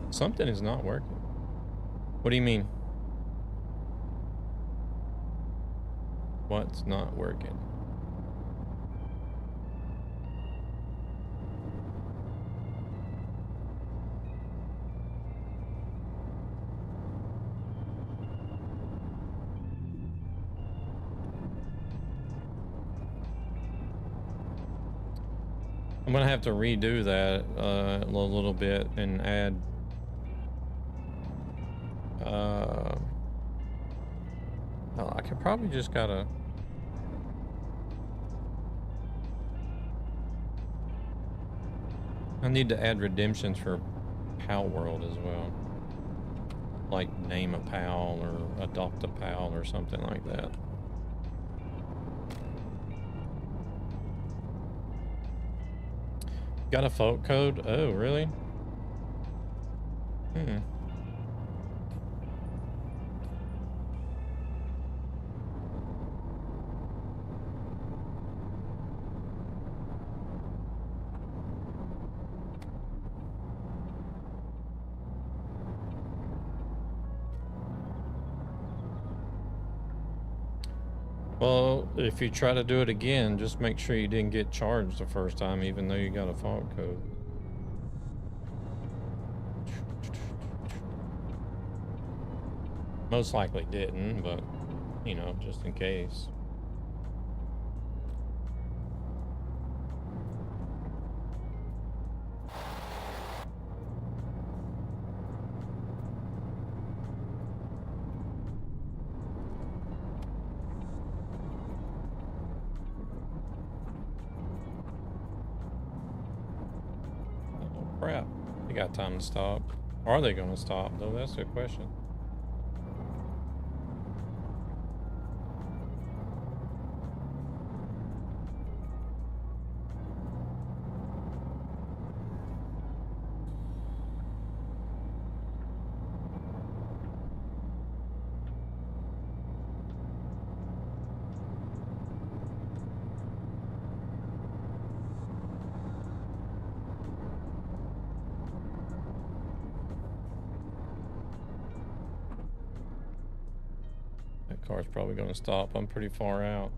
something is not working. What do you mean? What's not working? I'm gonna have to redo that a little bit and add oh, I could probably just gotta I need to add redemptions for Pal World as well, like name a pal or adopt a pal or something like that. Got a fault code? Oh, really? Well, if you try to do it again, just make sure you didn't get charged the first time, even though you got a fault code. Most likely didn't, but, you know, just in case. crap. They got time to stop. Are they going to stop, though? That's a good question. That car's probably going to stop. I'm pretty far out.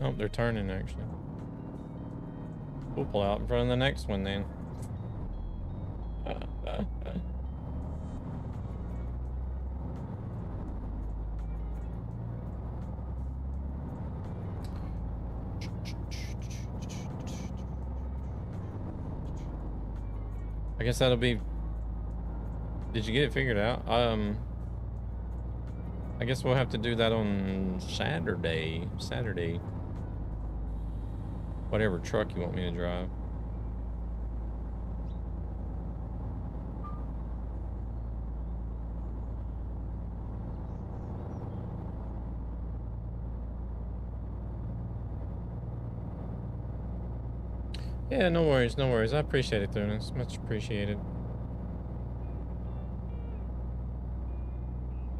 Oh, they're turning, actually. We'll pull out in front of the next one, then. I guess that'll be... Did you get it figured out? I guess we'll have to do that on Saturday. Whatever truck you want me to drive. Yeah, no worries, no worries. I appreciate it, Thunis. Much appreciated.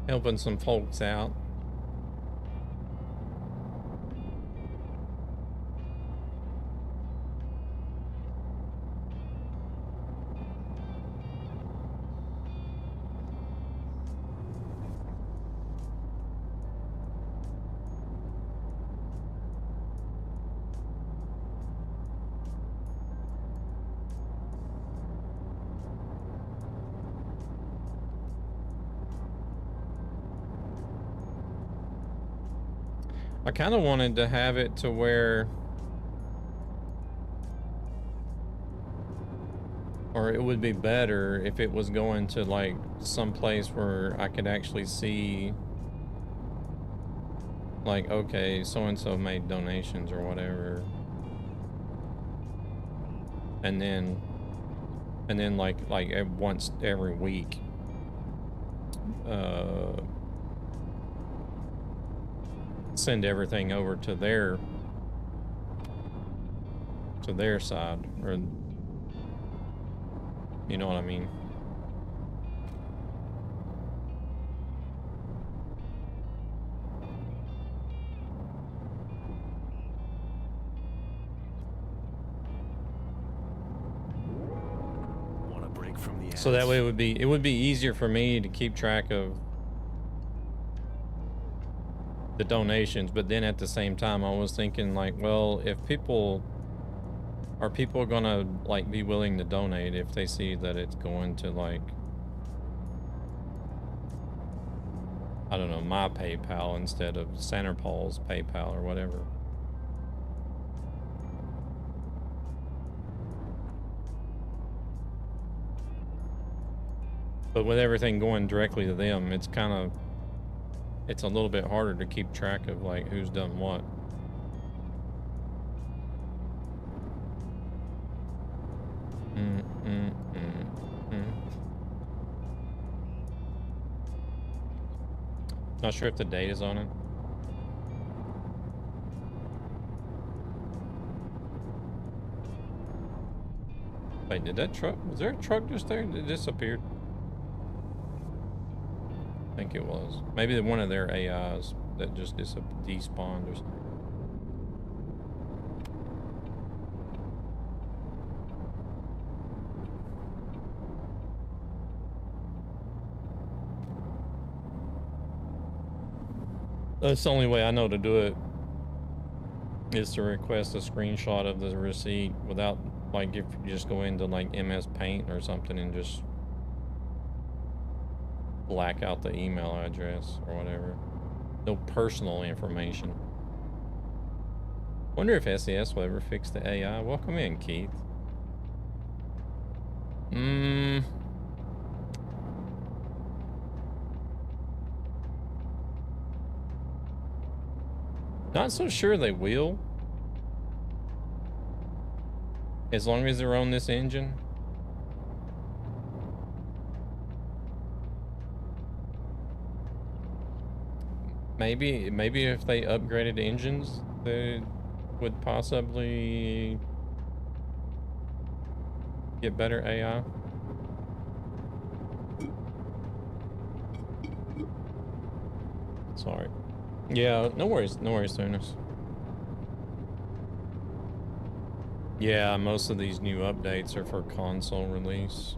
Helping some folks out. I kind of wanted to have it to where, or it would be better if it was going to like some place where I could actually see like, okay, so-and-so made donations or whatever. And then like once every week, send everything over to their side, or you know what I mean. Want a break from the So that ads? way it would be easier for me to keep track of the donations, but then at the same time I was thinking like, well, if people gonna like be willing to donate if they see that it's going to like, I don't know, my PayPal instead of Santa Paul's PayPal or whatever. But with everything going directly to them, it's a little bit harder to keep track of like who's done what. Not sure if the date is on it. Wait, did that truck, was there a truck just there? It disappeared. I think it was. Maybe one of their AIs that just despawned or something. That's the only way I know to do it, is to request a screenshot of the receipt without, like, if you just go into like MS Paint or something and just black out the email address or whatever. No personal information. Wonder if SES will ever fix the AI. Welcome in, Keith. Not so sure they will. As long as they're on this engine. Maybe if they upgraded engines, they would possibly get better AI. Sorry. Yeah, no worries, Tunis. Yeah, most of these new updates are for console release.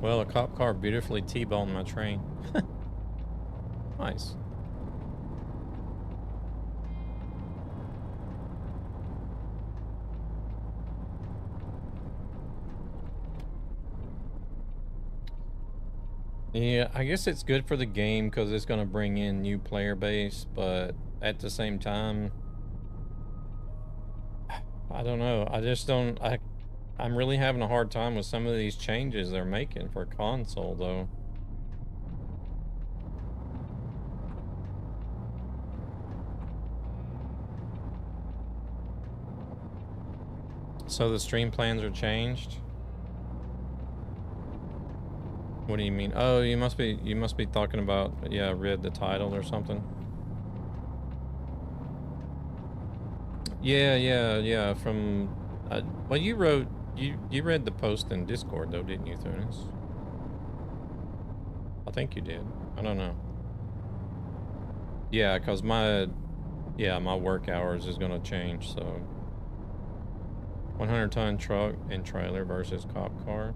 Well, a cop car beautifully T-boned my train. Nice. Yeah, I guess it's good for the game because it's going to bring in new player base, but at the same time, I don't know. I just don't. I'm really having a hard time with some of these changes they're making for console, though. So the stream plans are changed? What do you mean? Oh, you must be talking about, yeah, read the title or something. Yeah, from well, you read the post in Discord though, didn't you, Thunis? I think you did. I don't know. Yeah, cuz my work hours is going to change, so 100-ton truck and trailer versus cop car.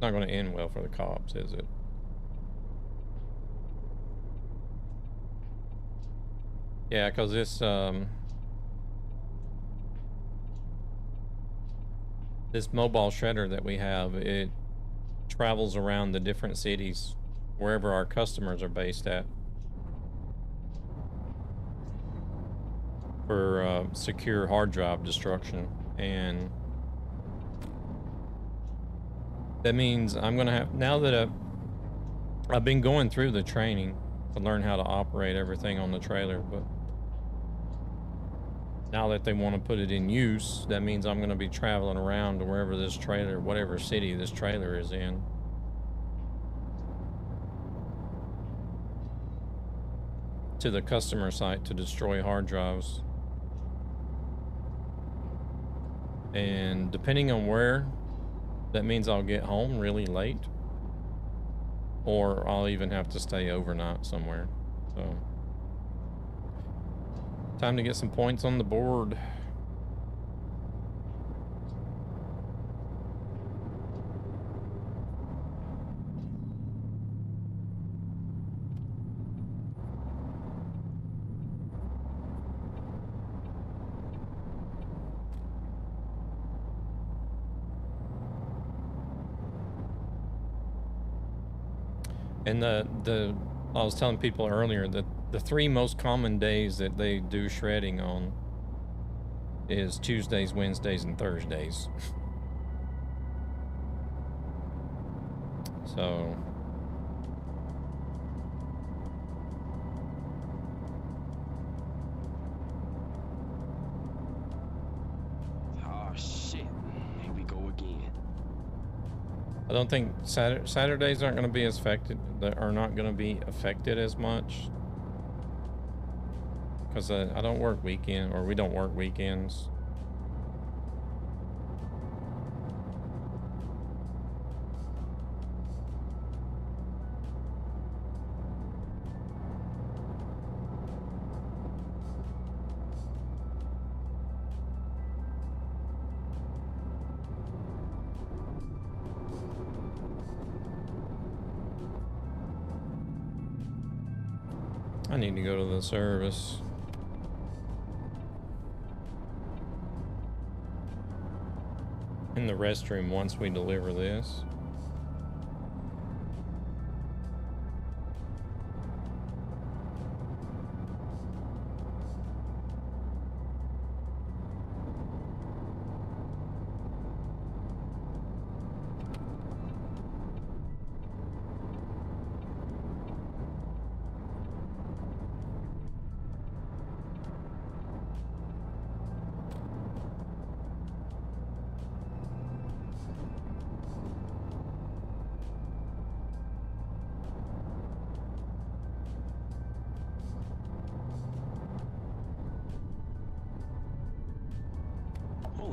Not going to end well for the cops, is it? Yeah, because this mobile shredder that we have, it travels around the different cities wherever our customers are based at for secure hard drive destruction, and that means I'm gonna have, now that I've been going through the training to learn how to operate everything on the trailer, but now that they want to put it in use, that means I'm going to be traveling around to wherever this trailer, whatever city this trailer is in. To the customer site to destroy hard drives. And depending on where, that means I'll get home really late. Or I'll even have to stay overnight somewhere. So, time to get some points on the board. And I was telling people earlier that the 3 most common days that they do shredding on is Tuesdays, Wednesdays, and Thursdays. So Oh shit. Here we go again. I don't think Saturdays aren't going to be as affected. That are not going to be affected as much because I don't work weekend, or we don't work weekends. I need to go to the service. In the restroom once we deliver this.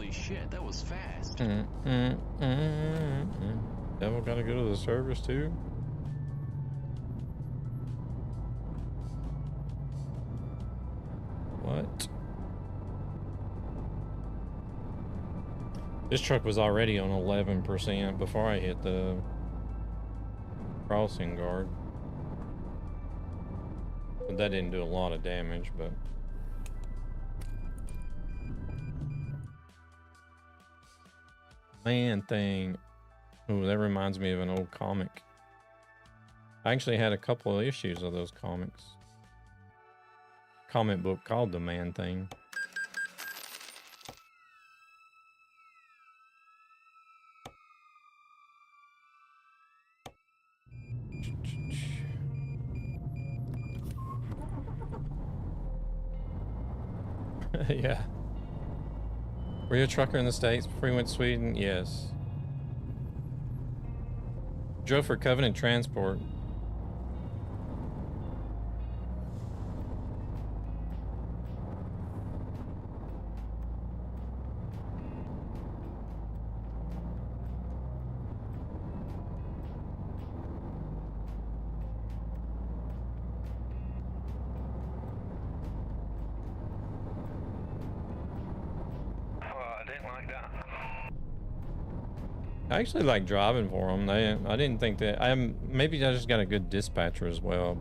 Holy shit, that was fast. Devil gotta go to the service too. What? This truck was already on 11% before I hit the crossing guard. But that didn't do a lot of damage, but... Man thing. Ooh, that reminds me of an old comic. I actually had a couple of issues of those comics. Comic book called The Man Thing. Yeah. Were you a trucker in the States before you went to Sweden? Yes. Drove for Covenant Transport. I actually like driving for them. I didn't think that. Maybe I just got a good dispatcher as well,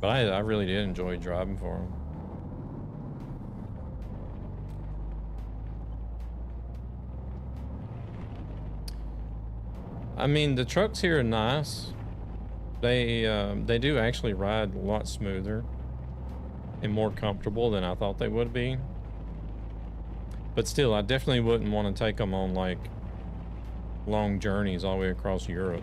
but I really did enjoy driving for them. I mean, the trucks here are nice. They do actually ride a lot smoother and more comfortable than I thought they would be. But still, I definitely wouldn't want to take them on like long journeys all the way across Europe.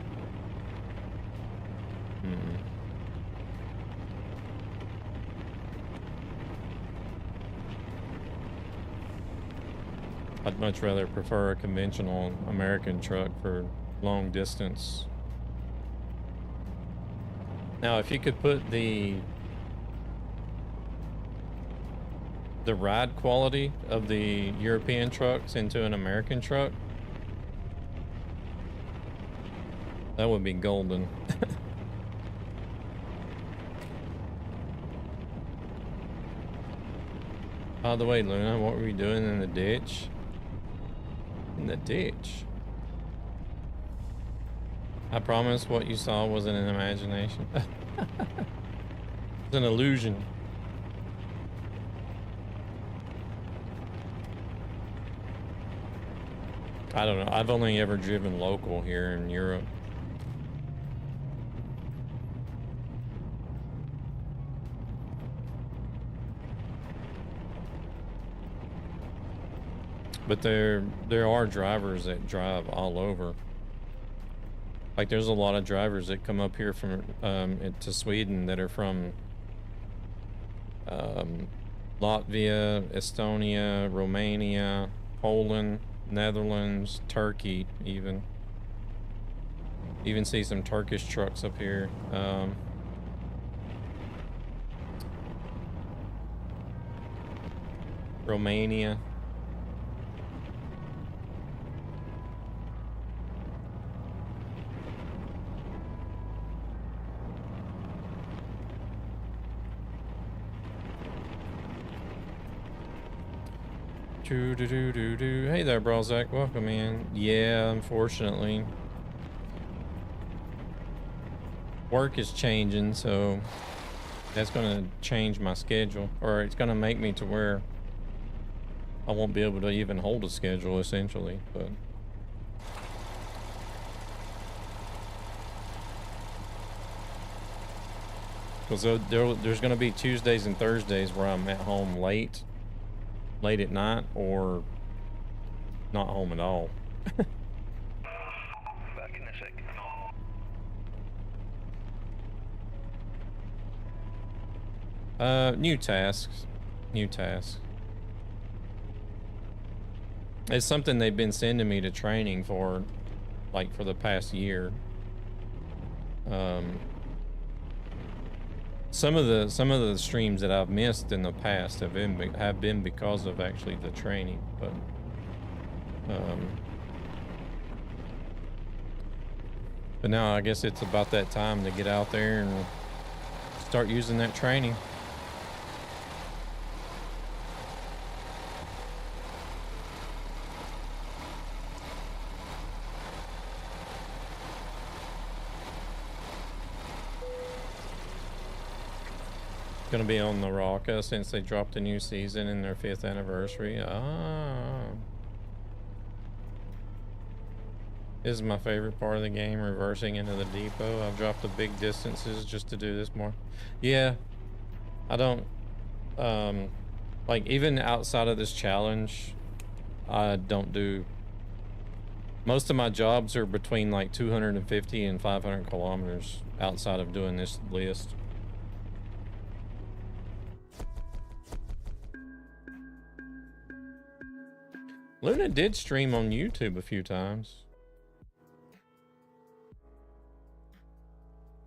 I'd much rather prefer a conventional American truck for long distance. Now, if you could put the ride quality of the European trucks into an American truck, that would be golden. By the way, Luna, what were you doing in the ditch? In the ditch? I promise what you saw wasn't an imagination. It's an illusion. I don't know. I've only ever driven local here in Europe. But there are drivers that drive all over. Like there's a lot of drivers that come up here from to Sweden that are from Latvia, Estonia, Romania, Poland, Netherlands, Turkey, even see some Turkish trucks up here. Romania. Hey there, Brawlzack. Welcome in. Yeah, unfortunately. Work is changing, so that's going to change my schedule. Or it's going to make me to where I won't be able to even hold a schedule, essentially. But because there's going to be Tuesdays and Thursdays where I'm at home late at night, or not home at all. Back in a sec. New tasks. It's something they've been sending me to training for, like, for the past year. some of the streams that I've missed in the past have been because of actually the training, but now I guess it's about that time to get out there and start using that training. Gonna be on the Rocka since they dropped a new season in their 5th anniversary. Ah. This is my favorite part of the game, reversing into the depot. I've dropped the big distances just to do this more. Yeah. I don't like even outside of this challenge, I don't do most of my jobs are between like 250 and 500 kilometers outside of doing this list. Luna did stream on YouTube a few times.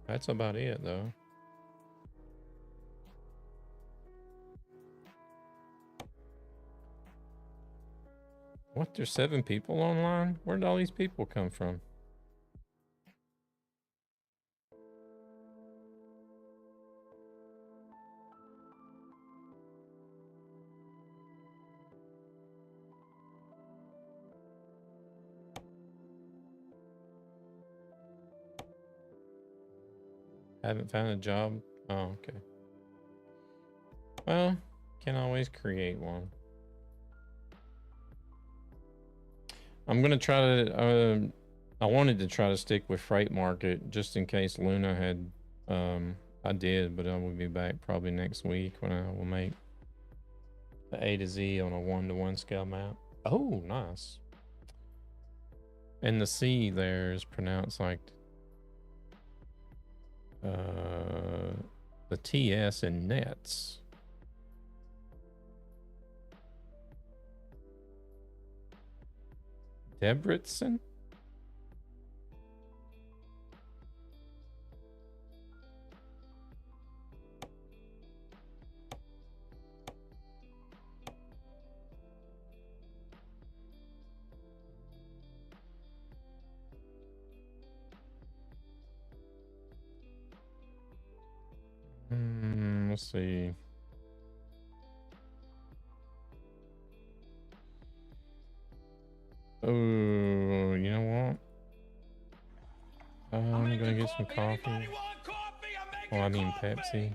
That's about it, though. What? There's 7 people online? Where did all these people come from? Haven't found a job? Oh, okay. Well, can always create one. I'm gonna try to, I wanted to try to stick with Freight Market just in case Luna had, I did, but I will be back probably next week when I will make the A to Z on a 1-to-1 scale map. Oh, nice. And the C there is pronounced like the TS in nets. Debrecen? Let's see. Oh, you know what? I'm gonna get some coffee. Oh, I mean Pepsi.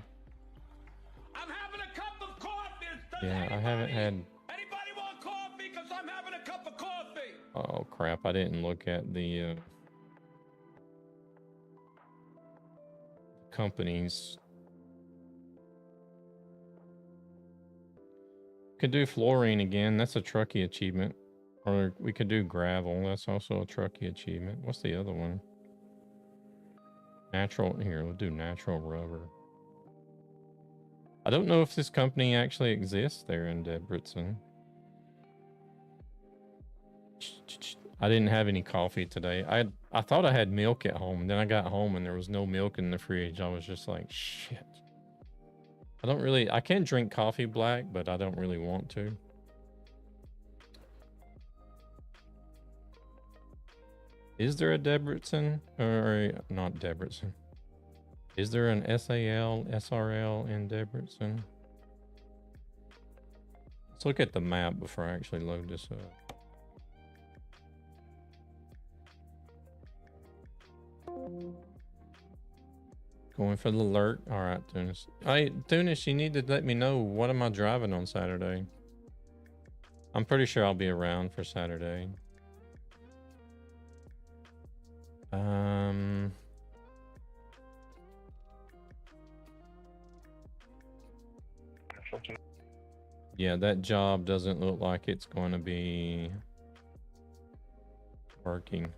I'm having a cup of coffee. Yeah, I haven't had. Anybody want coffee? Because I'm having a cup of coffee. Oh crap! I didn't look at the companies. Could do fluorine again. That's a Truckee achievement. Or we could do gravel. That's also a Truckee achievement. What's the other one? Natural. Here, we'll do natural rubber. I don't know if this company actually exists there in Debrecen. I didn't have any coffee today. I thought I had milk at home. Then I got home and there was no milk in the fridge. I was just like, shit. I can drink coffee black, but I don't really want to. Is there a Debrecen? Or not Debrecen. Is there an SAL, SRL in Debrecen? Let's look at the map before I actually load this up. Going for the alert. All right, Tunis. Hey, Tunis, you need to let me know what am I driving on Saturday. I'm pretty sure I'll be around for Saturday. Yeah, that job doesn't look like it's going to be working.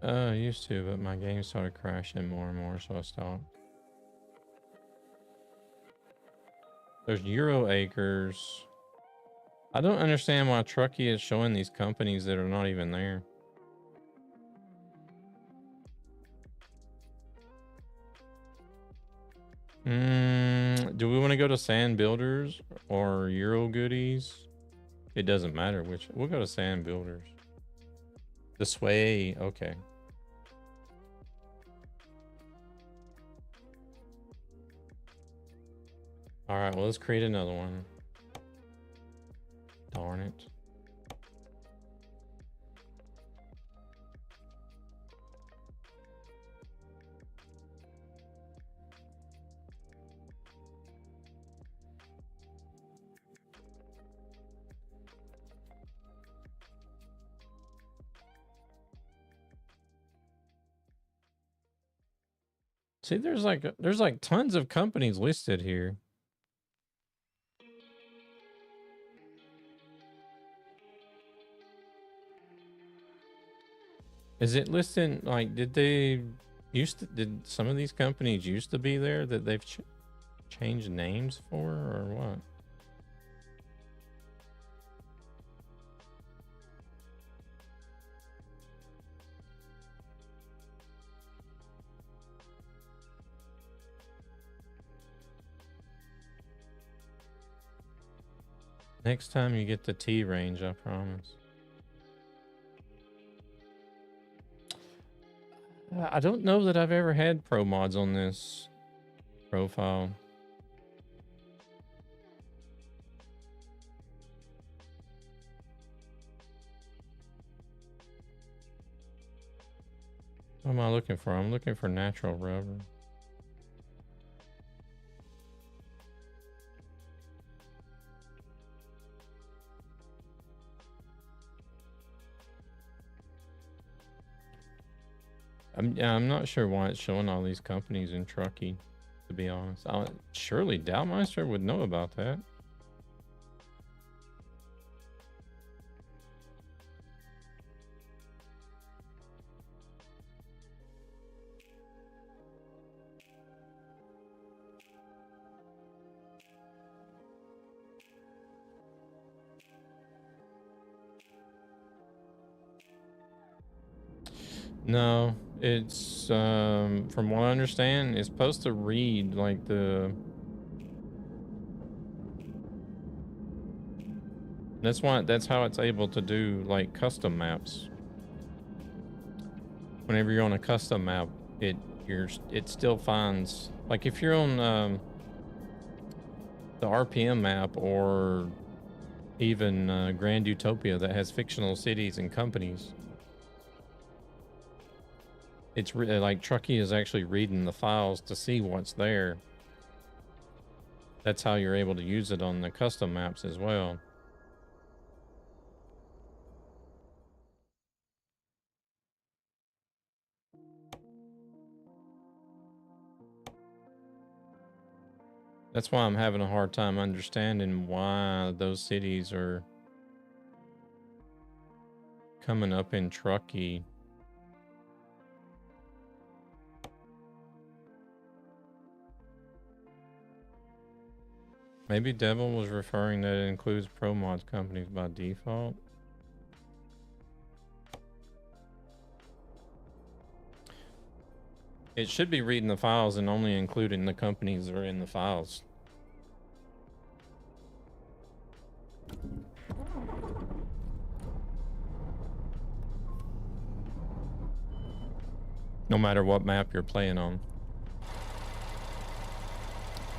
I used to, but my game started crashing more and more, so I stopped. There's Euro Acres. I don't understand why Truckee is showing these companies that are not even there. Do we want to go to Sand Builders or Euro Goodies? It doesn't matter which. We'll go to Sand Builders. The Sway. Okay. All right. Well, let's create another one. Darn it. See, there's like tons of companies listed here. Is it listed like did some of these companies used to be there that they've changed names for or what? Next time you get the T range, I promise. I don't know that I've ever had pro mods on this profile. What am I looking for? I'm looking for natural rubber. I'm not sure why it's showing all these companies in Truckee, to be honest. Surely Doubtmeister would know about that. No, it's from what I understand, it's supposed to read like that's how it's able to do like custom maps. Whenever you're on a custom map, it still finds, like if you're on the RPM map or even Grand Utopia that has fictional cities and companies. It's like Truckee is actually reading the files to see what's there. That's how you're able to use it on the custom maps as well. That's why I'm having a hard time understanding why those cities are coming up in Truckee. Maybe Devil was referring that it includes pro mods companies by default. It should be reading the files and only including the companies that are in the files. No matter what map you're playing on.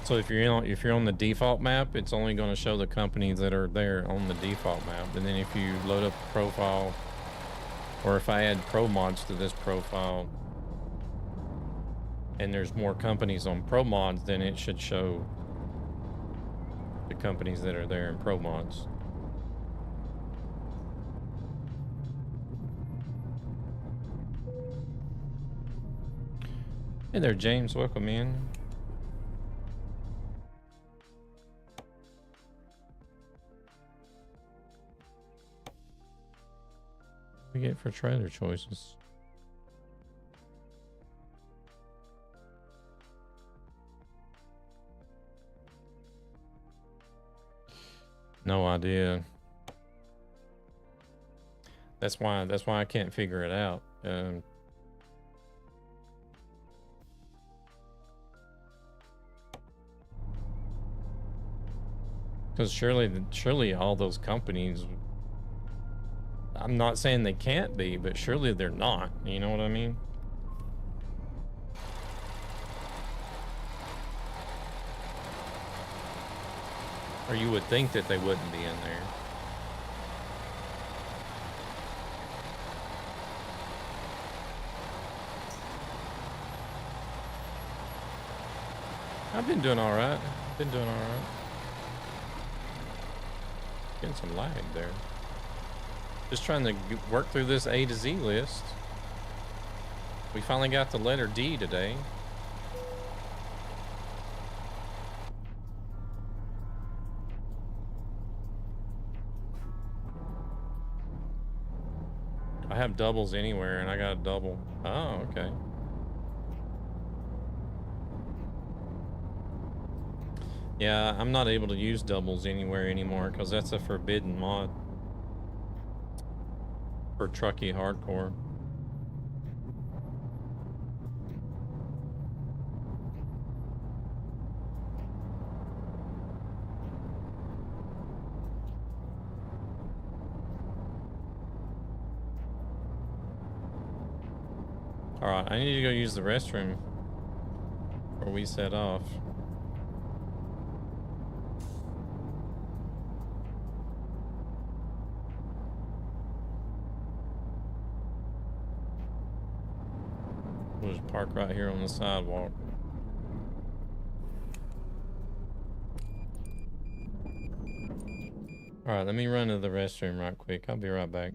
So if you're on the default map, it's only going to show the companies that are there on the default map. And then if you load up a profile, or if I add pro mods to this profile, and there's more companies on pro mods, then it should show the companies that are there in pro mods. Hey there, James. Welcome in. What do we get for trailer choices? No idea. That's why I can't figure it out. Because surely all those companies, I'm not saying they can't be, but surely they're not. You know what I mean? Or you would think that they wouldn't be in there. I've been doing all right. Been doing all right. Getting some lag there. Just trying to work through this A to Z list. We finally got the letter D today. I have doubles anywhere and I got a double. Oh, okay. Yeah, I'm not able to use doubles anywhere anymore because that's a forbidden mod for Truckee Hardcore. All right, I need to go use the restroom before we set off. We'll just park right here on the sidewalk. All right, let me run to the restroom right quick. I'll be right back.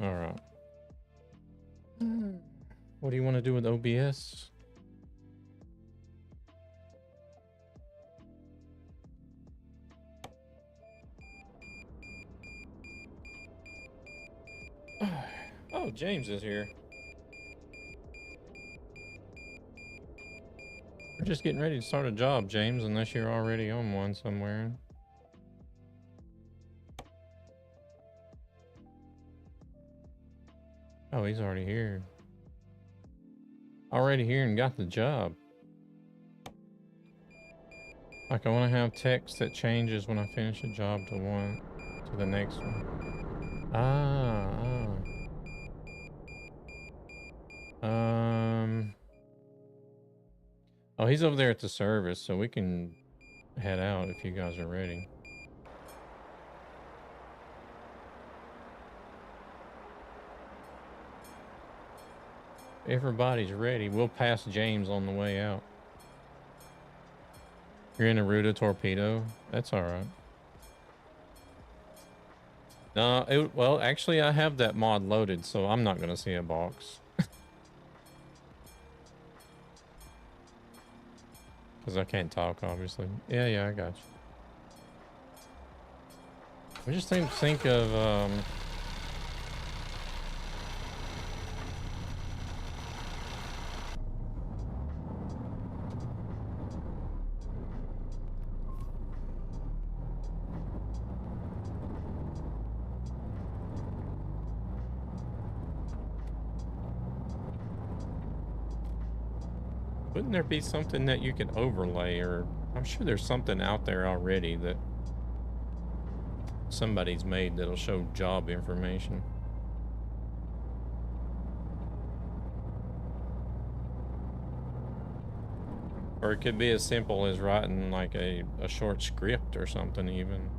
All right. What do you want to do with OBS? Oh, James is here. We're just getting ready to start a job, James, unless you're already on one somewhere. Oh, he's already here. Already here and got the job. Like, I want to have text that changes when I finish a job to the next one. Oh, he's over there at the service, so we can head out if you guys are ready. Everybody's ready. We'll pass James on the way out. You're in a Ruta Torpedo? That's all right. No, well, actually, I have that mod loaded, so I'm not gonna see a box. Because I can't talk, obviously. Yeah, I got you. We just think of, wouldn't there be something that you can overlay, or I'm sure there's something out there already that somebody's made that'll show job information. Or it could be as simple as writing like a short script or something even.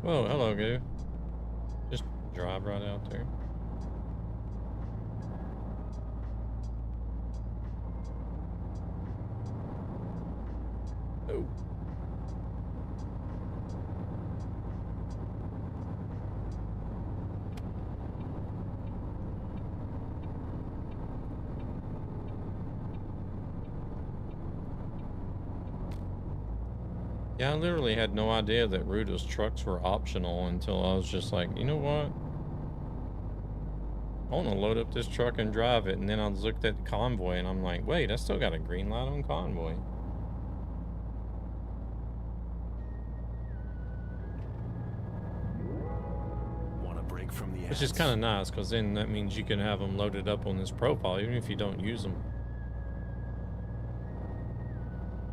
Whoa, hello, Goo. Just drive right out there. Oh. Yeah, I literally had no idea that Ruda's trucks were optional until I was just like, you know what? I want to load up this truck and drive it. And then I looked at the Convoy and I'm like, wait, I still got a green light on Convoy. Want a break from the Which is kind of nice, because then that means you can have them loaded up on this profile, even if you don't use them.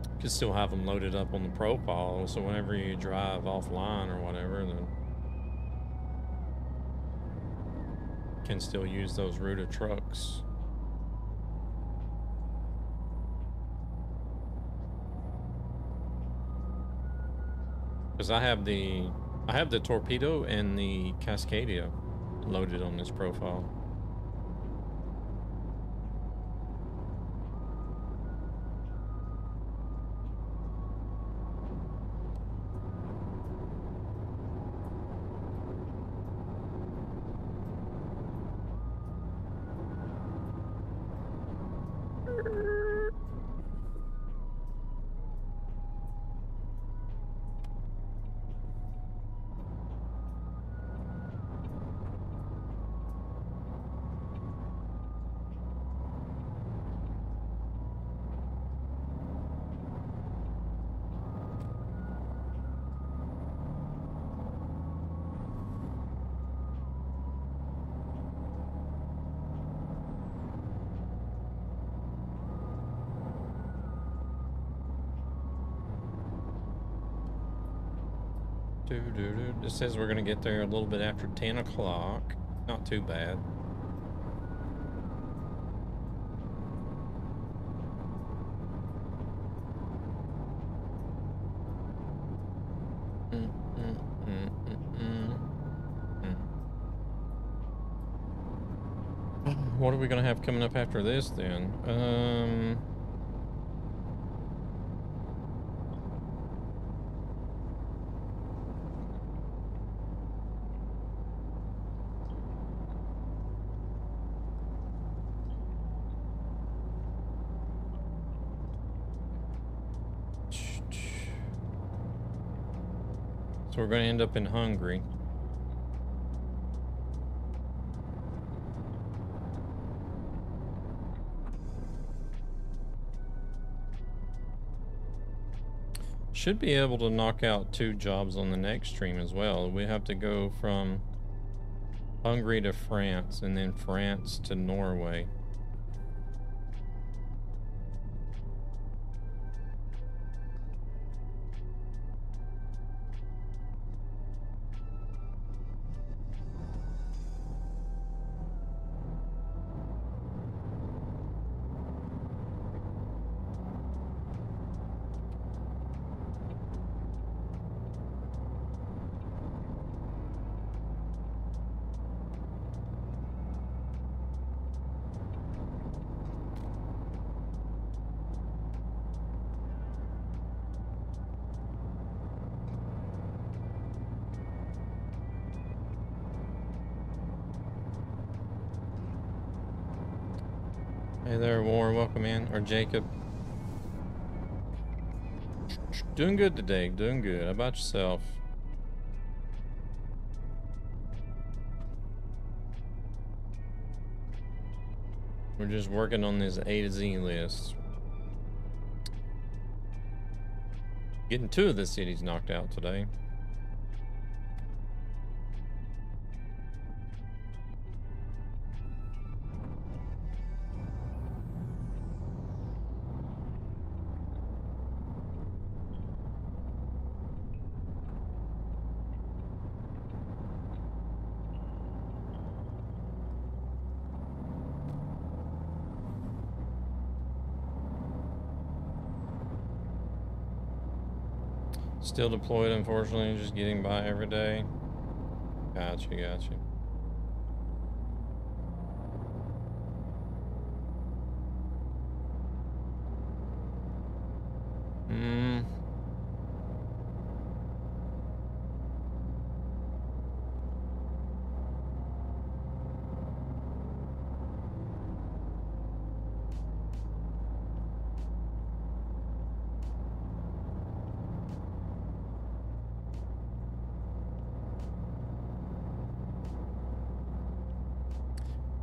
You can still have them loaded up on the profile, so whenever you drive offline or whatever, then you can still use those Ruda trucks. Because I have the Torpedo and the Cascadia loaded on this profile. This says we're gonna get there a little bit after 10 o'clock. Not too bad. What are we gonna have coming up after this then? So we're going to end up in Hungary. Should be able to knock out 2 jobs on the next stream as well. We have to go from Hungary to France and then France to Norway. Hey there, Warren. Welcome in. Or Jacob. Doing good today. Doing good. How about yourself? We're just working on this A to Z list. Getting 2 of the cities knocked out today. Still deployed, unfortunately, just getting by every day. Gotcha, gotcha.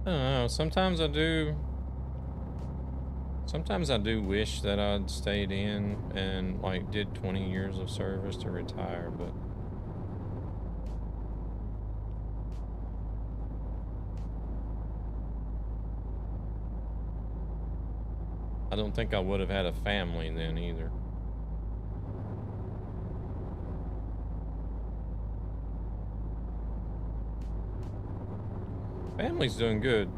I don't know. Sometimes I do wish that I'd stayed in and like did 20 years of service to retire, but I don't think I would have had a family then either. Family's doing good.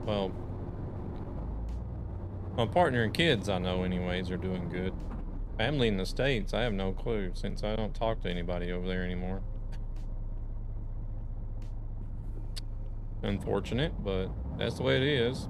Well, my partner and kids, I know anyways, are doing good. Family in the States, I have no clue since I don't talk to anybody over there anymore. Unfortunate, but that's the way it is.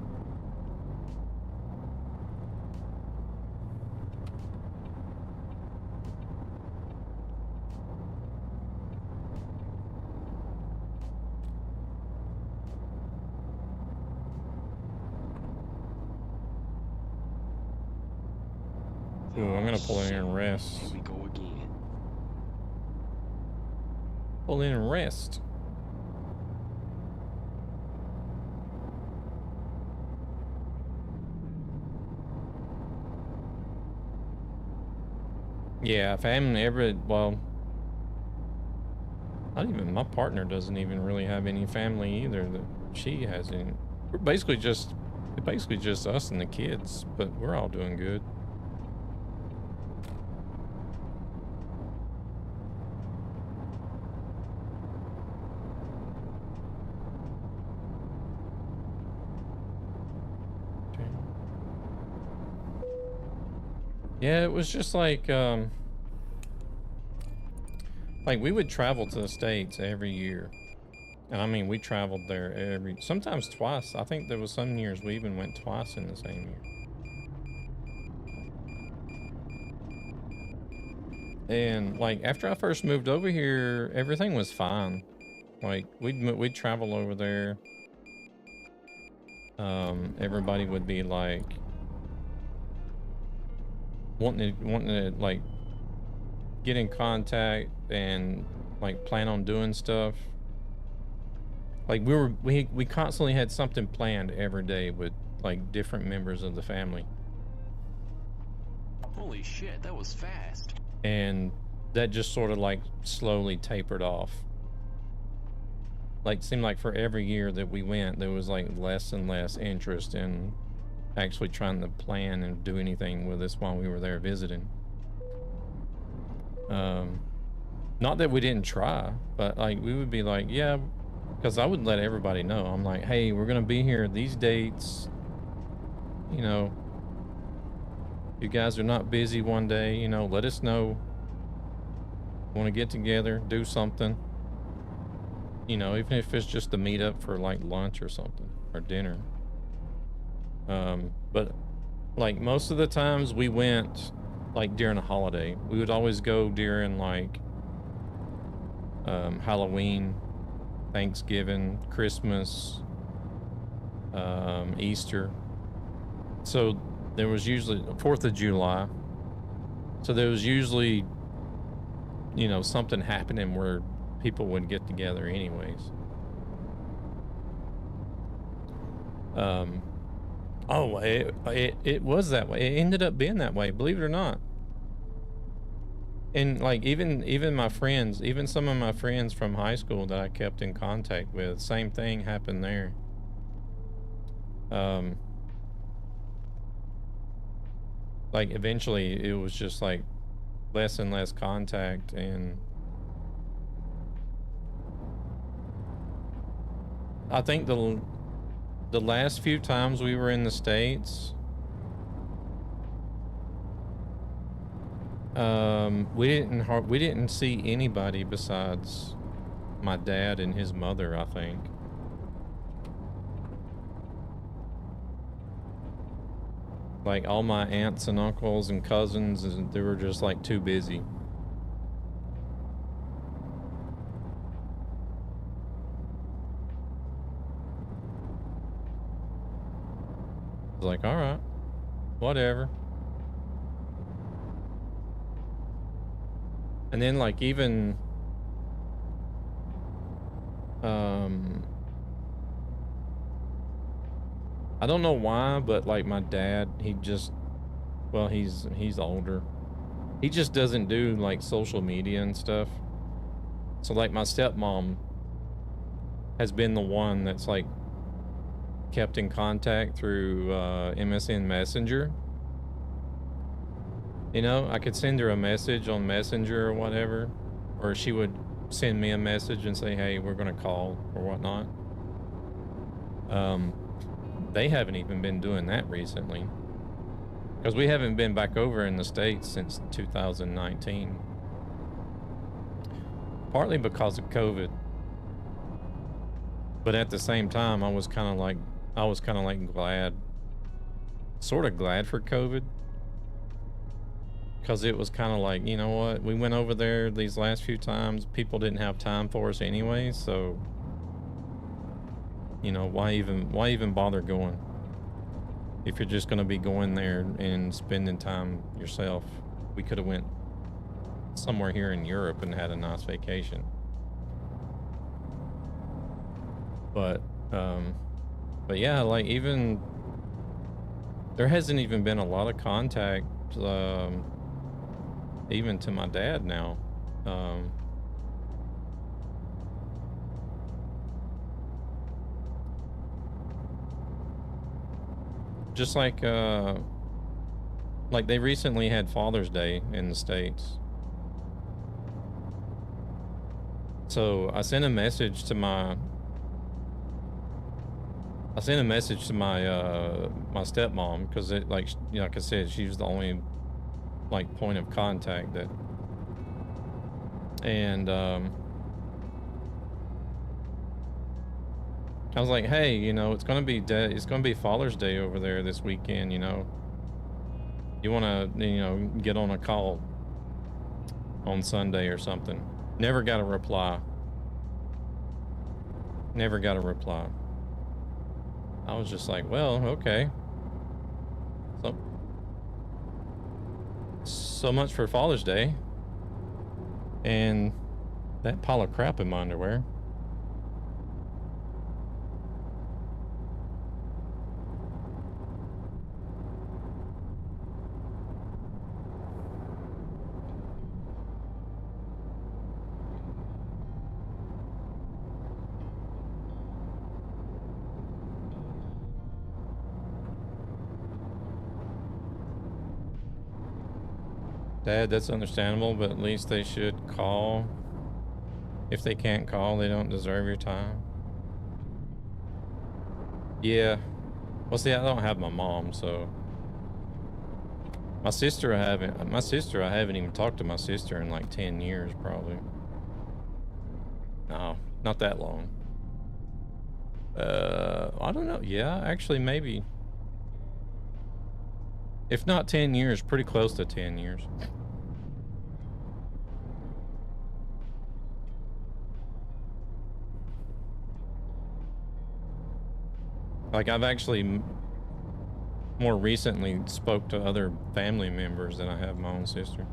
Ooh, I'm gonna pull in here and rest. Here we go again. Pull in and rest. Yeah, family, well, not even, my partner doesn't even really have any family either that she has any. We're basically just us and the kids, but we're all doing good. Yeah, it was just like we would travel to the States every year. And I mean, we traveled there sometimes twice. I think there was some years we even went twice in the same year. And like after I first moved over here, everything was fine. Like we'd travel over there. Everybody would be like wanting to like get in contact and like plan on doing stuff. Like we constantly had something planned every day with like different members of the family. Holy shit, that was fast. And that just sort of like slowly tapered off. Like it seemed like for every year that we went, there was like less and less interest in actually trying to plan and do anything with us while we were there visiting. Not that we didn't try, but like we would be like, yeah, because I would let everybody know. I'm like, hey, we're gonna be here these dates. You know, you guys are not busy one day, you know, let us know. Want to get together, do something. You know, even if it's just to meet up for like lunch or something or dinner. But like most of the times we went like during a holiday. We would always go during like Halloween Thanksgiving, Christmas, Easter. So there was usually 4th of July. So there was usually, you know, something happening where people would get together anyways. Oh, it was that way. It ended up being that way, believe it or not. And like even my friends, even some of my friends from high school that I kept in contact with, same thing happened there. Like eventually it was just like less and less contact, and I think the last few times we were in the States, we didn't see anybody besides my dad and his mother, I think. Like all my aunts and uncles and cousins, they were just like too busy. I was like, all right, whatever. And then like even I don't know why, but like my dad, he just, well, he's older. He just doesn't do like social media and stuff. So like my stepmom has been the one that's like kept in contact through MSN Messenger. You know, I could send her a message on Messenger or whatever, or she would send me a message and say, hey, we're gonna call or whatnot. They haven't even been doing that recently, because we haven't been back over in the States since 2019. Partly because of COVID. But at the same time, I was kind of like glad, sort of glad for COVID. Because it was kind of like, you know what, we went over there these last few times, people didn't have time for us anyway, so, you know, why even bother going? If you're just going to be going there and spending time yourself, we could have went somewhere here in Europe and had a nice vacation. But yeah, like even, there hasn't even been a lot of contact, even to my dad now. Just like they recently had Father's Day in the States. So I sent a message to my my stepmom, because it, like, you know, like I said, she was the only like point of contact that, and I was like, hey, you know, it's gonna be Father's Day over there this weekend, you know, you want to, you know, get on a call on Sunday or something. Never got a reply. I was just like, well, okay. So much for Father's Day. And that pile of crap in my underwear. Dad, that's understandable, but at least they should call. If they can't call, they don't deserve your time. Yeah. Well, see, I don't have my mom, so. My sister, I haven't even talked to my sister in like 10 years, probably. No, not that long. I don't know. Yeah, actually, maybe. If not 10 years, pretty close to 10 years. Like, I've actually more recently spoke to other family members than I have my own sister.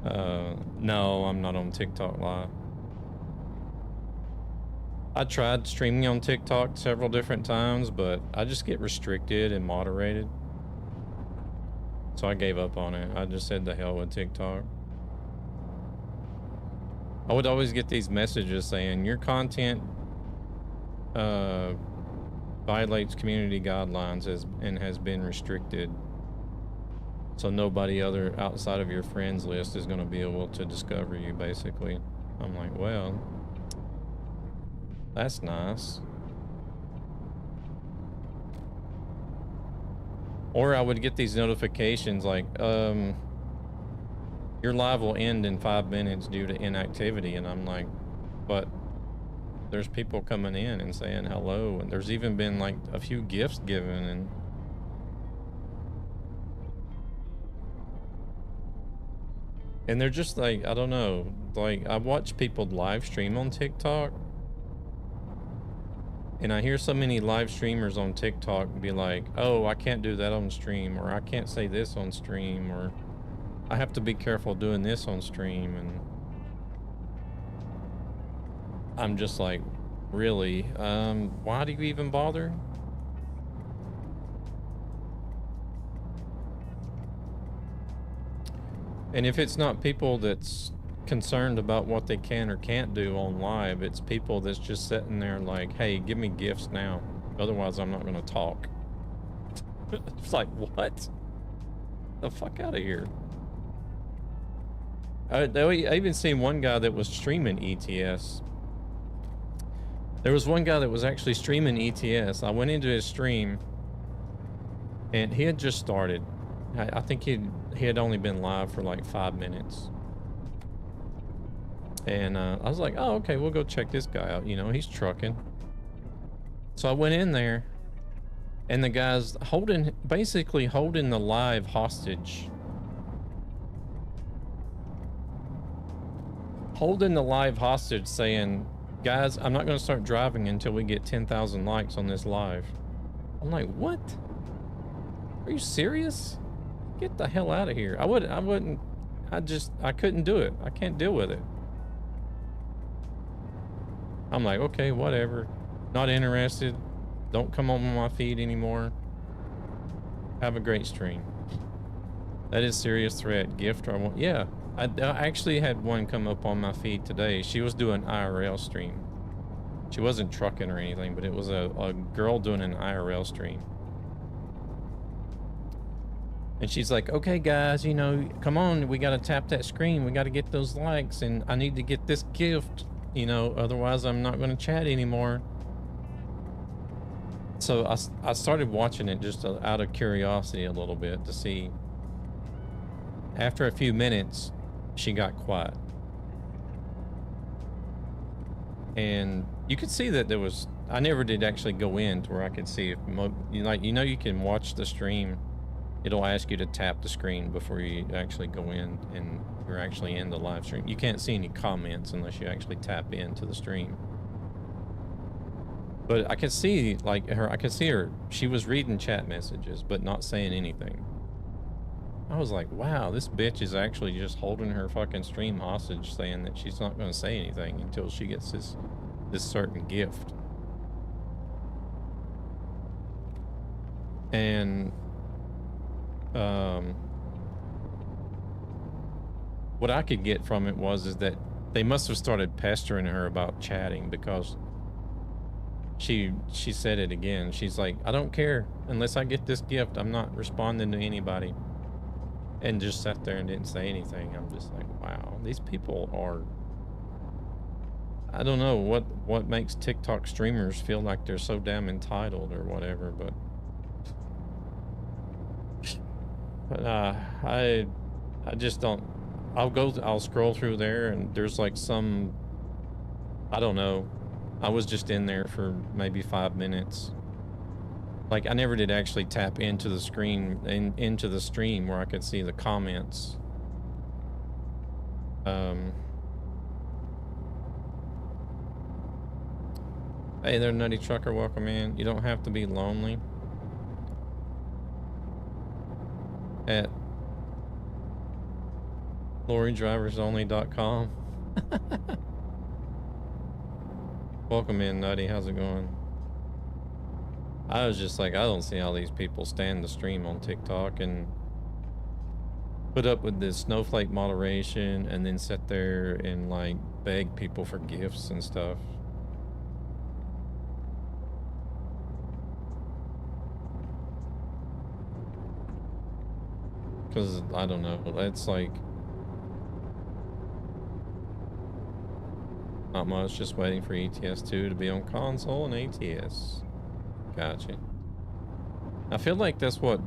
No, I'm not on TikTok Live. I tried streaming on TikTok several different times, but I just get restricted and moderated. So I gave up on it. I just said the hell with TikTok. I would always get these messages saying your content violates community guidelines and has been restricted. So nobody other outside of your friends list is going to be able to discover you, basically. I'm like, well, that's nice. Or I would get these notifications like, your live will end in 5 minutes due to inactivity. And I'm like, but there's people coming in and saying hello. And there's even been like a few gifts given. And they're just like, I don't know. Like, I watch people live stream on TikTok. And I hear so many live streamers on TikTok be like, oh, I can't do that on stream, or I can't say this on stream, or I have to be careful doing this on stream. And I'm just like, really? Why do you even bother? And if it's not people that's concerned about what they can or can't do on live, it's people that's just sitting there like, hey, give me gifts now, otherwise I'm not going to talk. It's like, what the fuck out of here. I even seen one guy that was streaming ETS. There was one guy that was actually streaming ETS. I went into his stream and he had just started. I think he had only been live for like 5 minutes. And I was like, oh, okay, we'll go check this guy out. You know, he's trucking. So I went in there and the guy's basically holding the live hostage. Holding the live hostage saying, guys, I'm not going to start driving until we get 10,000 likes on this live. I'm like, what? Are you serious? Get the hell out of here. I couldn't do it. I can't deal with it. I'm like, okay, whatever. Not interested. Don't come on my feed anymore. Have a great stream. That is serious threat. Gift or what? Yeah. I actually had one come up on my feed today. She was doing IRL stream. She wasn't trucking or anything, but it was a girl doing an IRL stream. And she's like, okay, guys, you know, come on, we got to tap that screen. We got to get those likes, and I need to get this gift, you know, otherwise I'm not going to chat anymore. So I started watching it just out of curiosity a little bit to see. After a few minutes, she got quiet. And you could see that there was, I never did actually go in to where I could see if, like, you know, you can watch the stream. It'll ask you to tap the screen before you actually go in and you're actually in the live stream. You can't see any comments unless you actually tap into the stream. But I could see, like, I could see her. She was reading chat messages, but not saying anything. I was like, wow, this bitch is actually just holding her fucking stream hostage, saying that she's not going to say anything until she gets this certain gift. And what I could get from it is that they must have started pestering her about chatting, because she said it again. She's like, I don't care unless I get this gift. I'm not responding to anybody. And just sat there and didn't say anything. I'm just like, wow, these people are, I don't know what makes TikTok streamers feel like they're so damn entitled or whatever, but I just don't. I'll scroll through there and there's like some, I don't know. I was just in there for maybe 5 minutes. Like, I never did actually tap into the screen into the stream where I could see the comments. Hey there, Nutty Trucker. Welcome in. You don't have to be lonely. At lorrydriversonly.com. Welcome in, Nutty. How's it going? I was just like, I don't see how these people stand the stream on TikTok and put up with this snowflake moderation and then sit there and like beg people for gifts and stuff. Because I don't know, it's like not much, just waiting for ETS2 to be on console and ATS. Gotcha. I feel like that's what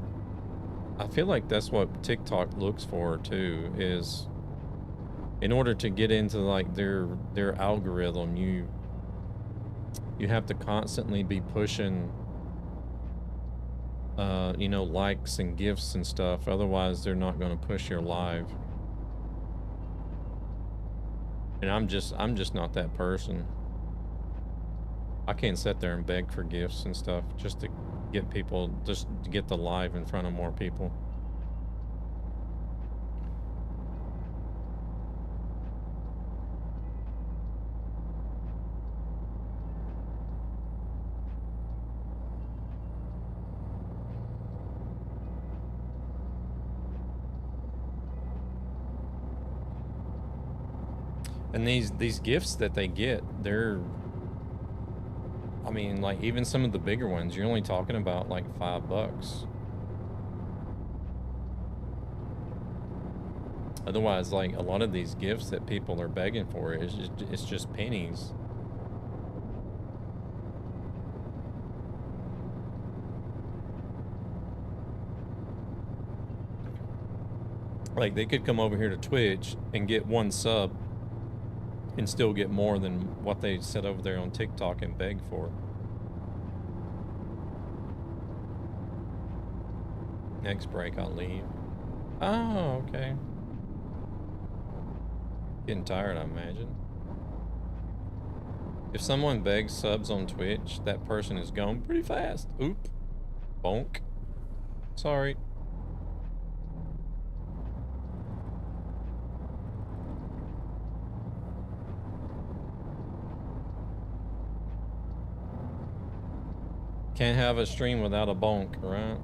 TikTok looks for too, is in order to get into like their algorithm, you have to constantly be pushing you know, likes and gifts and stuff, otherwise they're not going to push your live. And I'm just not that person. I can't sit there and beg for gifts and stuff just to get people, just to get the live in front of more people. And these gifts that they get, they're, I mean, like even some of the bigger ones, you're only talking about like $5. Otherwise, like a lot of these gifts that people are begging for it's just pennies. Like they could come over here to Twitch and get one sub and still get more than what they said over there on TikTok and beg for. Next break, I'll leave. Oh, okay. Getting tired, I imagine. If someone begs subs on Twitch, that person is gone pretty fast. Oop. Bonk. Sorry. Can't have a stream without a bonk, right?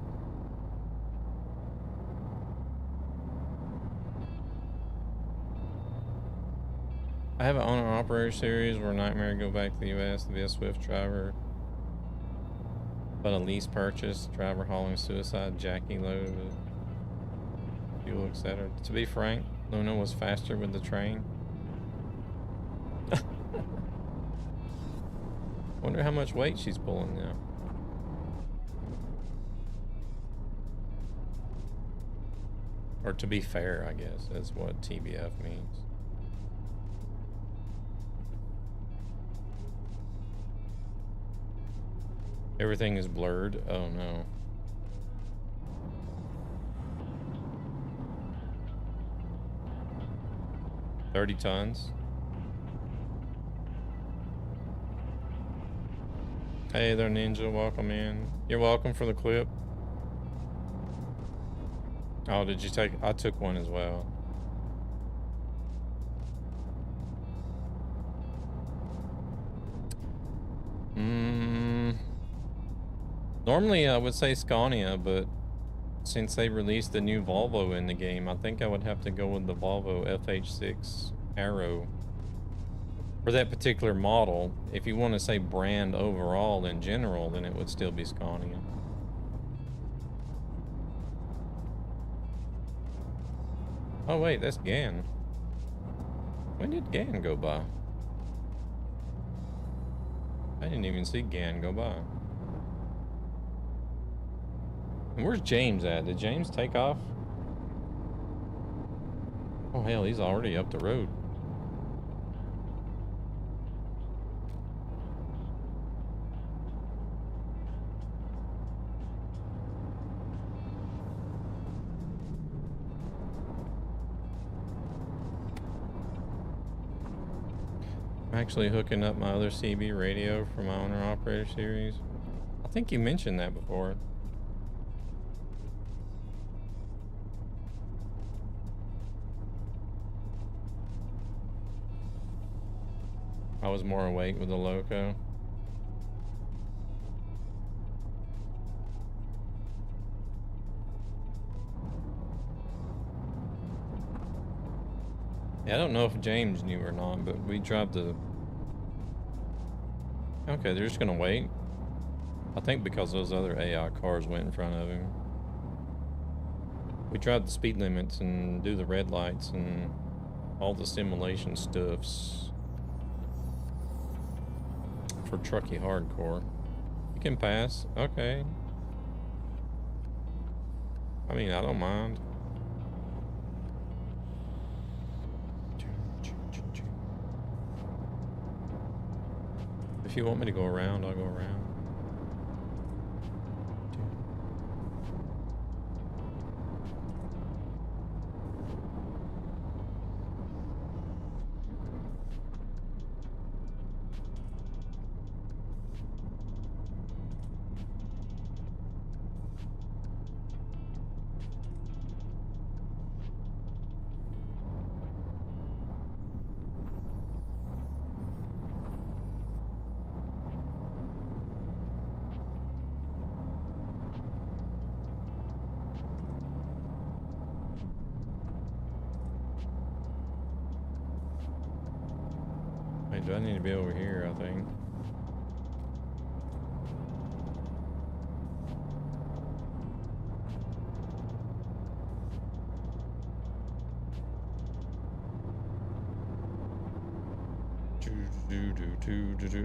I have an owner-operator series where Nightmare go back to the US to be a Swift driver, but a lease purchase, driver hauling suicide, Jackie load, fuel, etc. To be frank, Luna was faster with the train. Wonder how much weight she's pulling now. Or to be fair, I guess, is what TBF means. Everything is blurred. Oh no. $30 tons. Hey there, Ninja. Welcome in. You're welcome for the clip. Oh, did you take? I took one as well. Normally I would say Scania, but since they released the new Volvo in the game, I think I would have to go with the Volvo FH6 Aero. For that particular model, if you want to say brand overall in general, then it would still be Scania. Oh wait, that's GAN. When did GAN go by? I didn't even see GAN go by. And where's James at? Did James take off? Oh hell, he's already up the road. I'm actually hooking up my other CB radio for my owner operator series. I think you mentioned that before. I was more awake with the loco. Yeah, I don't know if James knew or not, but we drive the... Okay, they're just gonna wait. I think because those other AI cars went in front of him. We drive the speed limits and do the red lights and all the simulation stuffs for Truckee Hardcore. You can pass, okay. I mean, I don't mind. If you want me to go around, I'll go around. Wait, do I need to be over here, I think?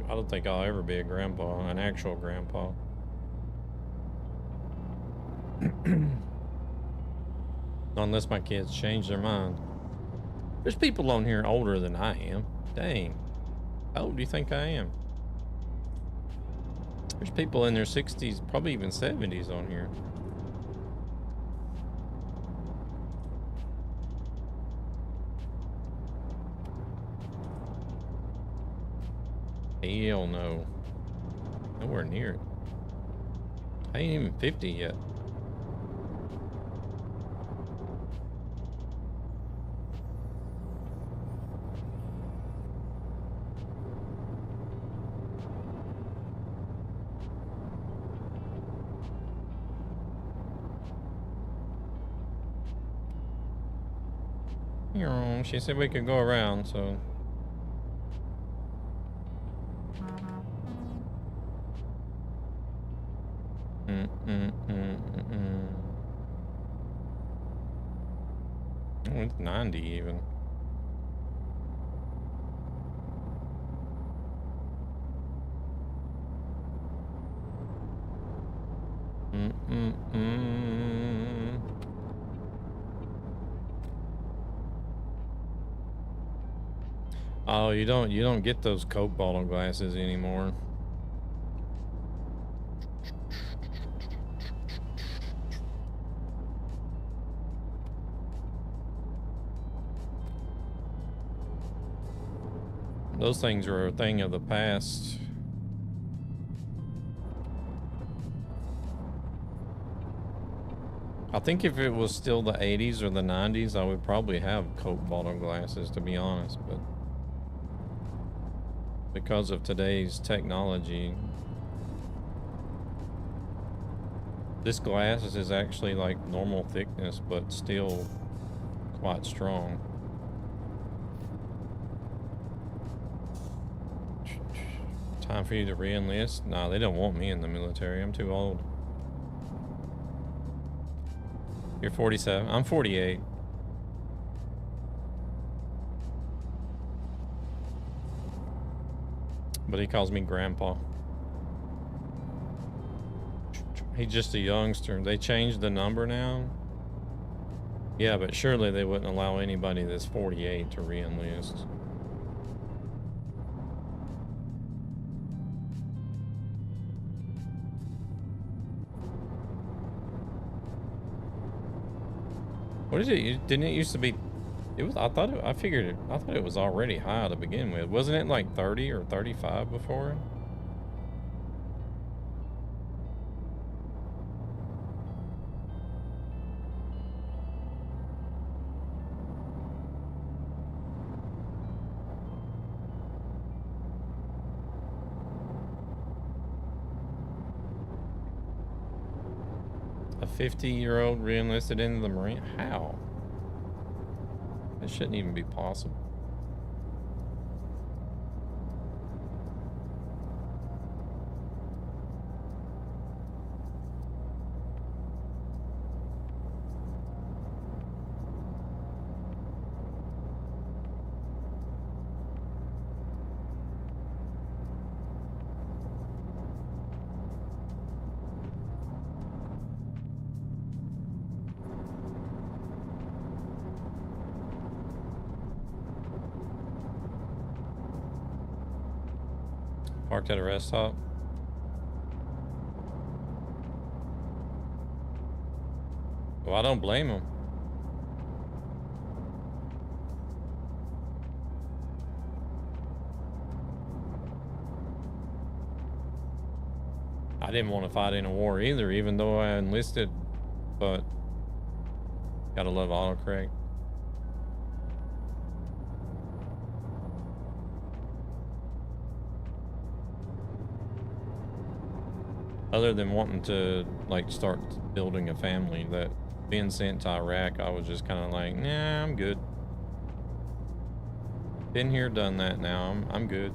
I don't think I'll ever be a grandpa, an actual grandpa. Unless my kids change their mind. There's people on here older than I am. Dang. How old do you think I am? There's people in their 60s, probably even 70s on here. Hell no. Nowhere near it. I ain't even 50 yet. She said we could go around, so... Oh, it's 90 even. Oh, you don't get those Coke bottle glasses anymore. Those things are a thing of the past. I think if it was still the 80s or the 90s, I would probably have Coke bottle glasses, to be honest, but because of today's technology, this glass is actually like normal thickness, but still quite strong. Time for you to re-enlist? Nah, they don't want me in the military. I'm too old. You're 47. I'm 48. But he calls me grandpa. He's just a youngster. They changed the number now. Yeah, but surely they wouldn't allow anybody that's 48 to re-enlist. What is it? Didn't it used to be It was. I thought. I figured it. I thought it was already high to begin with. Wasn't it like 30 or 35 before? A 50-year-old re-enlisted into the Marine? How? That shouldn't even be possible. Parked at a rest stop. Well, I don't blame him. I didn't want to fight in a war either, even though I enlisted, but gotta love autocorrect. Other than wanting to like start building a family, that being sent to Iraq, I was just kind of like, nah, I'm good. Been here, done that. Now I'm good.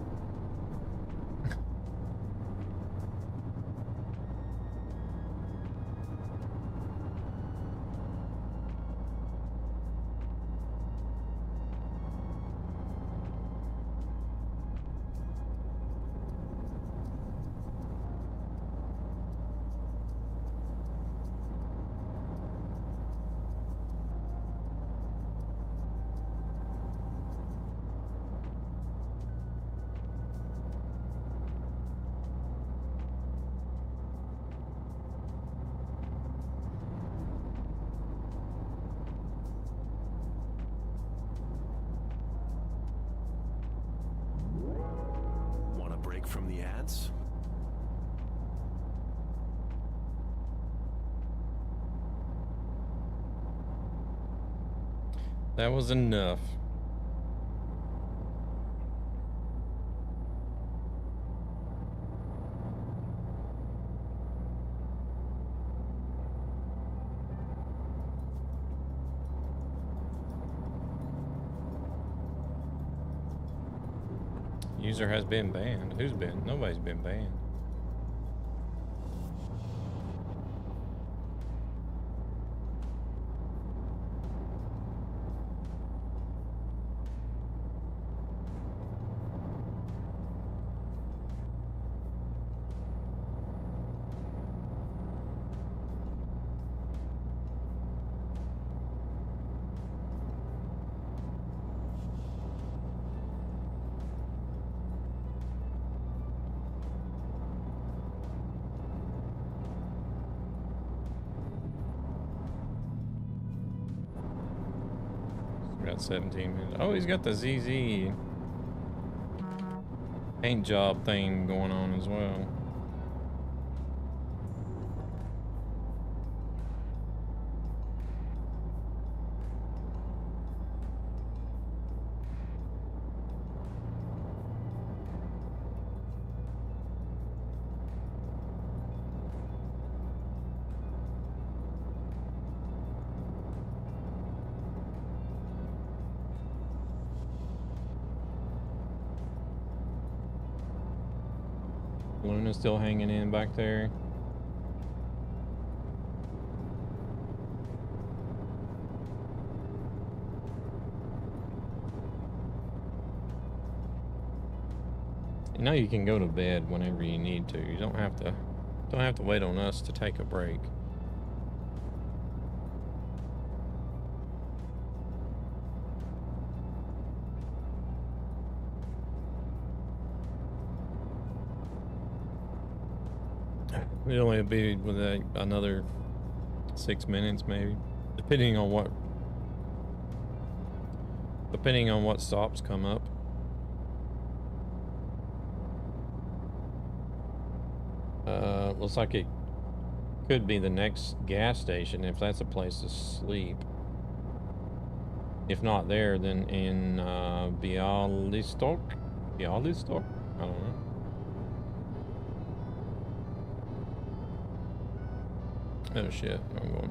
Want a break from the ads? That was enough. User has been banned. Who's been? Nobody's been banned. Got 17 minutes. Oh, he's got the ZZ paint job thing going on as well. Luna's still hanging in back there. You know you can go to bed whenever you need to. You don't have to wait on us to take a break. It'll only be with another 6 minutes, maybe, depending on Depending on what stops come up. Looks like it could be the next gas station if that's a place to sleep. If not there, then in Bialystok? Bialystok? I don't know. Oh shit!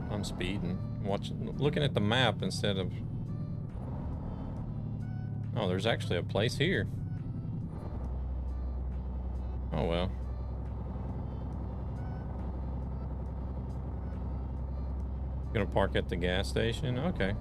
I'm speeding, looking at the map instead of. Oh, there's actually a place here. Oh well. Gonna park at the gas station? Okay.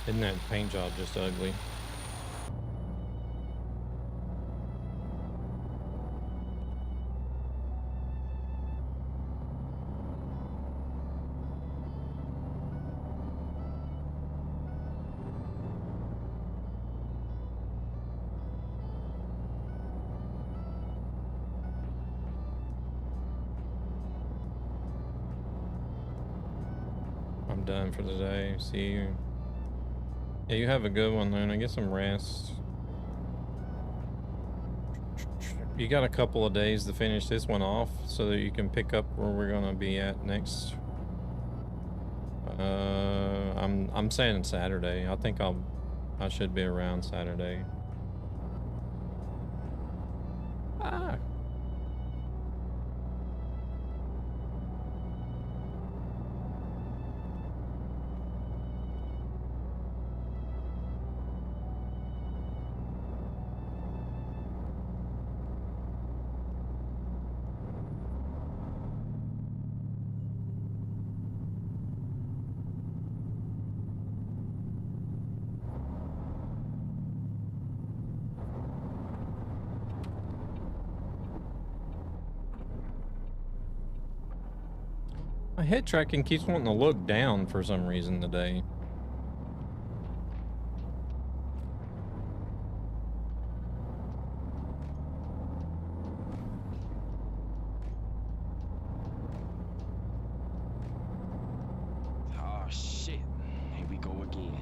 Isn't that paint job just ugly? I'm done for the day. See you. Yeah, you have a good one, Luna. Get some rest. You got a couple of days to finish this one off so that you can pick up where we're gonna be at next. I'm saying Saturday. I think I should be around Saturday. Ah. My head tracking keeps wanting to look down for some reason today. Oh shit. Here we go again.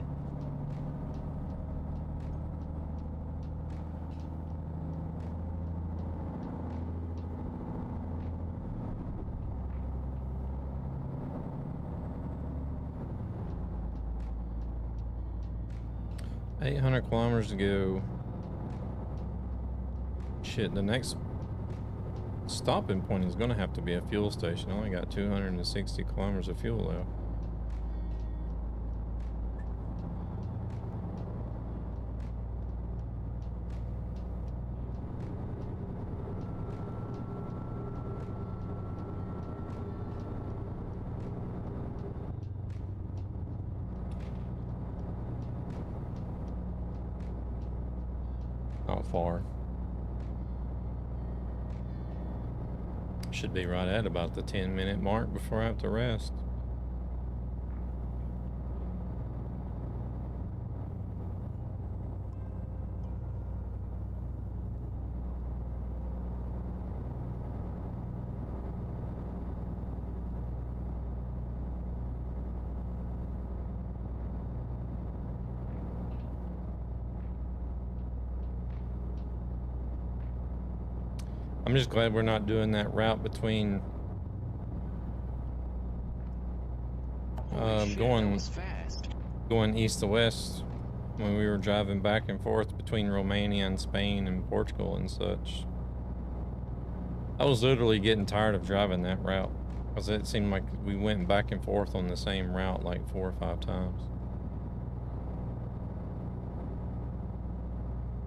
$800 kilometers to go. Shit, the next stopping point is gonna have to be a fuel station. I only got 260 kilometers of fuel left. Not far. Should be right at about the 10-minute mark before I have to rest. I'm just glad we're not doing that route between Holy shit, that was fast. going east to west when we were driving back and forth between Romania and Spain and Portugal and such. I was literally getting tired of driving that route because it seemed like we went back and forth on the same route like 4 or 5 times.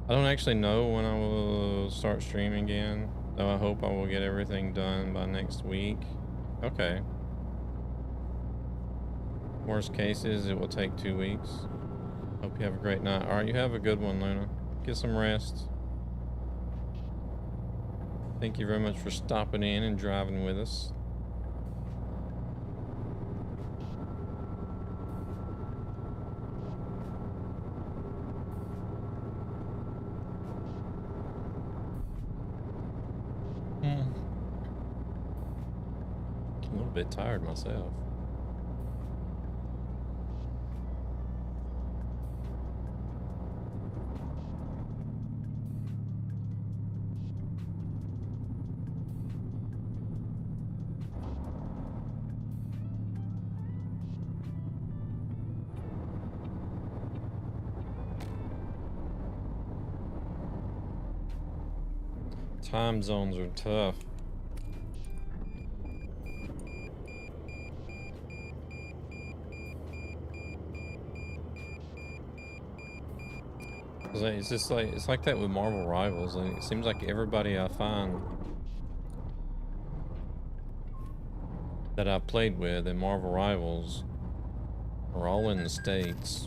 I don't actually know when I will start streaming again, though I hope I will get everything done by next week. Okay. Worst cases, it will take 2 weeks. Hope you have a great night. Alright, you have a good one, Luna. Get some rest. Thank you very much for stopping in and driving with us. a bit tired myself. Time zones are tough. It's just like, it's like that with Marvel Rivals. Like, it seems like everybody I find that I played with in Marvel Rivals are all in the States.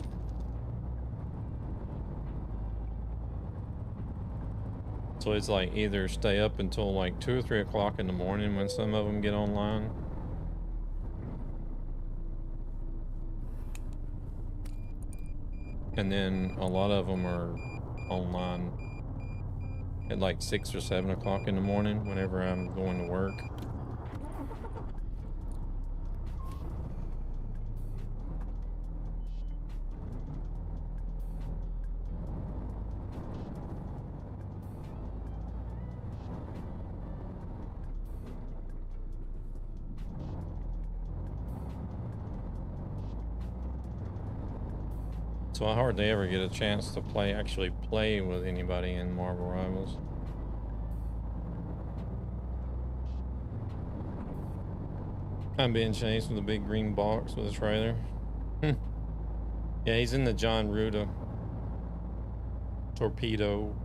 So it's like either stay up until like 2 or 3 o'clock in the morning when some of them get online. And then a lot of them are online at like 6 or 7 o'clock in the morning whenever I'm going to work. So I hardly ever get a chance to actually play with anybody in Marvel Rivals. I'm being chased with a big green box with a trailer. Yeah, he's in the John Ruda torpedo.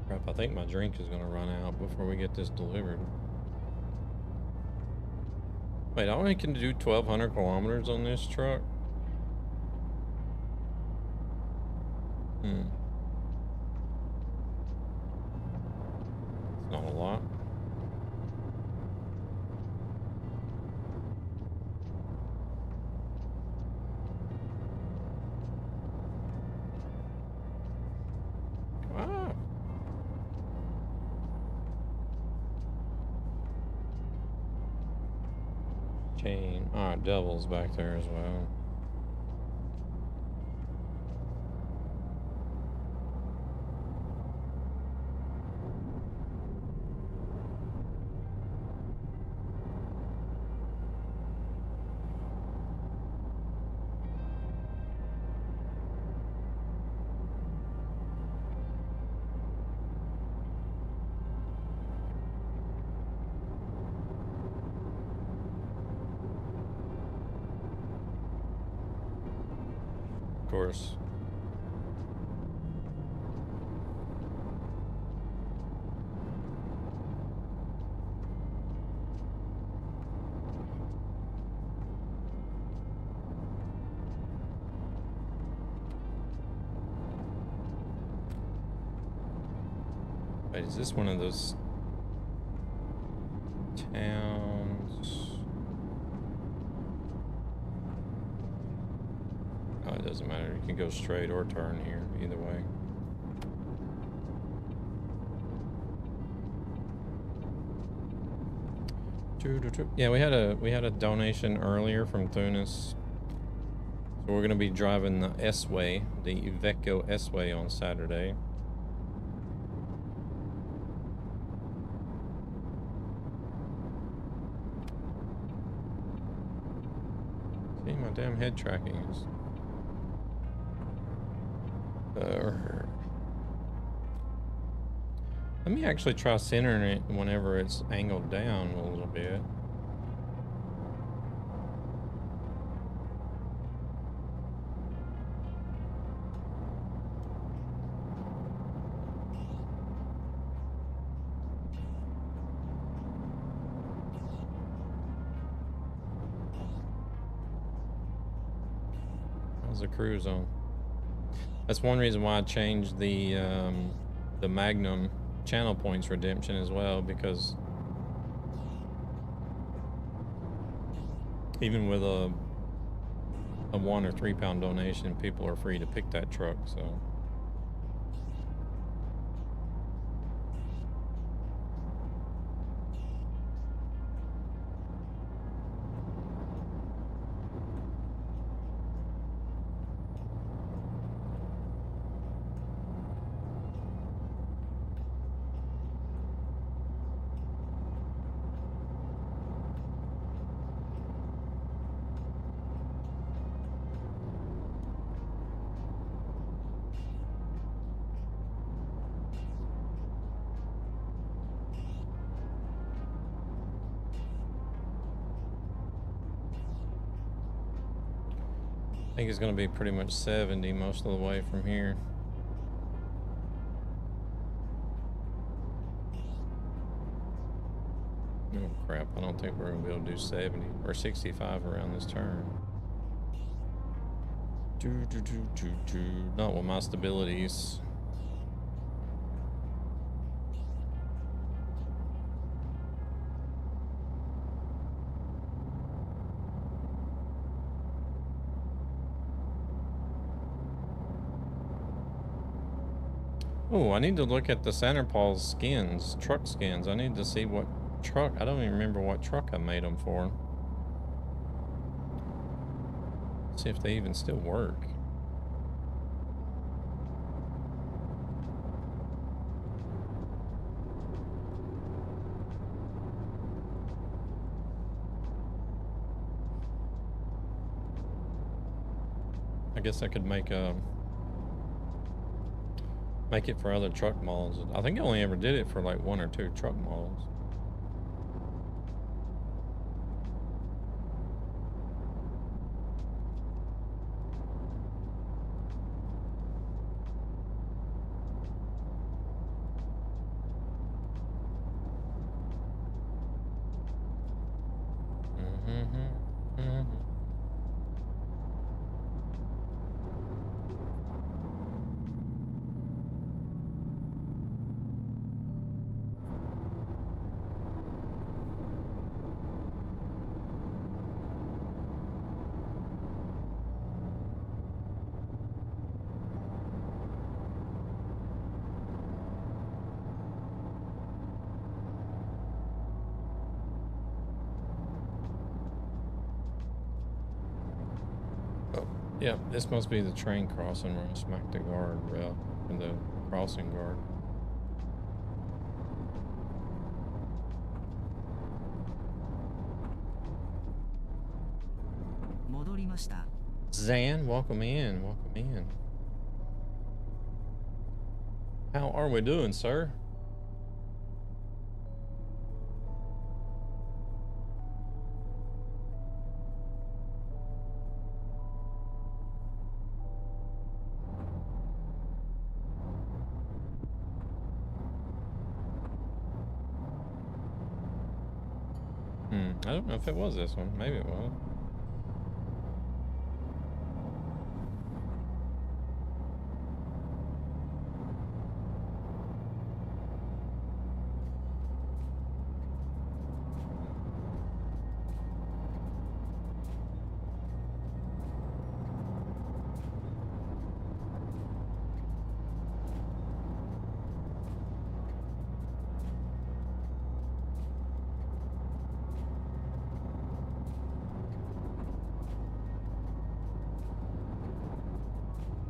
Crap, I think my drink is gonna run out before we get this delivered. Wait, I only can do 1,200 kilometers on this truck? It's not a lot. Ah. Chain. Alright, Devil's back there as well. Of course. Wait, is this one of those towns? Oh, it doesn't matter. You can go straight or turn here, either way. Yeah, we had a donation earlier from Tunis. So we're gonna be driving the S-Way, the Iveco S-Way on Saturday. See, my damn head tracking is... Let me actually try centering it whenever it's angled down a little bit. How's the cruise on? That's one reason why I changed the Magnum channel points redemption as well, because even with a 1 or 3 pound donation, people are free to pick that truck. So I think it's going to be pretty much 70 most of the way from here. Oh crap, I don't think we're going to be able to do 70 or 65 around this turn. Not with my stabilities. Oh, I need to look at the Santa Paul's skins, truck skins. I need to see what truck. I don't even remember what truck I made them for. See if they even still work. I guess I could make it for other truck models. I think I only ever did it for like 1 or 2 truck models. Yeah, this must be the train crossing where I smacked the guard rail and the crossing guard. Zan, welcome in, welcome in. How are we doing, sir? I don't know if it was this one. Maybe it was.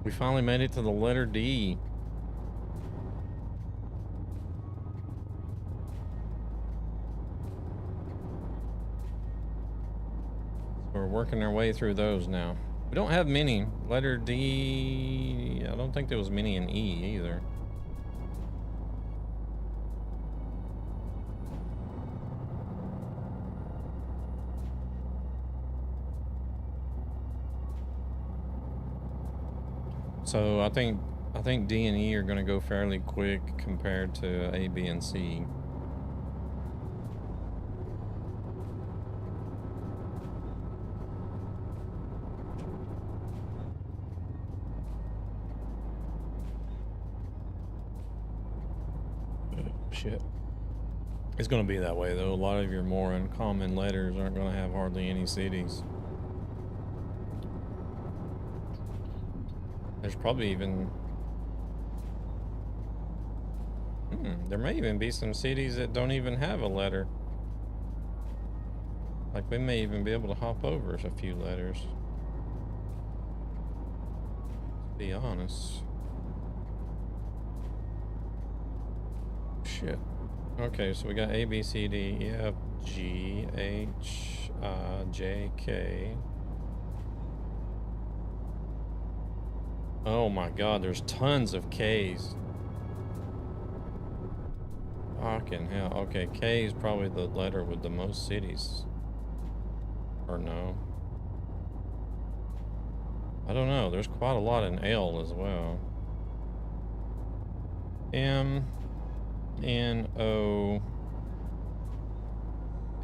We finally made it to the letter D. So we're working our way through those now. We don't have many. Letter D, I don't think there was many in E either. So I think D and E are going to go fairly quick compared to A, B, and C. Shit. It's going to be that way, though. A lot of your more uncommon letters aren't going to have hardly any cities. There's probably even... there may even be some cities that don't even have a letter. Like, we may even be able to hop over a few letters. To be honest. Shit. Okay, so we got A, B, C, D, E, F, G, H, I, J, K. Oh my god, there's tons of K's. Fucking hell. Okay, K is probably the letter with the most cities. Or no? I don't know. There's quite a lot in L as well. M, N, O,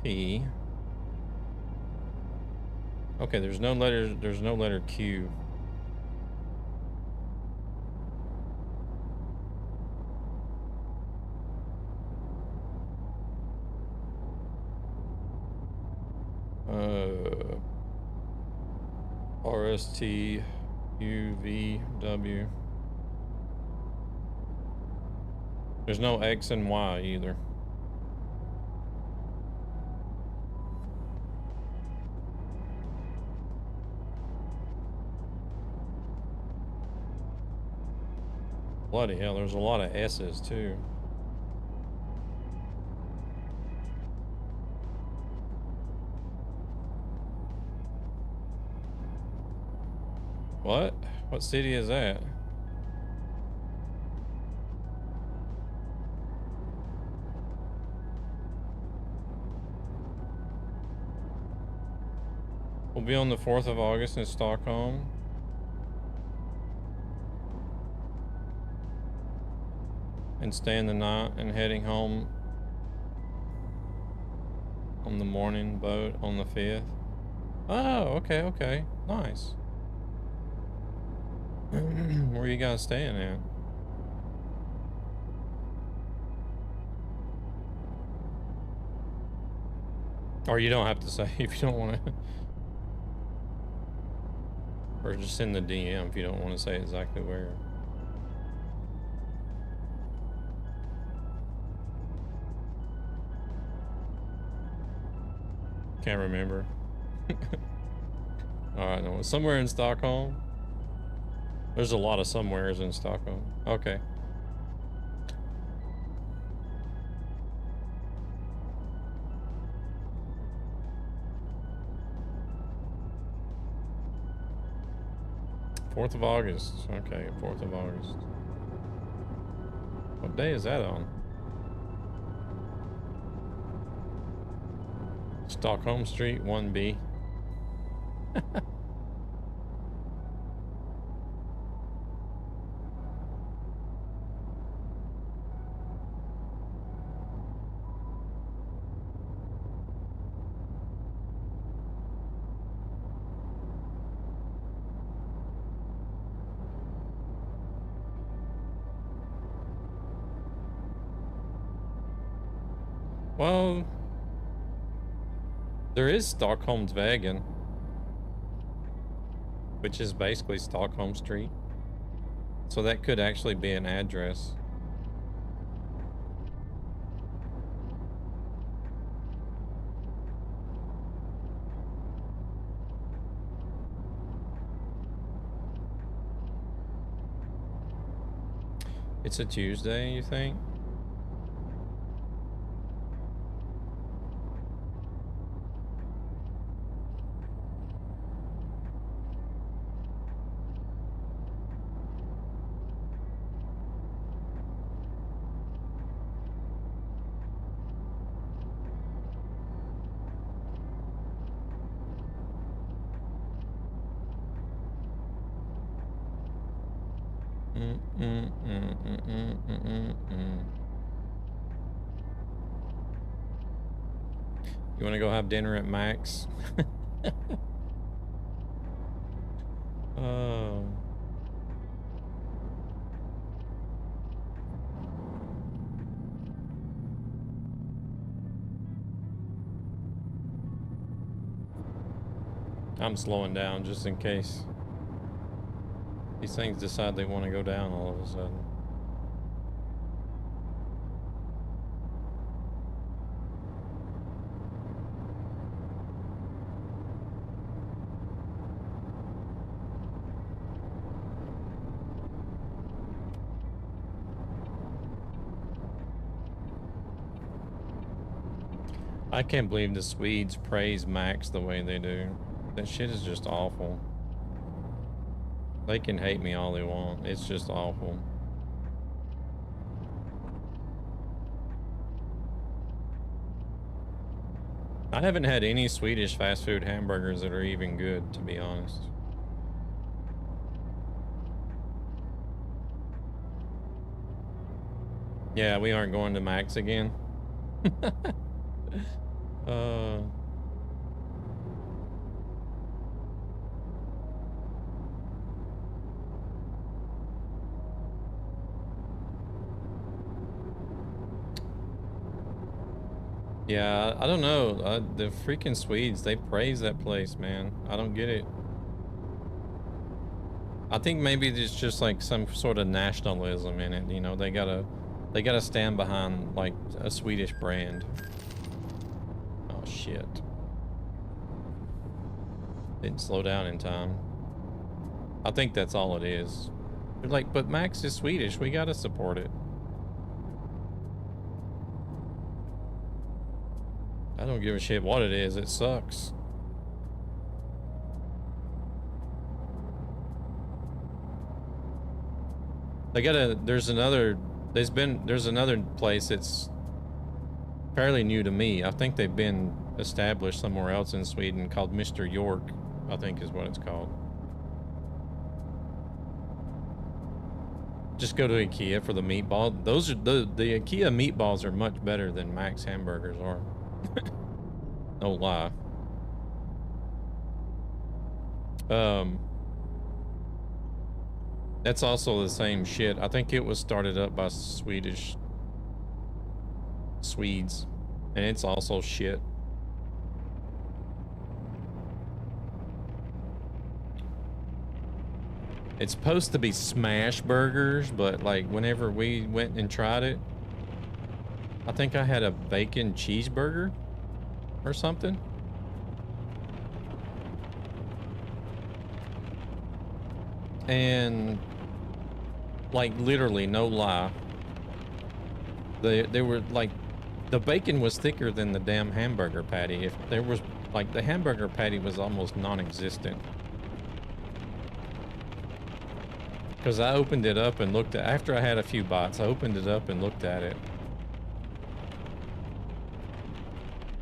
P. Okay, there's no letter Q. R, S, T, U, V, W. There's no X and Y either. Bloody hell, there's a lot of S's too. What? What city is that? We'll be on the 4th of August in Stockholm. And staying the night and heading home on the morning boat on the 5th. Oh, okay, okay. Nice. Where are you guys staying at? Or you don't have to say if you don't want to. Or just send the DM if you don't want to say exactly where. Can't remember. Alright, no, somewhere in Stockholm. There's a lot of somewheres in Stockholm. Okay. Fourth of August. Okay, 4th of August. What day is that on? Stockholm Street 1B. Well, there is Stockholmsvägen, which is basically Stockholm Street. So that could actually be an address. It's a Tuesday, you think? You want to go have dinner at Max? Oh. I'm slowing down just in case these things decide they want to go down all of a sudden. I can't believe the Swedes praise Max the way they do. That shit is just awful. They can hate me all they want. It's just awful. I haven't had any Swedish fast food hamburgers that are even good, to be honest. Yeah, we aren't going to Max again. Yeah, I don't know. The freaking Swedes, they praise that place, man. I don't get it. I think maybe there's just like some sort of nationalism in it. You know, they gotta stand behind like a Swedish brand. Oh shit. Didn't slow down in time. I think that's all it is. They're like, but Max is Swedish, we gotta support it. I don't give a shit what it is, it sucks. There's another place that's fairly new to me. I think they've been established somewhere else in Sweden called Mr. York, I think is what it's called. Just go to IKEA for the meatball. Those are the IKEA meatballs are much better than Max hamburgers are. No lie. That's also the same shit. I think it was started up by Swedes, and it's also shit. It's supposed to be smash burgers, but like whenever we went and tried it, I think I had a bacon cheeseburger or something. And like literally no lie, they were like, the bacon was thicker than the damn hamburger patty. If there was like, the hamburger patty was almost non-existent. Because I opened it up and looked at, after I had a few bites, I opened it up and looked at it.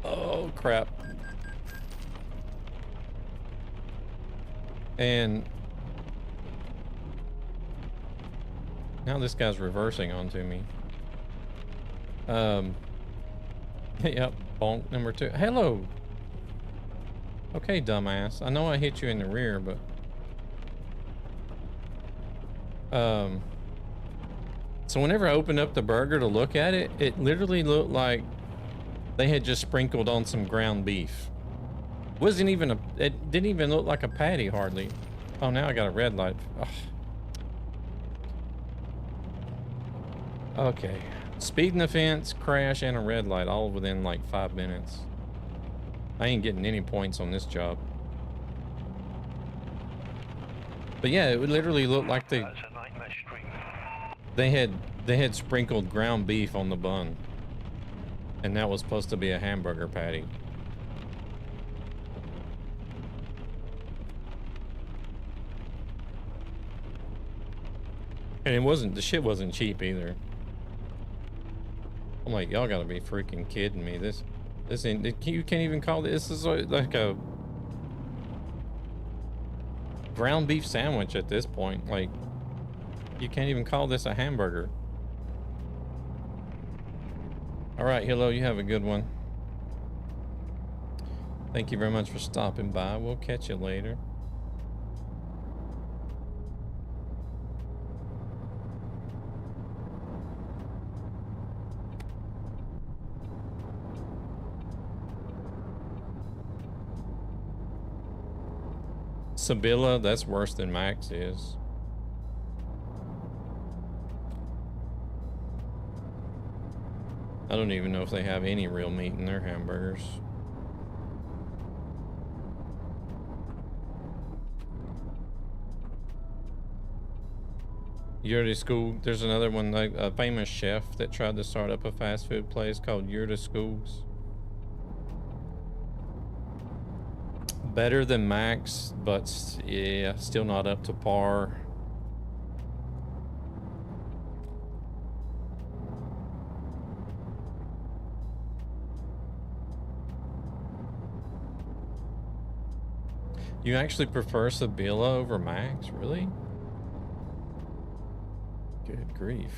Oh crap. And now this guy's reversing onto me. Yep, bonk number 2. Hello. Okay, dumbass. I know I hit you in the rear, but so whenever I opened up the burger to look at it, it literally looked like they had just sprinkled on some ground beef. Wasn't even it didn't even look like a patty hardly. Oh, now I got a red light. Ugh. Okay. Speeding offense, crash, and a red light all within like 5 minutes. I ain't getting any points on this job. But yeah, it would literally look like they had sprinkled ground beef on the bun. And that was supposed to be a hamburger patty. And it wasn't, the shit wasn't cheap either. I'm like, y'all gotta be freaking kidding me. This ain't, you can't even call this, this is like a ground beef sandwich at this point. Like, you can't even call this a hamburger. All right, hello, you have a good one. Thank you very much for stopping by. We'll catch you later. Sibylla, that's worse than Max is. I don't even know if they have any real meat in their hamburgers. Yurda Skoog. There's another one, like a famous chef that tried to start up a fast food place called Yurda Skoog's. Better than Max, but yeah, still not up to par. You actually prefer Sibylla over Max? Really? Good grief.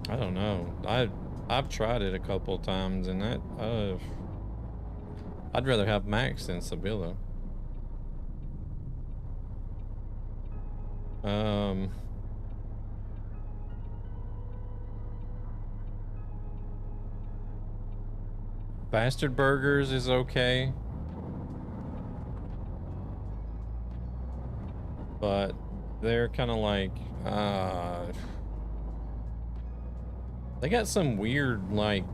I don't know. I've tried it a couple times, and that I'd rather have Max than Sibylla. Bastard Burgers is okay, but they're kind of like they got some weird, like,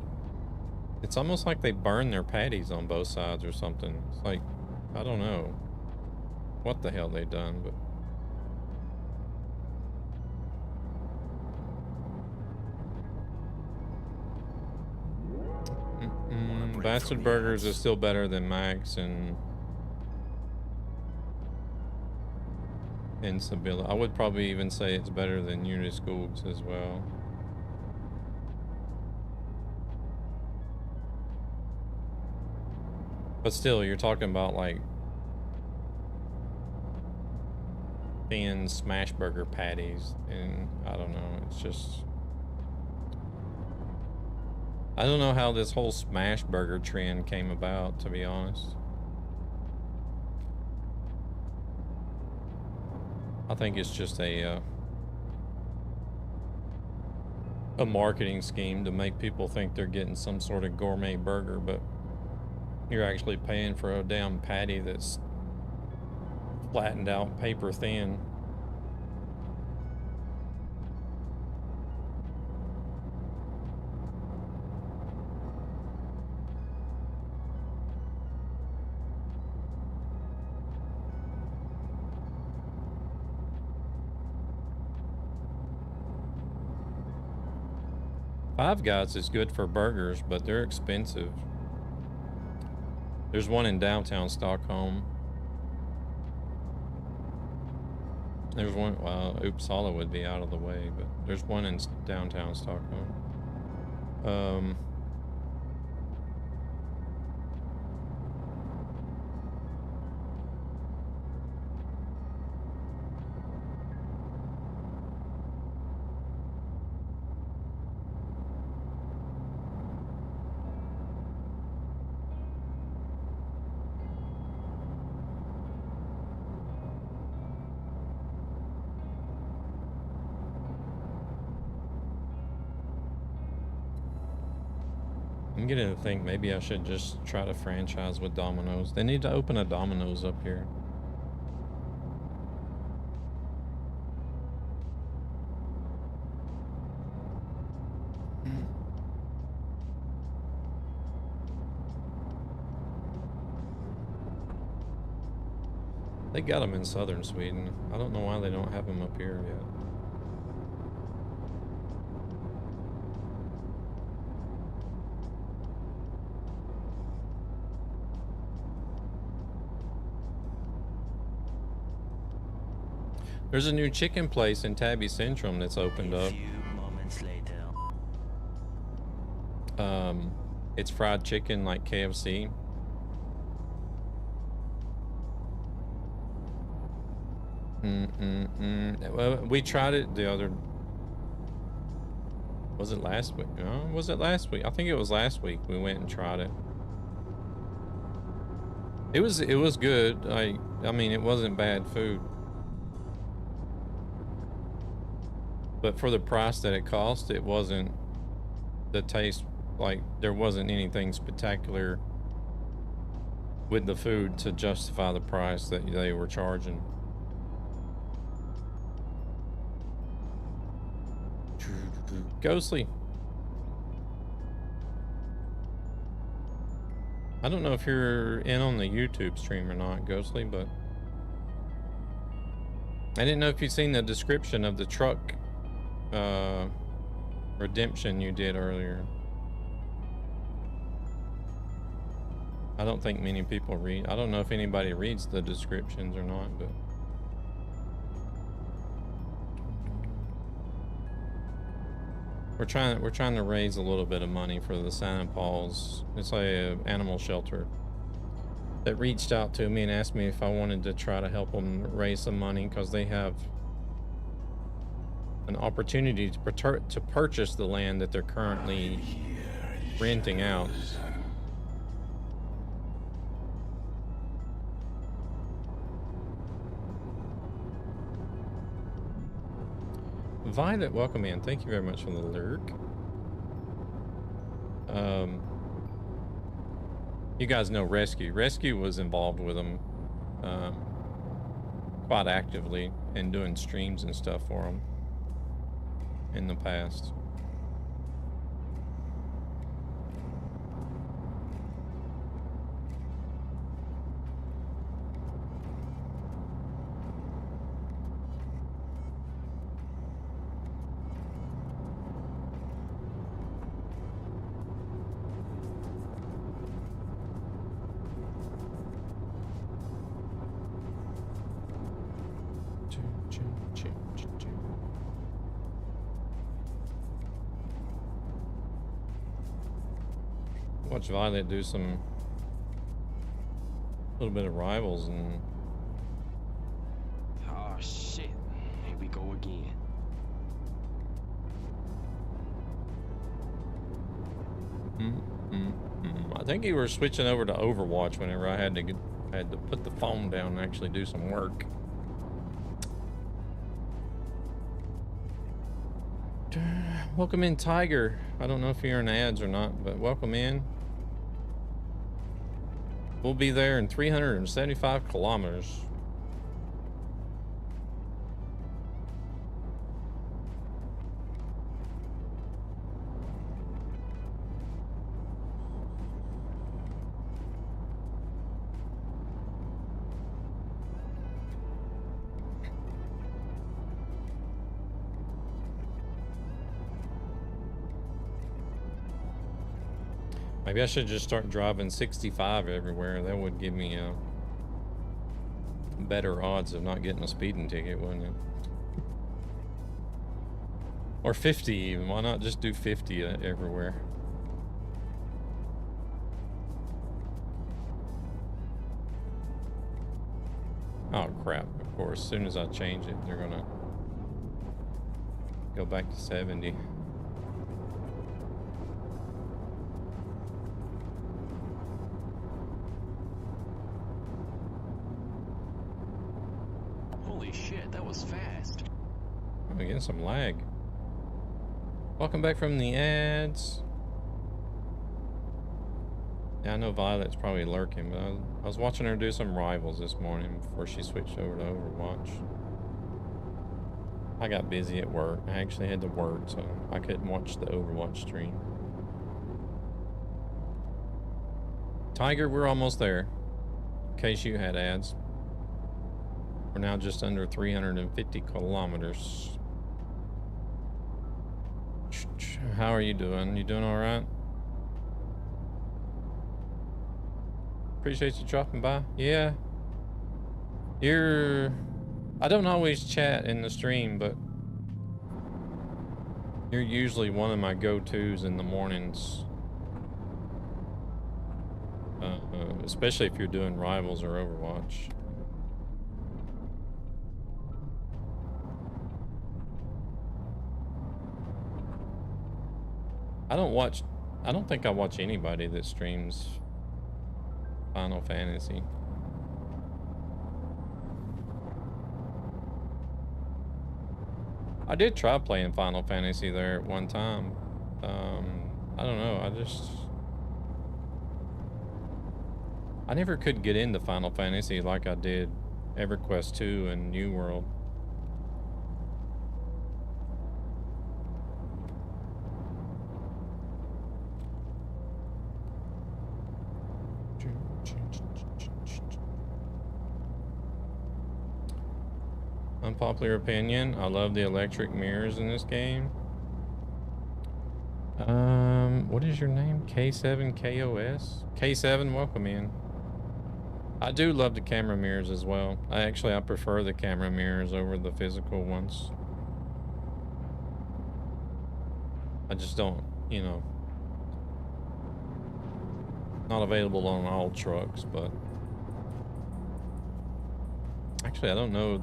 it's almost like they burn their patties on both sides or something. It's like, I don't know what the hell they done, but Bastard Burgers is still better than Max and Sibylla. I would probably even say it's better than Yurda Skoog's as well. But still, you're talking about like thin smash burger patties, and I don't know, it's just, I don't know how this whole smash burger trend came about, to be honest. I think it's just a marketing scheme to make people think they're getting some sort of gourmet burger, but you're actually paying for a damn patty that's flattened out, paper thin. Five Guys is good for burgers, but they're expensive. There's one in downtown Stockholm. There's one, well, Uppsala would be out of the way, but there's one in downtown Stockholm. I'm getting to think maybe I should just try to franchise with Domino's. They need to open a Domino's up here. They got them in southern Sweden. I don't know why they don't have them up here yet. There's a new chicken place in Täby Centrum that's opened up. It's fried chicken like KFC. Well, we tried it the other. Was it last week? No, was it last week? I think it was last week. We went and tried it. It was good. I mean, it wasn't bad food. But for the price that it cost, it wasn't the taste, like there wasn't anything spectacular with the food to justify the price that they were charging. Ghostly. I don't know if you're in on the YouTube stream or not, Ghostly, but I didn't know if you'd seen the description of the truck redemption you did earlier. I don't think many people read. I don't know if anybody reads the descriptions or not, but we're trying to raise a little bit of money for the Santa Paul's. It's a animal shelter that reached out to me and asked me if I wanted to try to help them raise some money because they have an opportunity to purchase the land that they're currently renting out. Violet, welcome in. Thank you very much for the lurk. You guys know Rescue. Rescue was involved with them quite actively and doing streams and stuff for them in the past. Watch Violet do some little bit of rivals and Oh shit. Here we go again. I think you were switching over to Overwatch whenever I had to put the phone down and actually do some work. Welcome in, Tiger. I don't know if you're in ads or not, but welcome in. We'll be there in 375 kilometers. Maybe I should just start driving 65 everywhere. That would give me better odds of not getting a speeding ticket, wouldn't it? Or 50 even. Why not just do 50 everywhere? Oh crap, of course. As soon as I change it, they're gonna go back to 70. Holy shit, that was fast. I'm getting some lag. Welcome back from the ads. Yeah, I know Violet's probably lurking, but I was watching her do some rivals this morning before she switched over to Overwatch. I got busy at work. I actually had to work, so I couldn't watch the Overwatch stream. Tiger, we're almost there. In case you had ads. We're now just under 350 kilometers. How are you doing? You doing all right? Appreciate you dropping by. Yeah. I don't always chat in the stream, but you're usually one of my go-tos in the mornings. Especially if you're doing Rivals or Overwatch. I don't think I watch anybody that streams Final Fantasy. I did try playing Final Fantasy there at one time. I don't know. I never could get into Final Fantasy like I did EverQuest 2 and New World. Unpopular opinion, I love the electric mirrors in this game. What is your name? K7KOS? K7, welcome in. I do love the camera mirrors as well. I prefer the camera mirrors over the physical ones. I just don't, you know, not available on all trucks, but actually I don't know,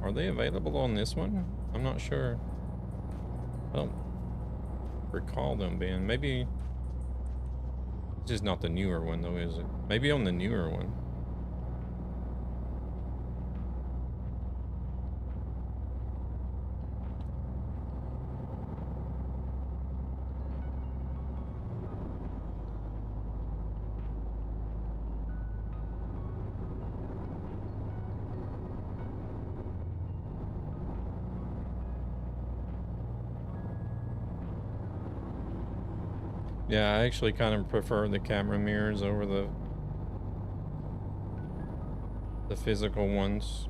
are they available on this one? I'm not sure. I don't recall them being, maybe it's just not the newer one though, is it? Maybe on the newer one. Yeah, I actually kind of prefer the camera mirrors over the physical ones.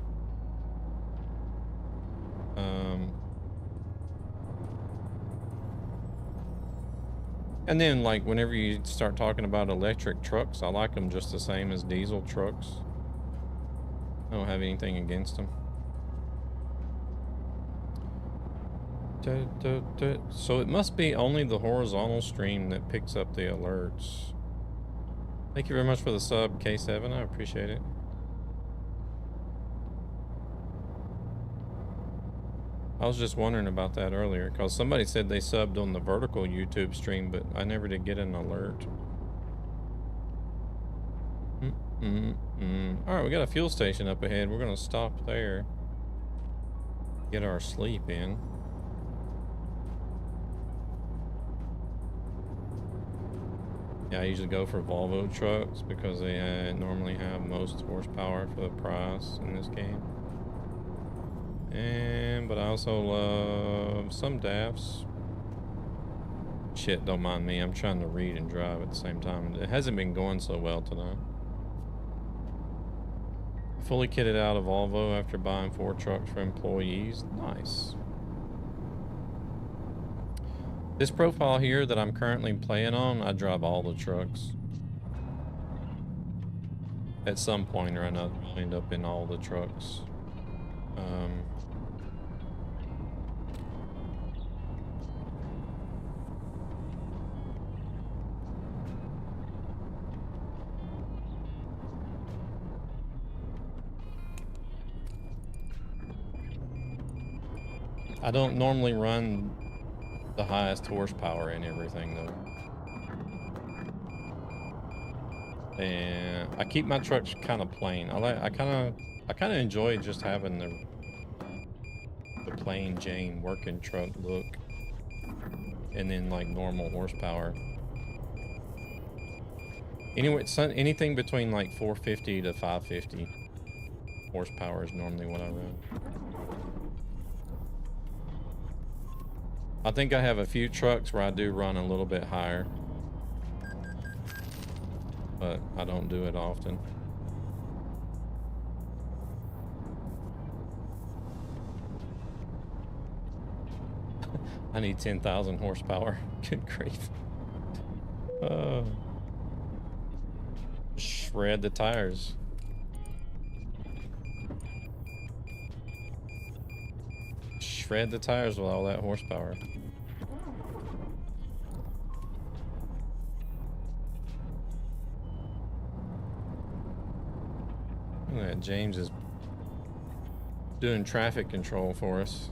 And then like whenever you start talking about electric trucks, I like them just the same as diesel trucks. I don't have anything against them. So it must be only the horizontal stream that picks up the alerts. Thank you very much for the sub, K7. I appreciate it. I was just wondering about that earlier because somebody said they subbed on the vertical YouTube stream, but I never did get an alert. All right, we got a fuel station up ahead. We're gonna stop there. Get our sleep in. Yeah, I usually go for Volvo trucks because they normally have most horsepower for the price in this game. But I also love some DAFs. Shit, don't mind me. I'm trying to read and drive at the same time. It hasn't been going so well tonight. Fully kitted out a Volvo after buying 4 trucks for employees. Nice. This profile here that I'm currently playing on, I drive all the trucks. At some point or another, I'll end up in all the trucks. I don't normally run the highest horsepower and everything though. And I keep my trucks kind of plain. I kind of enjoy just having the plain Jane working truck look, and then like normal horsepower. Anyway, anything between like 450 to 550 horsepower is normally what I run. I think I have a few trucks where I do run a little bit higher, but I don't do it often. I need 10,000 horsepower. Good grief. Shred the tires. Shred the tires with all that horsepower. Look at that, James is doing traffic control for us.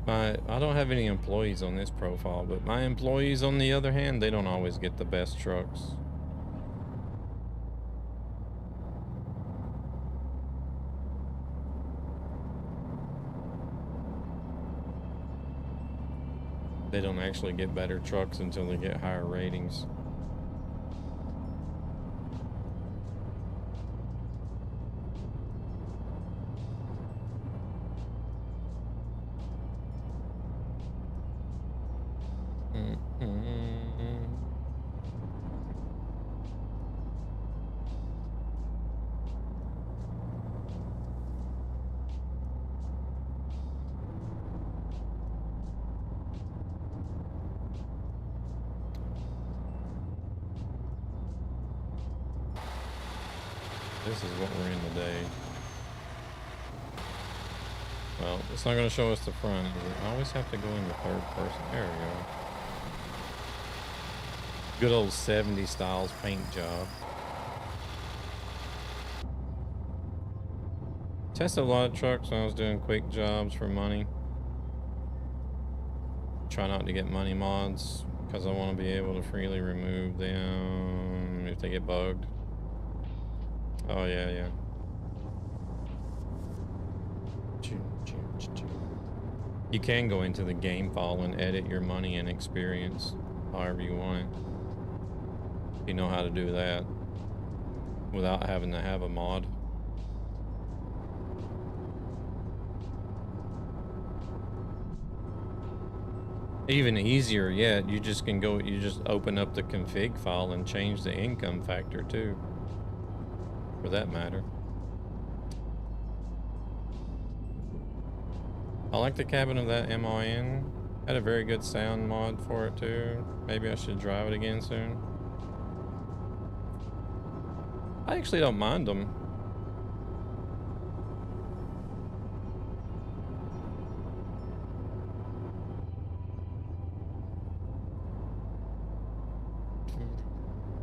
I don't have any employees on this profile, but my employees on the other hand, they don't always get the best trucks. They don't actually get better trucks until they get higher ratings. This is what we're in today. Well, it's not going to show us the front. I always have to go in the third person. There we go. Good old 70s styles paint job. Tested a lot of trucks when I was doing quick jobs for money. Try not to get money mods because I want to be able to freely remove them if they get bugged. Oh, yeah, yeah. You can go into the game file and edit your money and experience however you want it. You know how to do that without having to have a mod. Even easier yet, you just can go, you just open up the config file and change the income factor too, for that matter. I like the cabin of that MIN. Had a very good sound mod for it too. Maybe I should drive it again soon. I actually don't mind them.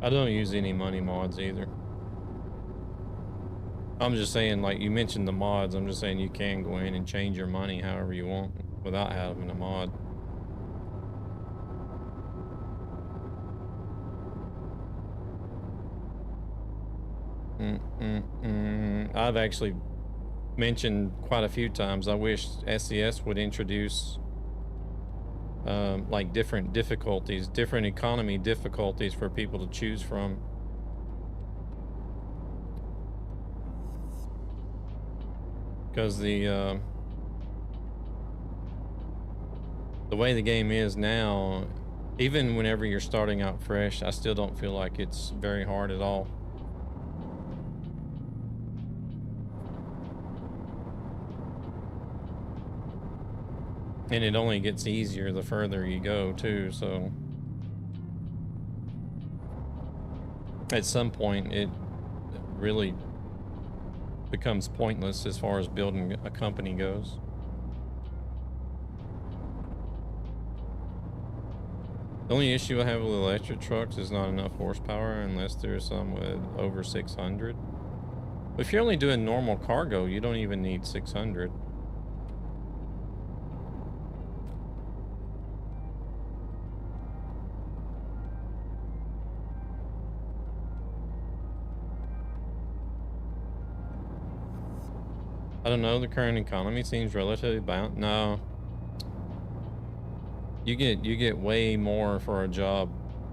I don't use any money mods either. I'm just saying, like you mentioned the mods, I'm just saying you can go in and change your money however you want without having a mod. I've actually mentioned quite a few times, I wish SES would introduce like different difficulties, different economy difficulties for people to choose from. Because the way the game is now, even whenever you're starting out fresh, I still don't feel like it's very hard at all. And it only gets easier the further you go too, so at some point it really becomes pointless as far as building a company goes. The only issue I have with electric trucks is not enough horsepower unless there's some with over 600. But if you're only doing normal cargo, you don't even need 600. I don't know, the current economy seems relatively balanced. No. You get way more for a job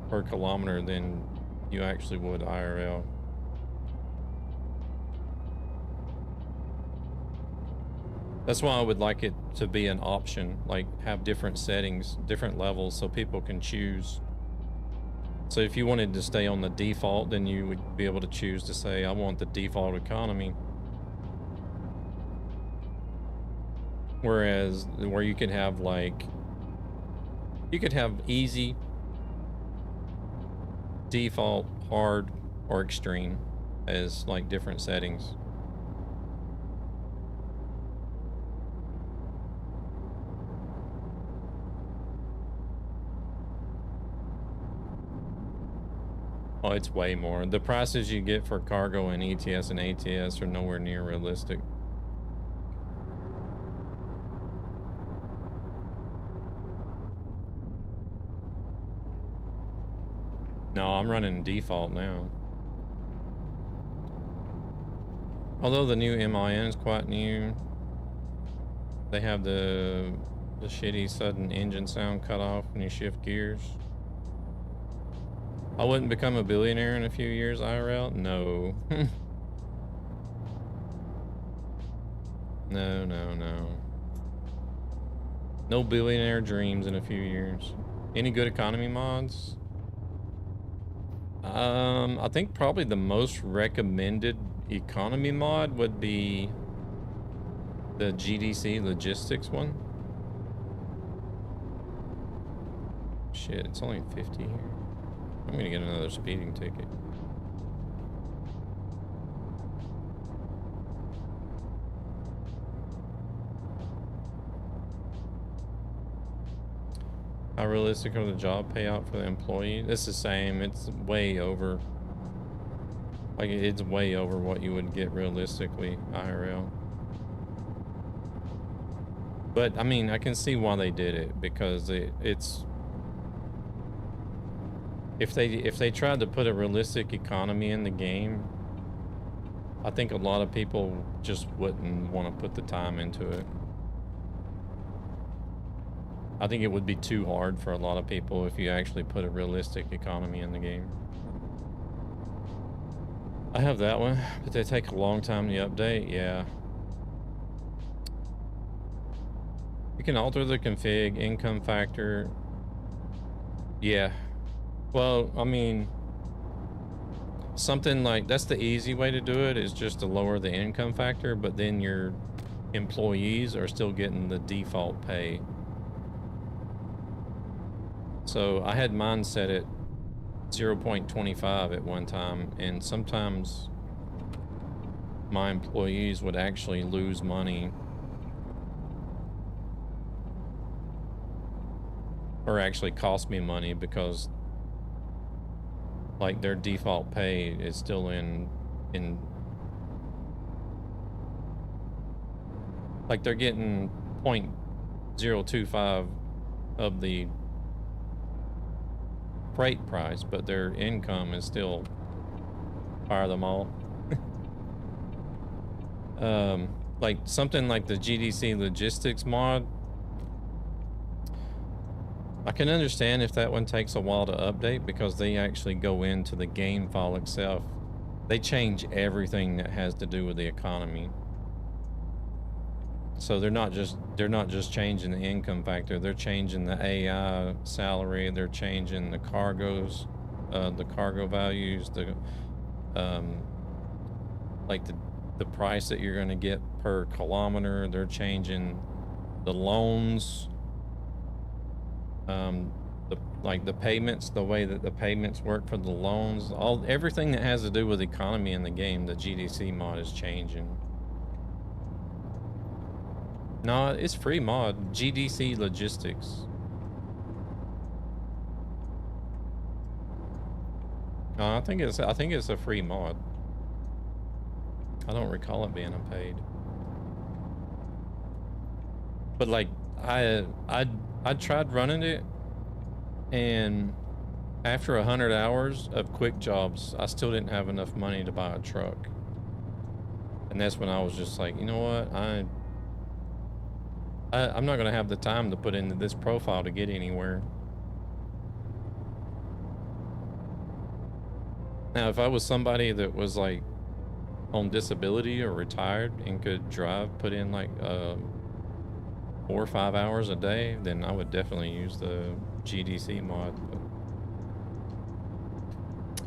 per kilometer than you actually would IRL. That's why I would like it to be an option, like have different settings, different levels so people can choose. So if you wanted to stay on the default, then you would be able to choose to say, I want the default economy. Whereas where you could have like, you could have easy, default, hard, or extreme as like different settings. Oh, it's way more. The prices you get for cargo and ETS and ATS are nowhere near realistic. No, I'm running default now. Although the new MIN is quite new, they have the shitty sudden engine sound cut off when you shift gears. I wouldn't become a billionaire in a few years, IRL? No. No, no, no. No billionaire dreams in a few years. Any good economy mods? I think probably the most recommended economy mod would be the GDC logistics one. Shit, it's only 50 here. I'm gonna get another speeding ticket. How realistic are the job payout for the employee? It's the same. It's way over. Like, it's way over what you would get realistically, IRL. But, I mean, I can see why they did it, because it's... If they tried to put a realistic economy in the game, I think a lot of people just wouldn't want to put the time into it. I think it would be too hard for a lot of people if you actually put a realistic economy in the game. I have that one, but they take a long time to update. Yeah. You can alter the config, income factor. Yeah. Well, I mean, something like that's the easy way to do it, is just to lower the income factor, but then your employees are still getting the default pay. So I had mine set at 0.25 at one time, and sometimes my employees would actually lose money, or actually cost me money, because like their default pay is still in like they're getting 0.025 of the freight price, but their income is still fire them all. Like something like the GDC logistics mod, I can understand if that one takes a while to update, because they actually go into the game file itself. They change everything that has to do with the economy. So they're not just changing the income factor, they're changing the AI salary, they're changing the cargoes, the cargo values, the like the price that you're going to get per kilometer. They're changing the loans, the payments, the way that the payments work for the loans, everything that has to do with economy in the game. The GDC mod is changing. No, it's free mod. GDC Logistics. No, I think it's a free mod. I don't recall it being unpaid. But like I tried running it, and after 100 hours of quick jobs, I still didn't have enough money to buy a truck. And that's when I was just like, you know what? I'm not going to have the time to put into this profile to get anywhere. Now, if I was somebody that was like on disability or retired and could put in like 4 or 5 hours a day, then I would definitely use the GDC mod. But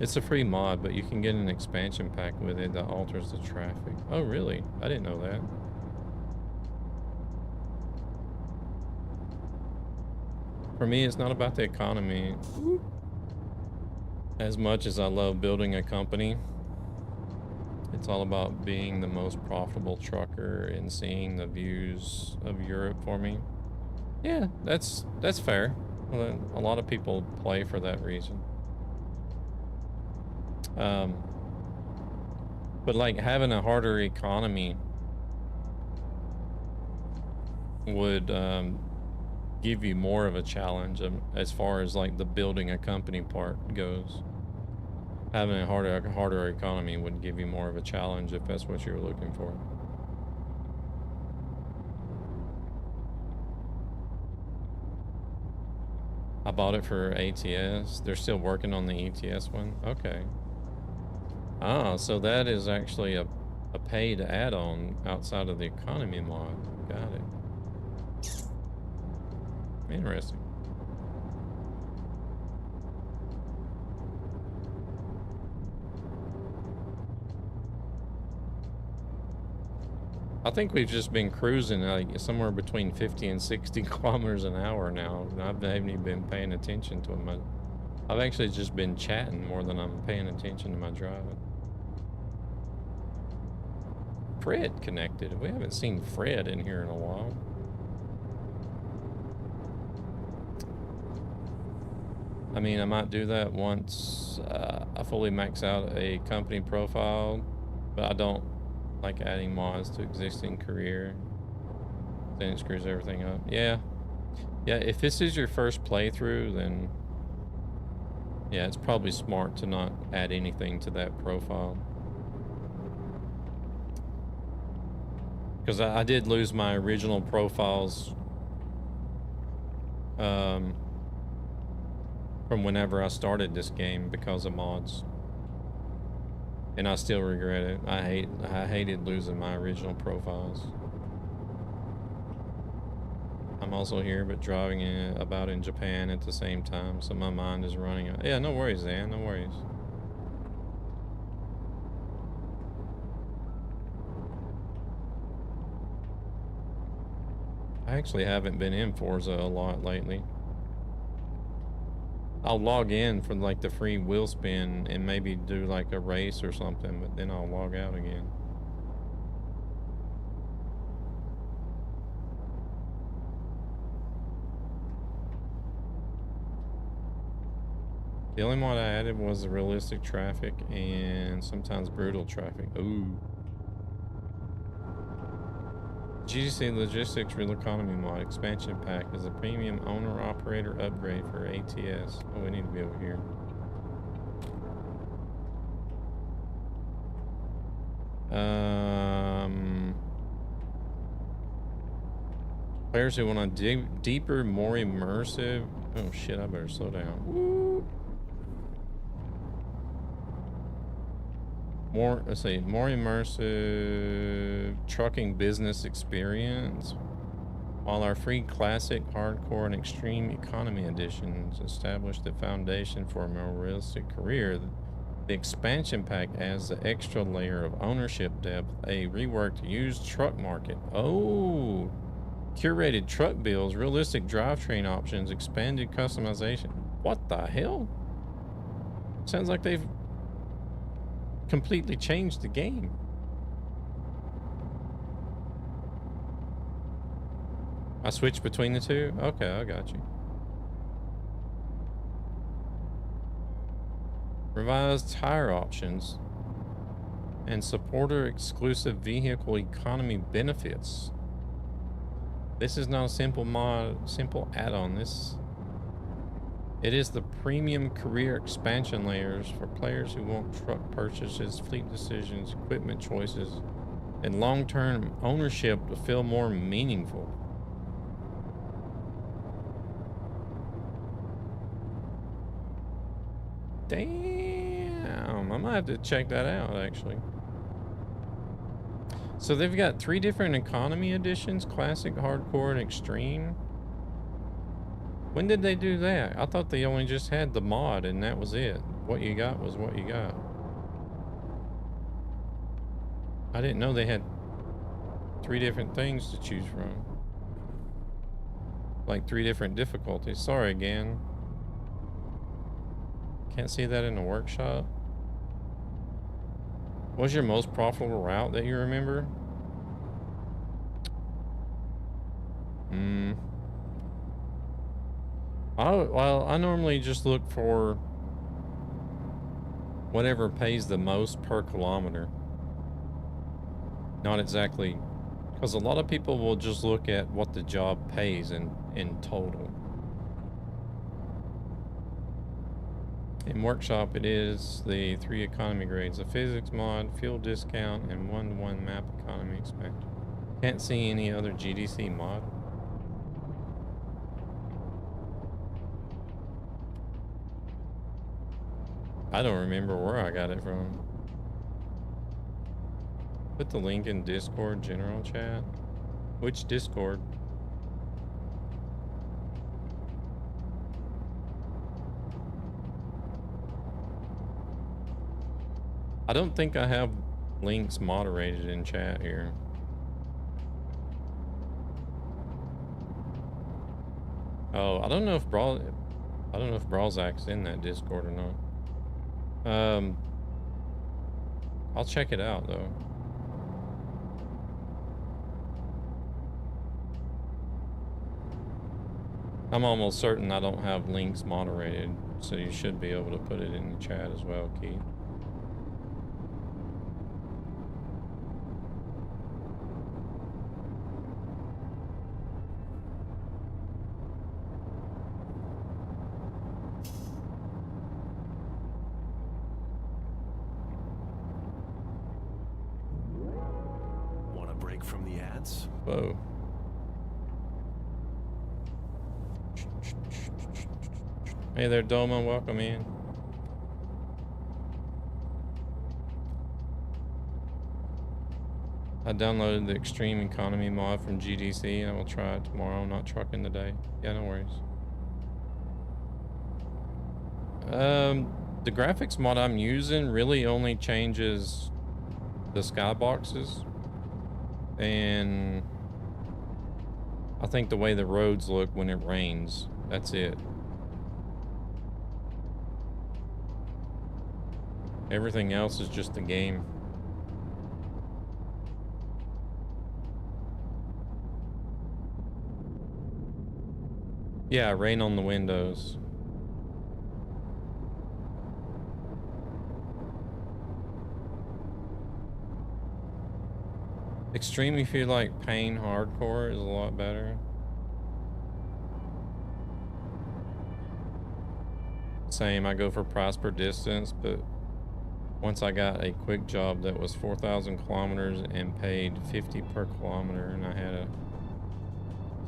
it's a free mod, but you can get an expansion pack with it that alters the traffic. Oh, really? I didn't know that. For me, it's not about the economy as much as I love building a company. It's all about being the most profitable trucker and seeing the views of Europe for me. Yeah, that's fair. Well, a lot of people play for that reason. But like having a harder economy would give you more of a challenge as far as like the building a company part goes. Having a harder economy would give you more of a challenge if that's what you're looking for. I bought it for ATS. They're still working on the ETS one. Okay. Ah, so that is actually a paid add-on outside of the economy mod. Got it. Interesting. I think we've just been cruising like somewhere between 50 and 60 kilometers an hour now. And I haven't even been paying attention to my... I've actually just been chatting more than I'm paying attention to my driving. Fred connected. We haven't seen Fred in here in a while. I mean, I might do that once I fully max out a company profile, but I don't like adding mods to existing career. Then it screws everything up. Yeah. Yeah, if this is your first playthrough, then yeah, it's probably smart to not add anything to that profile. Because I did lose my original profiles from whenever I started this game because of mods. And I still regret it. I hated losing my original profiles. I'm also here but driving about in Japan at the same time, so my mind is running out. Yeah, no worries, Dan, no worries. I actually haven't been in Forza a lot lately. I'll log in for like the free wheel spin and maybe do like a race or something, but then I'll log out again. The only mod I added was the realistic traffic and sometimes brutal traffic. Ooh. GDC Logistics Real Economy mod expansion pack is a premium owner operator upgrade for ATS. Oh, we need to be over here. Players who want a deeper, more immersive. Oh shit! I better slow down. Woo. Let's see, more immersive trucking business experience, while our free classic, hardcore, and extreme economy editions establish the foundation for a more realistic career. The expansion pack adds the extra layer of ownership depth, a reworked used truck market. Oh, curated truck builds, realistic drivetrain options, expanded customization. What the hell? Sounds like they've completely changed the game. I switch between the two? Okay, I got you. Revised tire options and supporter exclusive vehicle economy benefits. This is not a simple mod, simple add-on. It is the premium career expansion layers for players who want truck purchases, fleet decisions, equipment choices, and long-term ownership to feel more meaningful. Damn, I might have to check that out actually. So they've got 3 different economy editions: classic, hardcore, and extreme. When did they do that? I thought they only just had the mod and that was it. What you got was what you got. I didn't know they had 3 different things to choose from. Like 3 different difficulties. Sorry again. Can't see that in the workshop. What's your most profitable route that you remember? Well, I normally just look for whatever pays the most per kilometer. Not exactly, because a lot of people will just look at what the job pays in total. In workshop, it is the 3 economy grades: a physics mod, fuel discount, and 1-to-1 map economy expansion. Can't see any other GDC mod. I don't remember where I got it from. Put the link in Discord general chat. Which Discord? I don't think I have links moderated in chat here. Oh, I don't know if Brawlzak's in that Discord or not. I'll check it out though. I'm almost certain I don't have links moderated, so you should be able to put it in the chat as well, Keith. Want a break from the ads? Whoa. Hey there, Doma, welcome in. I downloaded the Extreme Economy mod from GDC. I will try it tomorrow. I'm not trucking today. Yeah, no worries. The graphics mod I'm using really only changes the skyboxes, and I think the way the roads look when it rains. That's it. Everything else is just the game. Yeah, rain on the windows. Extreme, if you like Pain Hardcore, is a lot better. Same, I go for price per distance, but once I got a quick job that was 4,000 kilometers and paid 50 per kilometer, and I had to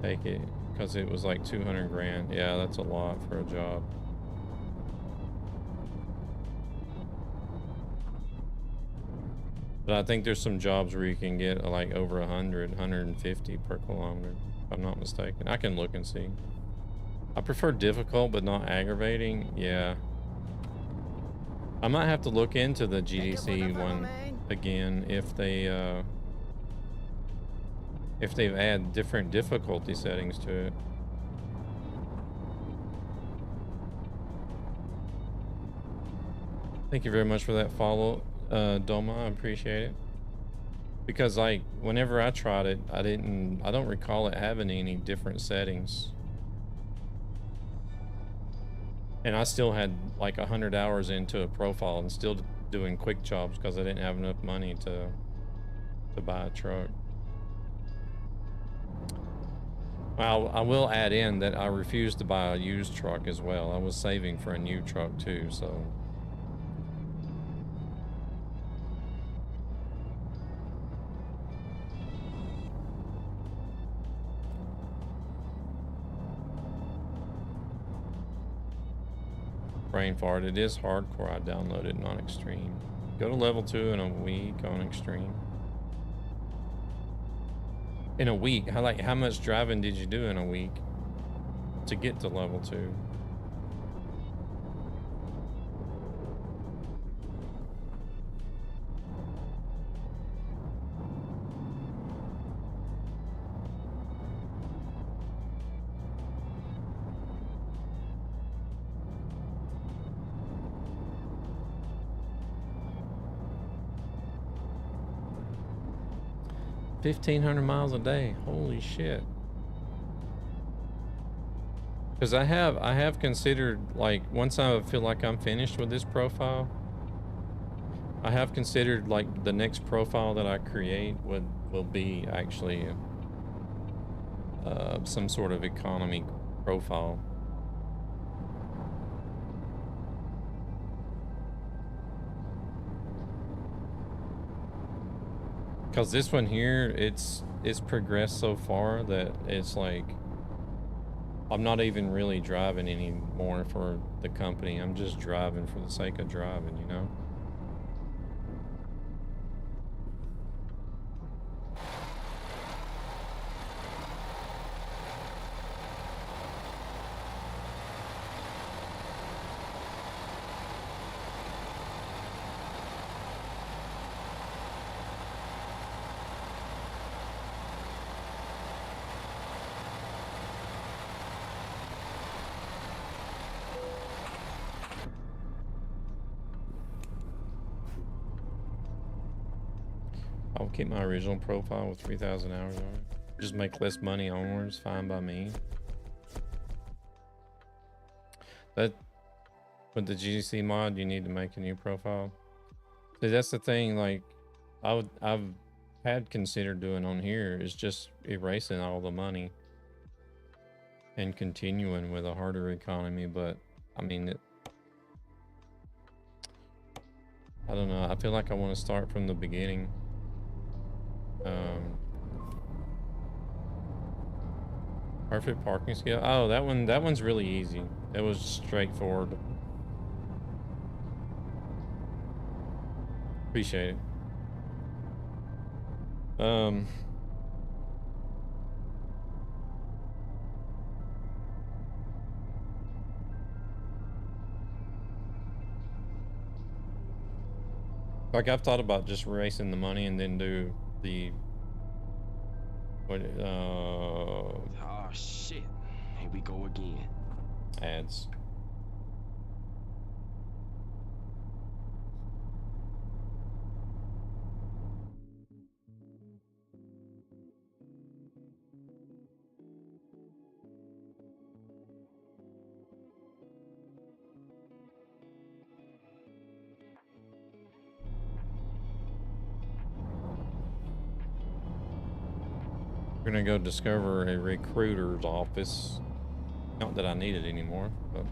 take it because it was like 200 grand. Yeah, that's a lot for a job. But I think there's some jobs where you can get like over 100, 150 per kilometer, if I'm not mistaken. I can look and see. I prefer difficult but not aggravating. Yeah. I might have to look into the GDC one again if they've added different difficulty settings to it. Thank you very much for that follow, Doma. I appreciate it. Because like whenever I tried it, I don't recall it having any different settings. And I still had like 100 hours into a profile and still doing quick jobs because I didn't have enough money to buy a truck. Well, I will add in that I refused to buy a used truck as well. I was saving for a new truck too, so. Brain fart, it is hardcore. I downloaded it on extreme. Go to level 2 in a week on extreme. In a week? How much driving did you do in a week to get to level 2? $1,500 miles a day. Holy shit. Because I have considered, like, once I feel like I'm finished with this profile, I have considered like the next profile that I create will be actually some sort of economy profile. Because this one here, it's progressed so far that it's like I'm not even really driving anymore for the company. I'm just driving for the sake of driving, you know? I'll keep my original profile with 3,000 hours on it. Just make less money onwards, fine by me. That with the GDC mod, you need to make a new profile. See, that's the thing. Like, I've had considered doing on here is just erasing all the money and continuing with a harder economy. But I mean, I don't know. I feel like I want to start from the beginning. Perfect parking skill. Oh, that one's really easy. It was straightforward. Appreciate it. Like I've thought about just erasing the money and then do the what Oh shit. Here we go again. ads. We're gonna go discover a recruiter's office. Not that I need it anymore, but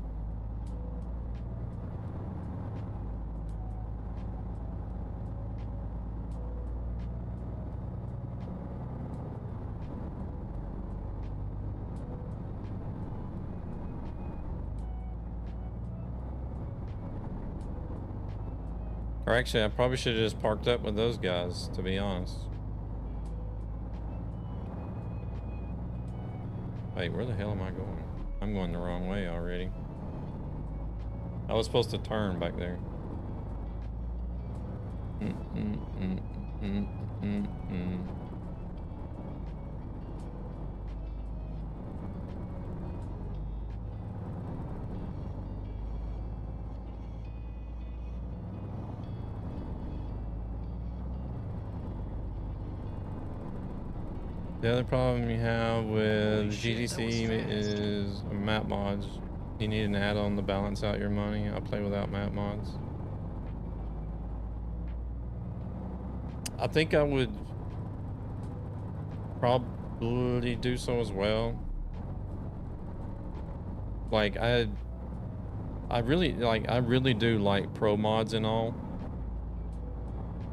or actually I probably should have just parked up with those guys, to be honest. Wait, where the hell am I going? I'm going the wrong way already. I was supposed to turn back there. The other problem you have with GDC is map mods. You need an add-on to balance out your money. I play without map mods. I think I would probably do so as well. Like I really do like pro mods and all.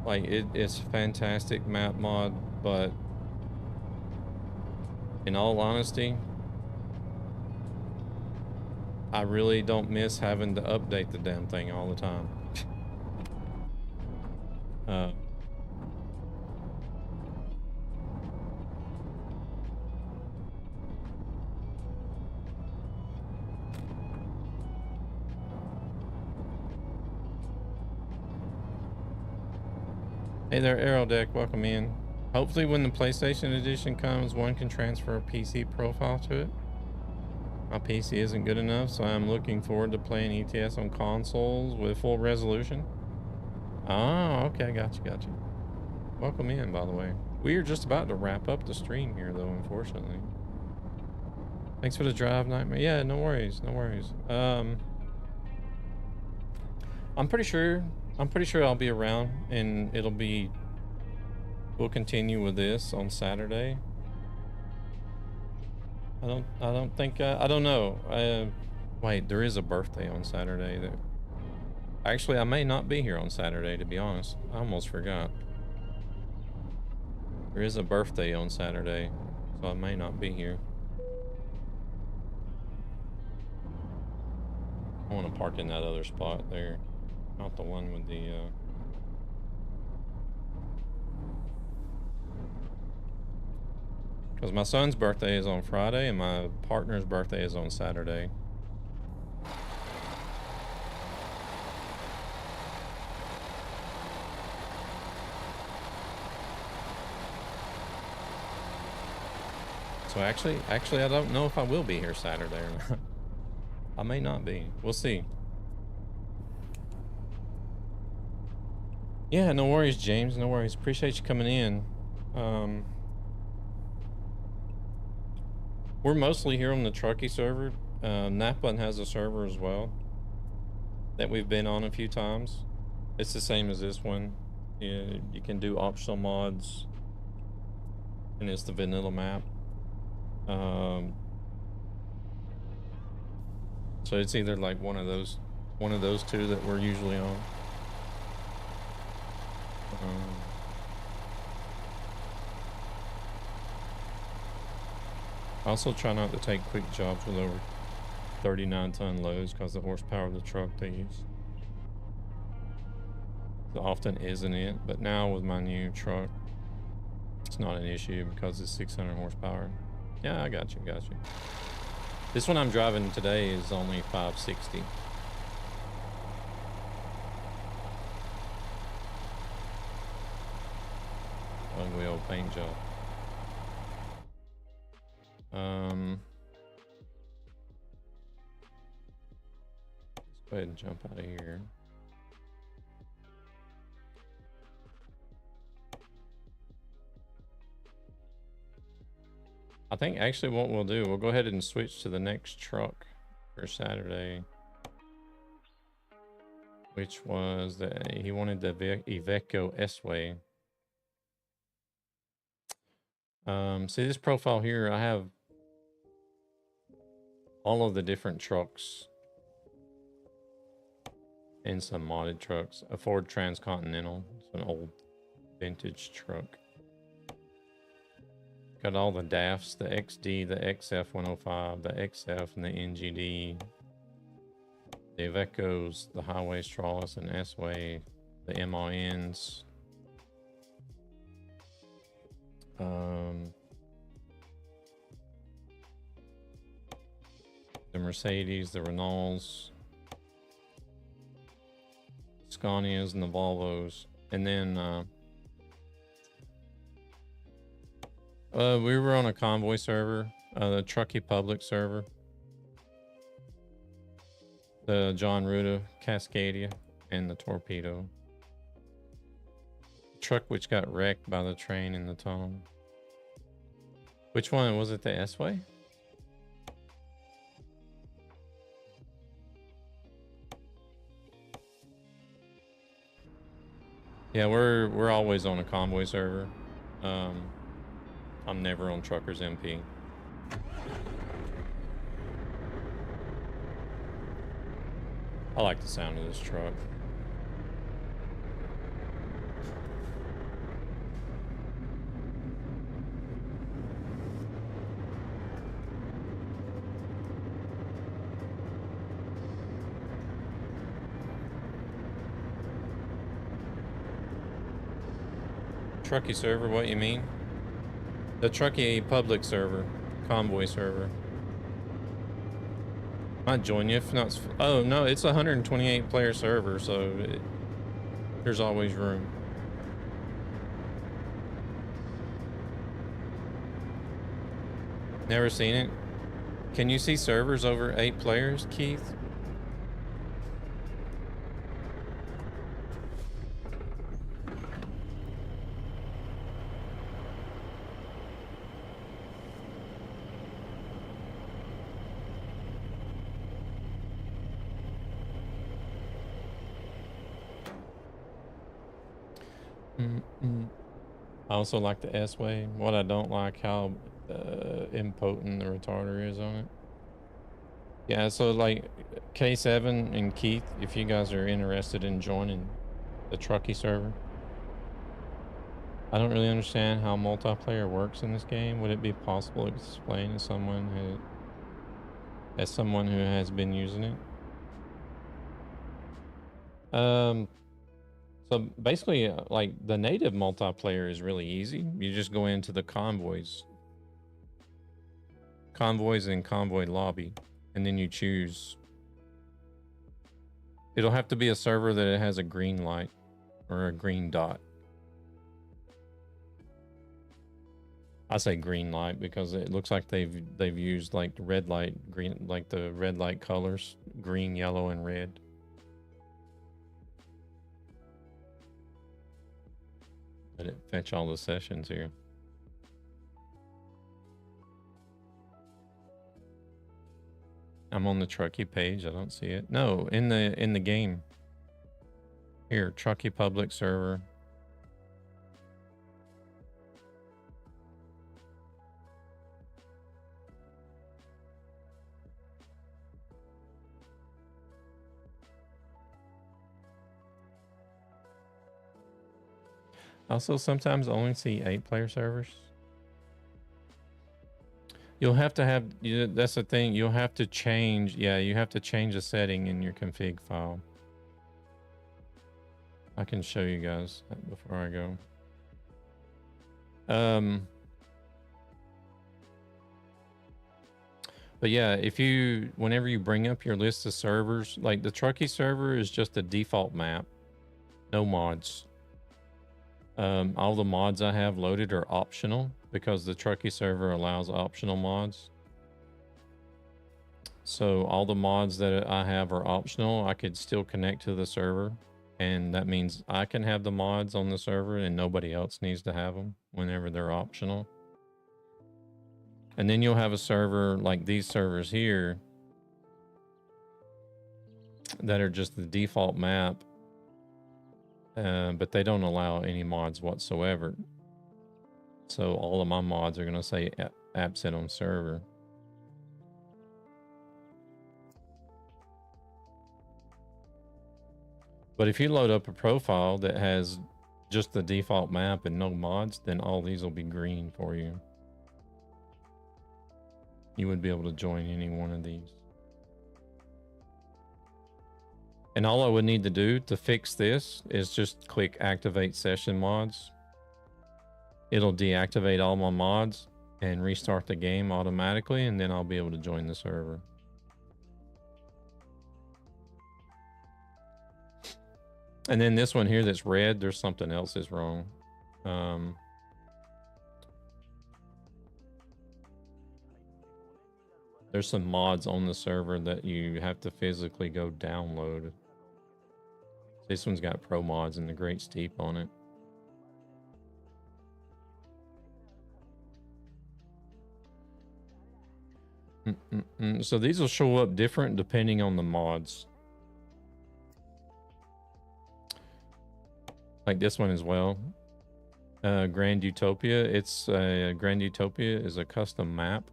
Like it's fantastic map mod, but in all honesty, I really don't miss having to update the damn thing all the time. Hey there, Aerodeck, welcome in. Hopefully when the PlayStation edition comes, one can transfer a PC profile to it. My PC isn't good enough, so I'm looking forward to playing ETS on consoles with full resolution. Oh, okay, got you. Welcome in, by the way. We are just about to wrap up the stream here, though, unfortunately. Thanks for the drive, Nightmare. Yeah, no worries. I'm pretty sure I'll be around, and we'll continue with this on Saturday. I don't think, I don't know. Wait, there is a birthday on Saturday. Actually, I may not be here on Saturday, to be honest. I almost forgot. There is a birthday on Saturday, so I may not be here. I want to park in that other spot there, not the one with the because my son's birthday is on Friday and my partner's birthday is on Saturday. So actually, I don't know if I will be here Saturday or not. I may not be. We'll see. Yeah, no worries, James. No worries. Appreciate you coming in. We're mostly here on the Truckee server. Napa has a server as well that we've been on a few times. It's the same as this one. You can do optional mods, and it's the vanilla map. So it's either like one of those two that we're usually on. I also try not to take quick jobs with over 39-ton loads because the horsepower of the truck they use. It often isn't it, but now with my new truck, it's not an issue because it's 600 horsepower. Yeah, I got you. This one I'm driving today is only 560. Ugly old paint job. Let's go ahead and jump out of here. I think actually what we'll do, we'll go ahead and switch to the next truck for Saturday, which was he wanted the Iveco S-Way. See this profile here, I have all of the different trucks and some modded trucks. A Ford Transcontinental, it's an old vintage truck. Got all the DAFs, the XD, the XF105, the XF, and the NGD. The Ivecos, the Highway Stralis and S-Way, the MRNs. The Mercedes, the Renaults, Scanias, and the Volvos. And then we were on a convoy server, the Truckee Public server. The John Ruda Cascadia and the Torpedo. The truck which got wrecked by the train in the tunnel. Which one? Was it the S-Way? Yeah, we're always on a convoy server. I'm never on Truckers MP. I like the sound of this truck. Truckee server, what you mean? The Truckee Public server, convoy server. I'd join you if not. Oh no, it's a 128 player server, so there's always room. Never seen it. Can you see servers over 8 players, Keith? I also like the S-Way. What I don't like, how impotent the retarder is on it. Yeah, so like K7 and Keith, if you guys are interested in joining the Truckee server, I don't really understand how multiplayer works in this game. Would it be possible to explain to someone who has been using it? So basically, like the native multiplayer is really easy. You just go into the convoys and convoy lobby, and then you choose. It'll have to be a server that it has a green light or a green dot. I say green light because it looks like they've used like red light, green, like the red light colors, green, yellow, and red. Let it fetch all the sessions here. I'm on the Truckee page. I don't see it. No, in the game. Here, Truckee public server. Also, sometimes I only see 8-player servers. You'll have to have, that's the thing, you'll have to change, yeah, you have to change a setting in your config file. I can show you guys before I go. But yeah, whenever you bring up your list of servers, like the Truckee server is just a default map, no mods. All the mods I have loaded are optional because the Truckee server allows optional mods. So all the mods that I have are optional. I could still connect to the server, and that means I can have the mods on the server and nobody else needs to have them whenever they're optional. And then you'll have a server like these servers here that are just the default map. But they don't allow any mods whatsoever. So all of my mods are going to say absent on server. But if you load up a profile that has just the default map and no mods, then all these will be green for you. You would be able to join any one of these. And all I would need to do to fix this is just click activate session mods. It'll deactivate all my mods and restart the game automatically, and then I'll be able to join the server. And then this one here that's red, there's something else is wrong. There's some mods on the server that you have to physically go download. This one's got pro mods and the Great Steep on it. So these will show up different depending on the mods. Like this one as well. Grand Utopia. Grand Utopia is a custom map.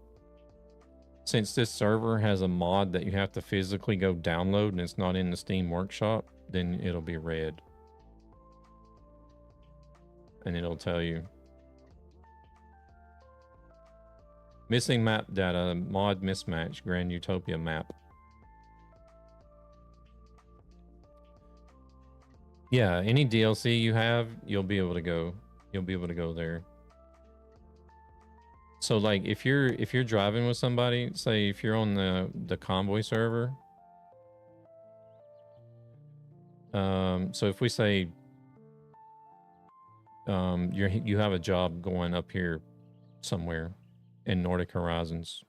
Since this server has a mod that you have to physically go download and it's not in the Steam Workshop, then it'll be red. And it'll tell you. Missing map data, mod mismatch, Grand Utopia map. Yeah, any DLC you have, you'll be able to go there. So like if you're driving with somebody, say if you're on the convoy server, so if we say you have a job going up here somewhere in Nordic Horizons,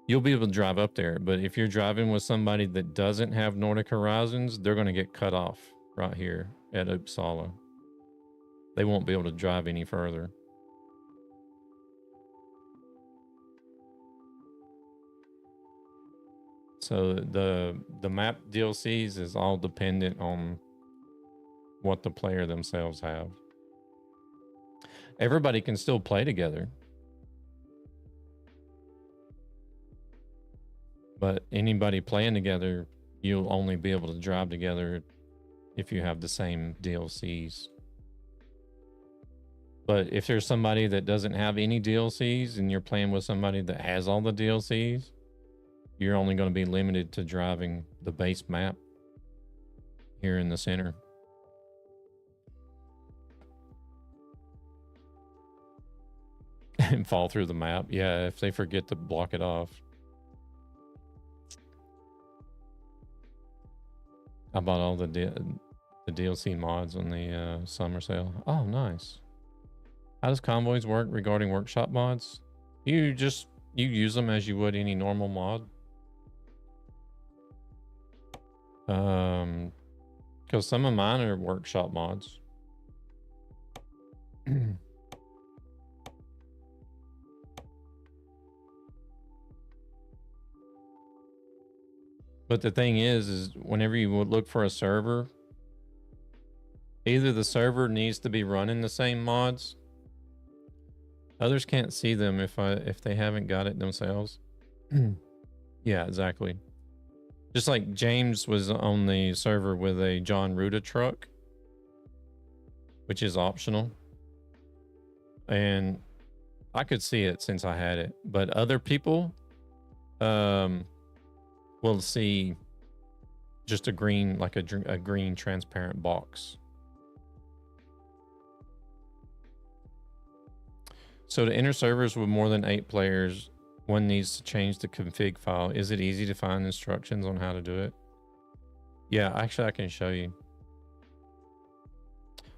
you'll be able to drive up there. But if you're driving with somebody that doesn't have Nordic Horizons, they're going to get cut off right here at Uppsala. They won't be able to drive any further. So the map DLCs is all dependent on what the player themselves have. Everybody can still play together. But anybody playing together, you'll only be able to drive together if you have the same DLCs. But if there's somebody that doesn't have any DLCs and you're playing with somebody that has all the DLCs, you're only going to be limited to driving the base map here in the center. And fall through the map. Yeah, if they forget to block it off. I bought all the DLC mods on the summer sale. Oh, nice. How does Convoys work regarding workshop mods? You use them as you would any normal mod. Because some of mine are workshop mods. But the thing is whenever you would look for a server, either the server needs to be running the same mods. Others can't see them if they haven't got it themselves. Yeah, exactly. Just like James was on the server with a John Ruda truck, which is optional. And I could see it since I had it, but other people will see just a green, like a green transparent box. So to enter servers with more than 8 players, one needs to change the config file. Is it easy to find instructions on how to do it? Yeah, actually I can show you.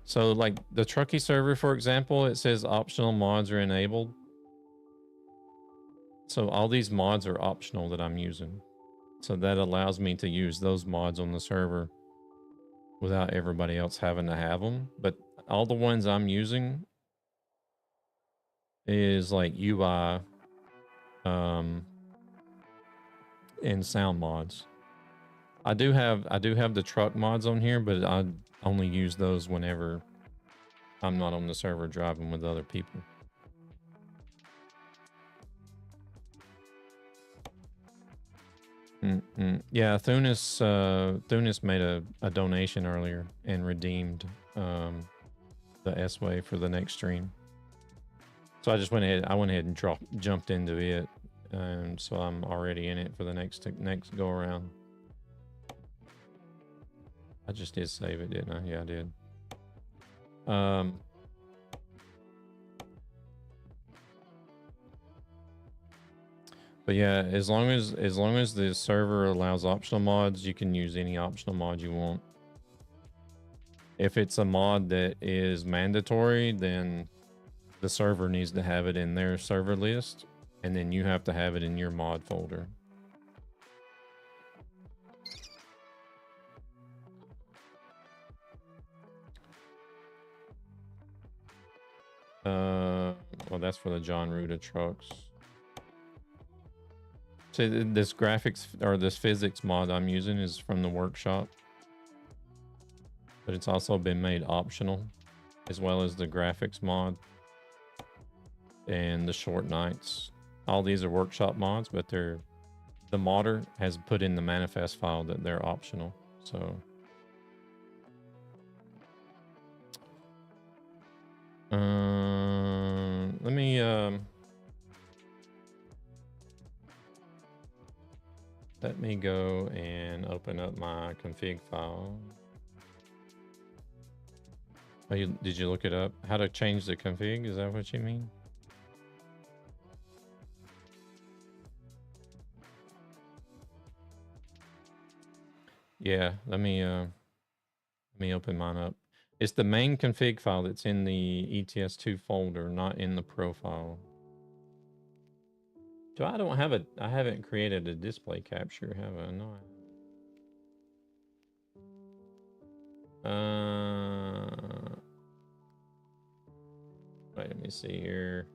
So like the Truckee server, for example, it says optional mods are enabled. So all these mods are optional that I'm using. So that allows me to use those mods on the server without everybody else having to have them. But all the ones I'm using is like UI and sound mods. I do have the truck mods on here, but I only use those whenever I'm not on the server driving with other people. Yeah, Thunis made a donation earlier and redeemed the S-Way for the next stream. So I just went ahead and jumped into it, so I'm already in it for the next go around. I just did save it, didn't I? Yeah, I did. But yeah, as long as the server allows optional mods, you can use any optional mod you want. If it's a mod that is mandatory, then the server needs to have it in their server list, and then you have to have it in your mod folder. Well, that's for the John Ruda trucks. So this graphics or this physics mod I'm using is from the workshop, but it's also been made optional, as well as the graphics mod and the short nights. All these are workshop mods, but the modder has put in the manifest file that they're optional. So let me go and open up my config file. Oh, did you look it up? How to change the config? Is that what you mean? Yeah, let me open mine up. It's the main config file that's in the ETS2 folder, not in the profile. So I haven't created a display capture, have I? No. Wait, let me see here.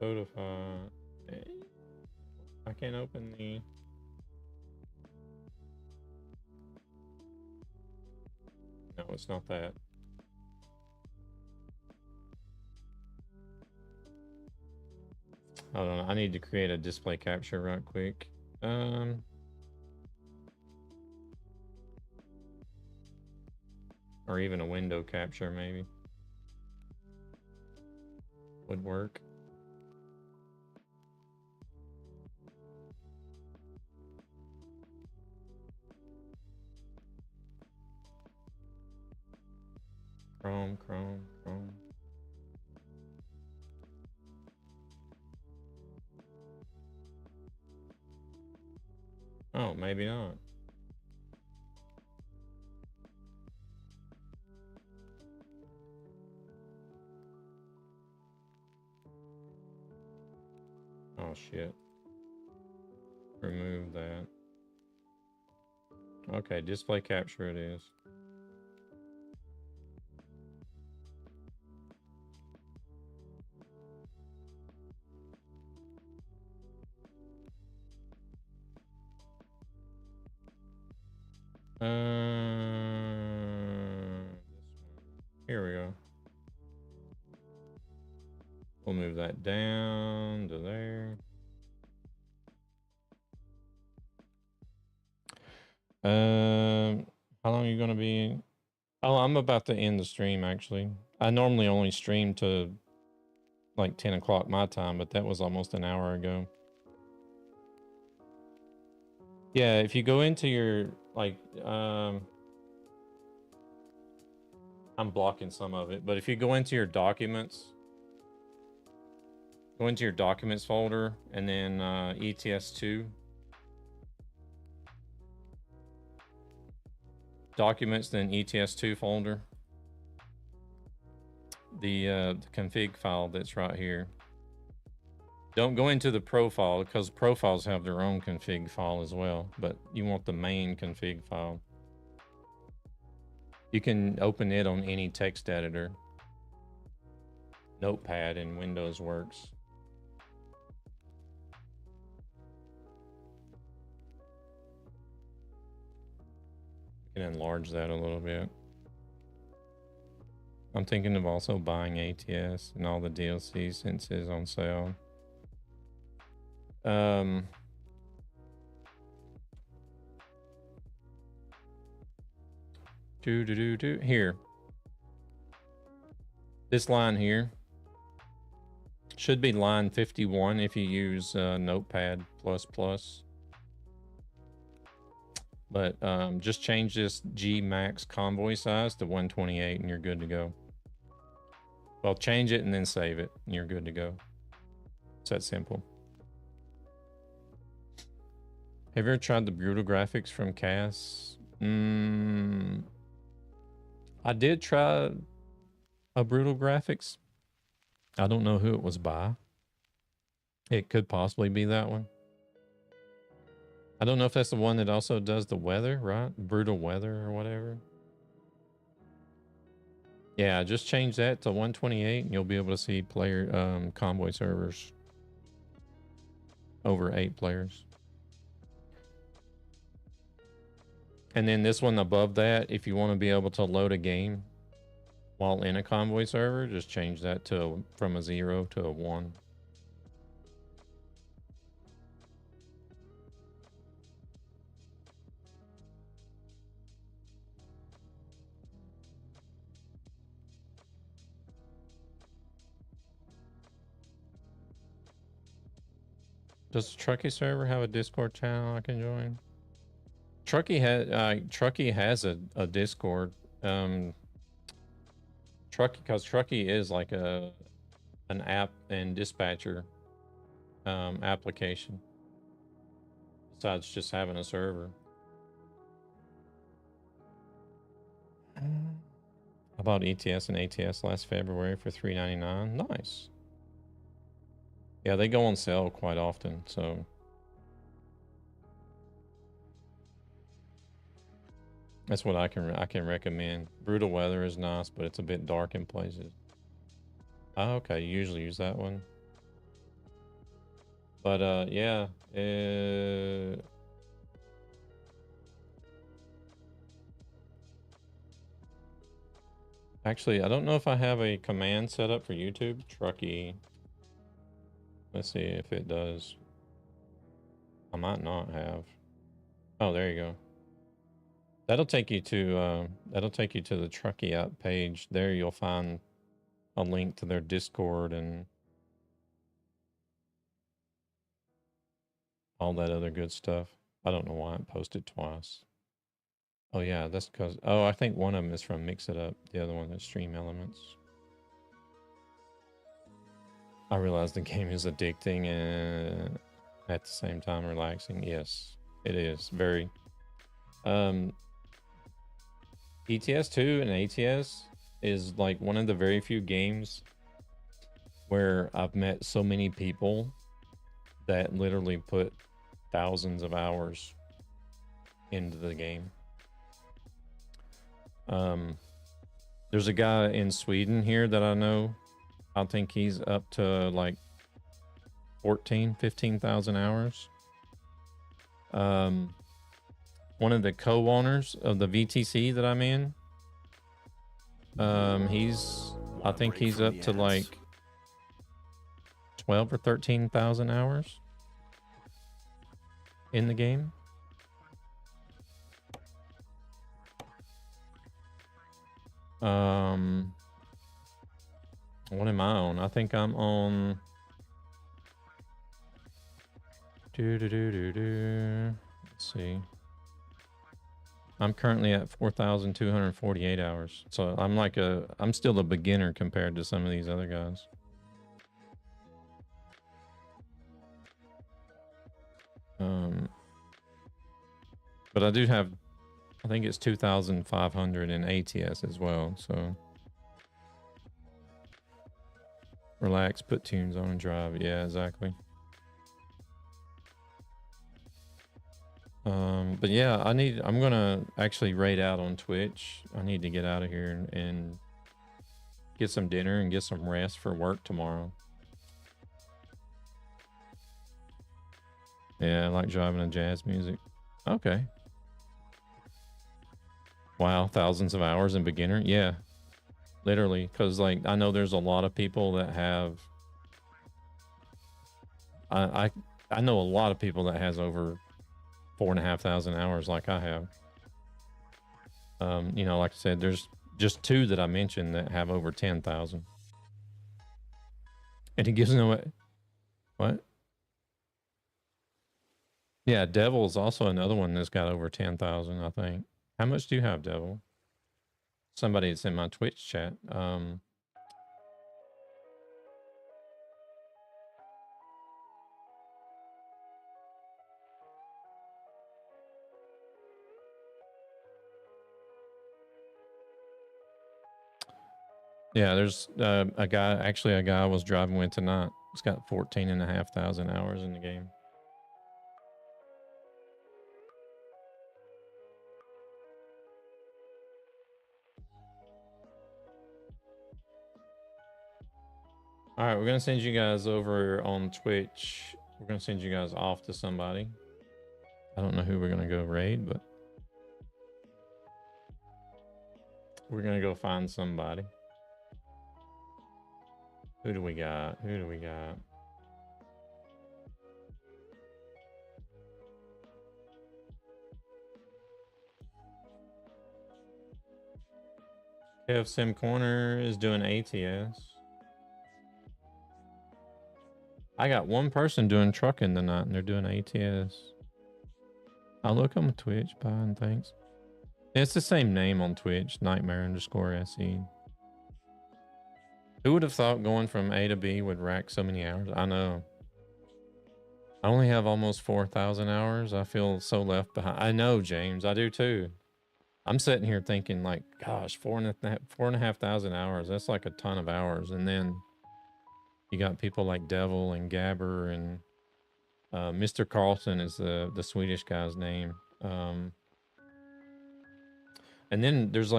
Spotify. I can't open the. No, it's not that. Hold on, I need to create a display capture right quick. Or even a window capture, maybe. Would work. Chrome. Oh, maybe not. Oh shit. Remove that. Okay, display capture it is. Here we go. We'll move that down to there. How long are you gonna be? Oh, I'm about to end the stream actually. I normally only stream to like 10 o'clock my time, but that was almost an hour ago. Yeah, if you go into your like I'm blocking some of it, but if you go into your documents, go into your documents folder and then ETS2. Documents, then ETS2 folder. The config file that's right here. Don't go into the profile because profiles have their own config file as well, but you want the main config file. You can open it on any text editor. Notepad in Windows works. You can enlarge that a little bit. I'm thinking of also buying ATS and all the DLC since it's on sale. Here. This line here should be line 51 if you use Notepad++. But just change this Gmax convoy size to 128 and you're good to go. Well, change it and then save it and you're good to go. It's that simple. Have you ever tried the brutal graphics from CAS? I did try a brutal graphics. I don't know who it was by. It could possibly be that one. I don't know if that's the one that also does the weather, right? Brutal weather or whatever. Yeah, just change that to 128 and you'll be able to see player convoy servers over 8 players. And then this one above that, if you want to be able to load a game while in a convoy server, just change that to from a 0 to a 1. Does Truckee server have a Discord channel I can join? Truckee has a Discord. Truckee is like an app and dispatcher application. Besides just having a server. I bought ETS and ATS last February for $3.99. Nice. Yeah, they go on sale quite often, so that's what I can recommend. Brutal weather is nice, but it's a bit dark in places. Oh, okay, you usually use that one. But yeah, actually, I don't know if I have a command set up for YouTube. Truckee. Let's see if it does. I might not have. Oh, there you go. That'll take you to the Truckee app page. There you'll find a link to their Discord and all that other good stuff. I don't know why it posted twice. Oh yeah, that's because I think one of them is from Mix It Up. The other one is Stream Elements. I realize the game is addicting and at the same time relaxing. Yes, it is very. ETS 2 and ATS is like one of the very few games where I've met so many people that literally put thousands of hours into the game. There's a guy in Sweden here that I know. I think he's up to like 15,000 hours. One of the co-owners of the VTC that I'm in, I think he's up to like 12 or 13,000 hours in the game. What am I on? I think I'm on. Let's see. I'm currently at 4,248 hours. So I'm still a beginner compared to some of these other guys. But I do have, I think it's 2,500 in ATS as well. So relax, put tunes on and drive. Yeah, exactly. But yeah, I'm gonna actually raid out on Twitch. I need to get out of here and get some dinner and get some rest for work tomorrow. Yeah, I like driving to jazz music. Okay. Wow, thousands of hours in beginner. Yeah, literally, because like I know there's a lot of people that have. I know a lot of people that has over 4,500 hours like I have. You know, like I said, there's just two that I mentioned that have over 10,000. And it gives no what? Yeah, Devil is also another one that's got over 10,000, I think. How much do you have, Devil? Somebody that's in my Twitch chat. Yeah, there's a guy I was driving with tonight. He's got 14,500 hours in the game. All right, we're going to send you guys over on Twitch. We're going to send you guys off to somebody. I don't know who we're going to go raid, but we're going to go find somebody. Who do we got? Who do we got? Kev Sim Corner is doing ATS. I got one person doing trucking tonight and they're doing ATS. I'll look on Twitch. Bye and thanks. It's the same name on Twitch, Nightmare_SE. Who would have thought going from A to B would rack so many hours? I know. I only have almost 4,000 hours. I feel so left behind. I know, James. I do too. I'm sitting here thinking like, gosh, 4,500 hours. That's like a ton of hours. And then you got people like Devil and Gabber and Mr. Carlson is the Swedish guy's name. And then there's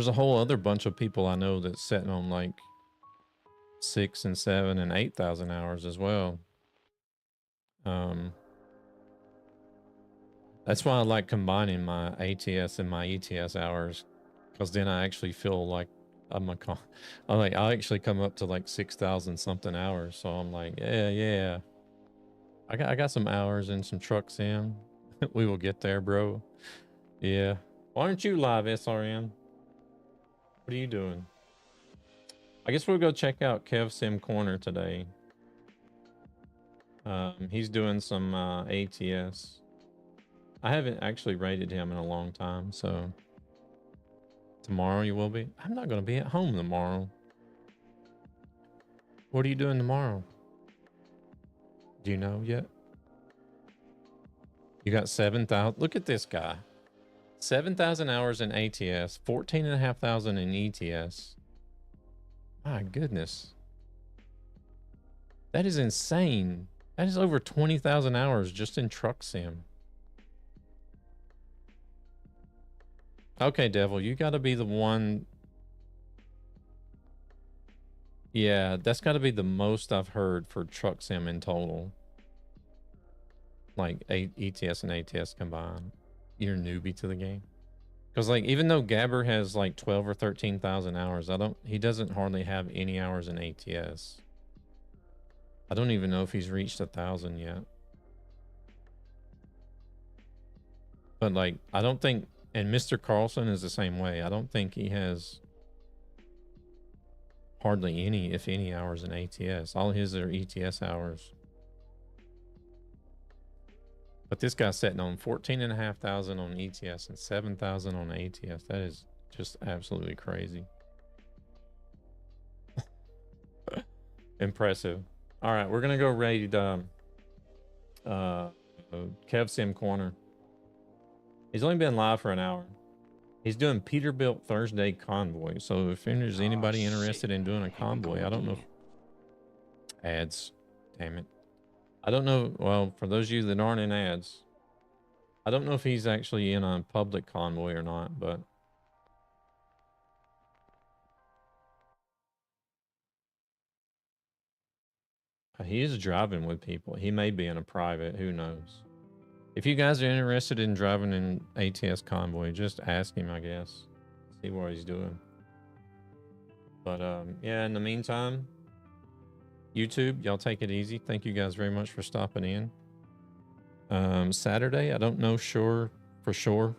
a whole other bunch of people I know that's sitting on like 6,000 and 7,000 and 8,000 hours as well. That's why I like combining my ATS and my ETS hours, because then I actually feel like I actually come up to like 6,000 something hours. So I'm like, yeah. I got some hours in some truck sim. We will get there, bro. Yeah. Why aren't you live, SRM? What are you doing? I guess we'll go check out Kev Sim Corner today. He's doing some ATS. I haven't actually rated him in a long time, so tomorrow you will be. I'm not going to be at home tomorrow. What are you doing tomorrow? Do you know yet? You got 7,000. Look at this guy. 7,000 hours in ATS, 14,500 in ETS. My goodness. That is insane. That is over 20,000 hours just in Truck Sim. Okay, Devil, you got to be the one. Yeah, that's got to be the most I've heard for Truck Sim in total. Like ETS and ATS combined. You're a newbie to the game. Because like, even though Gabber has like 12 or 13,000 hours, he doesn't hardly have any hours in ATS. I don't even know if he's reached 1,000 yet. But like, I don't think, and Mr. Carlson is the same way. I don't think he has hardly any, if any, hours in ATS. All his are ETS hours. But this guy's sitting on 14,500 on ETS and 7,000 on ATS. That is just absolutely crazy. Impressive. All right, we're gonna go raid Kev Sim Corner. He's only been live for an hour. He's doing Peterbilt Thursday convoy. So if there's anybody interested in doing a convoy, I don't know. Ads, damn it. I don't know. Well, for those of you that aren't in ads, I don't know if he's actually in a public convoy or not, but he is driving with people. He may be in a private. Who knows? If you guys are interested in driving in ATS convoy, just ask him, I guess. See what he's doing. But yeah, in the meantime, YouTube, y'all take it easy. Thank you guys very much for stopping in. Saturday, I don't know for sure.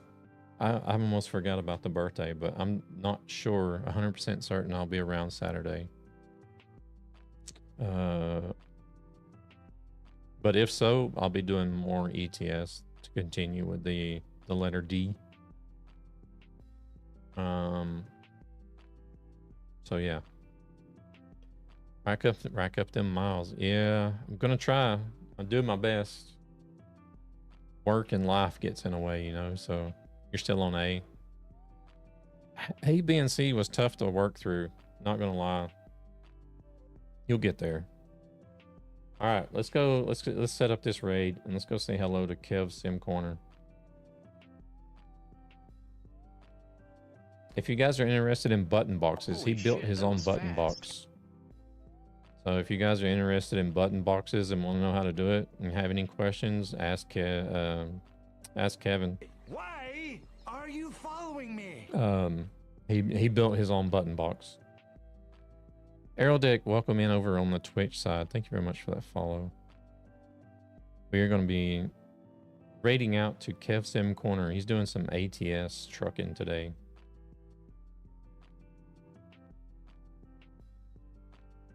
I almost forgot about the birthday, but I'm not sure, 100% certain I'll be around Saturday. But if so, I'll be doing more ETS to continue with the letter D. So yeah. Rack up them miles. Yeah, I'm gonna try. I'll do my best. Work and life gets in the way, you know, so you're still on A. A, B, and C was tough to work through, not gonna lie. You'll get there. All right, let's go. Let's set up this raid and let's go say hello to Kev Sim Corner. If you guys are interested in button boxes, he built his own button box. So if you guys are interested in button boxes and want to know how to do it and have any questions, ask Kevin. Why are you following me? He built his own button box. Aerodeck, welcome in over on the Twitch side. Thank you very much for that follow. We are going to be raiding out to Kev Sim Corner. He's doing some ATS trucking today.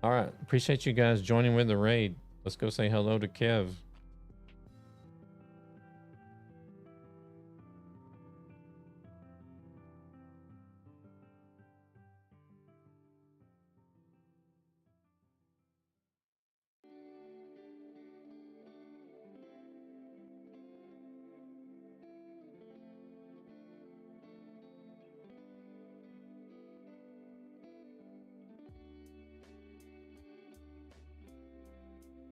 All right, appreciate you guys joining with the raid. Let's go say hello to Kev.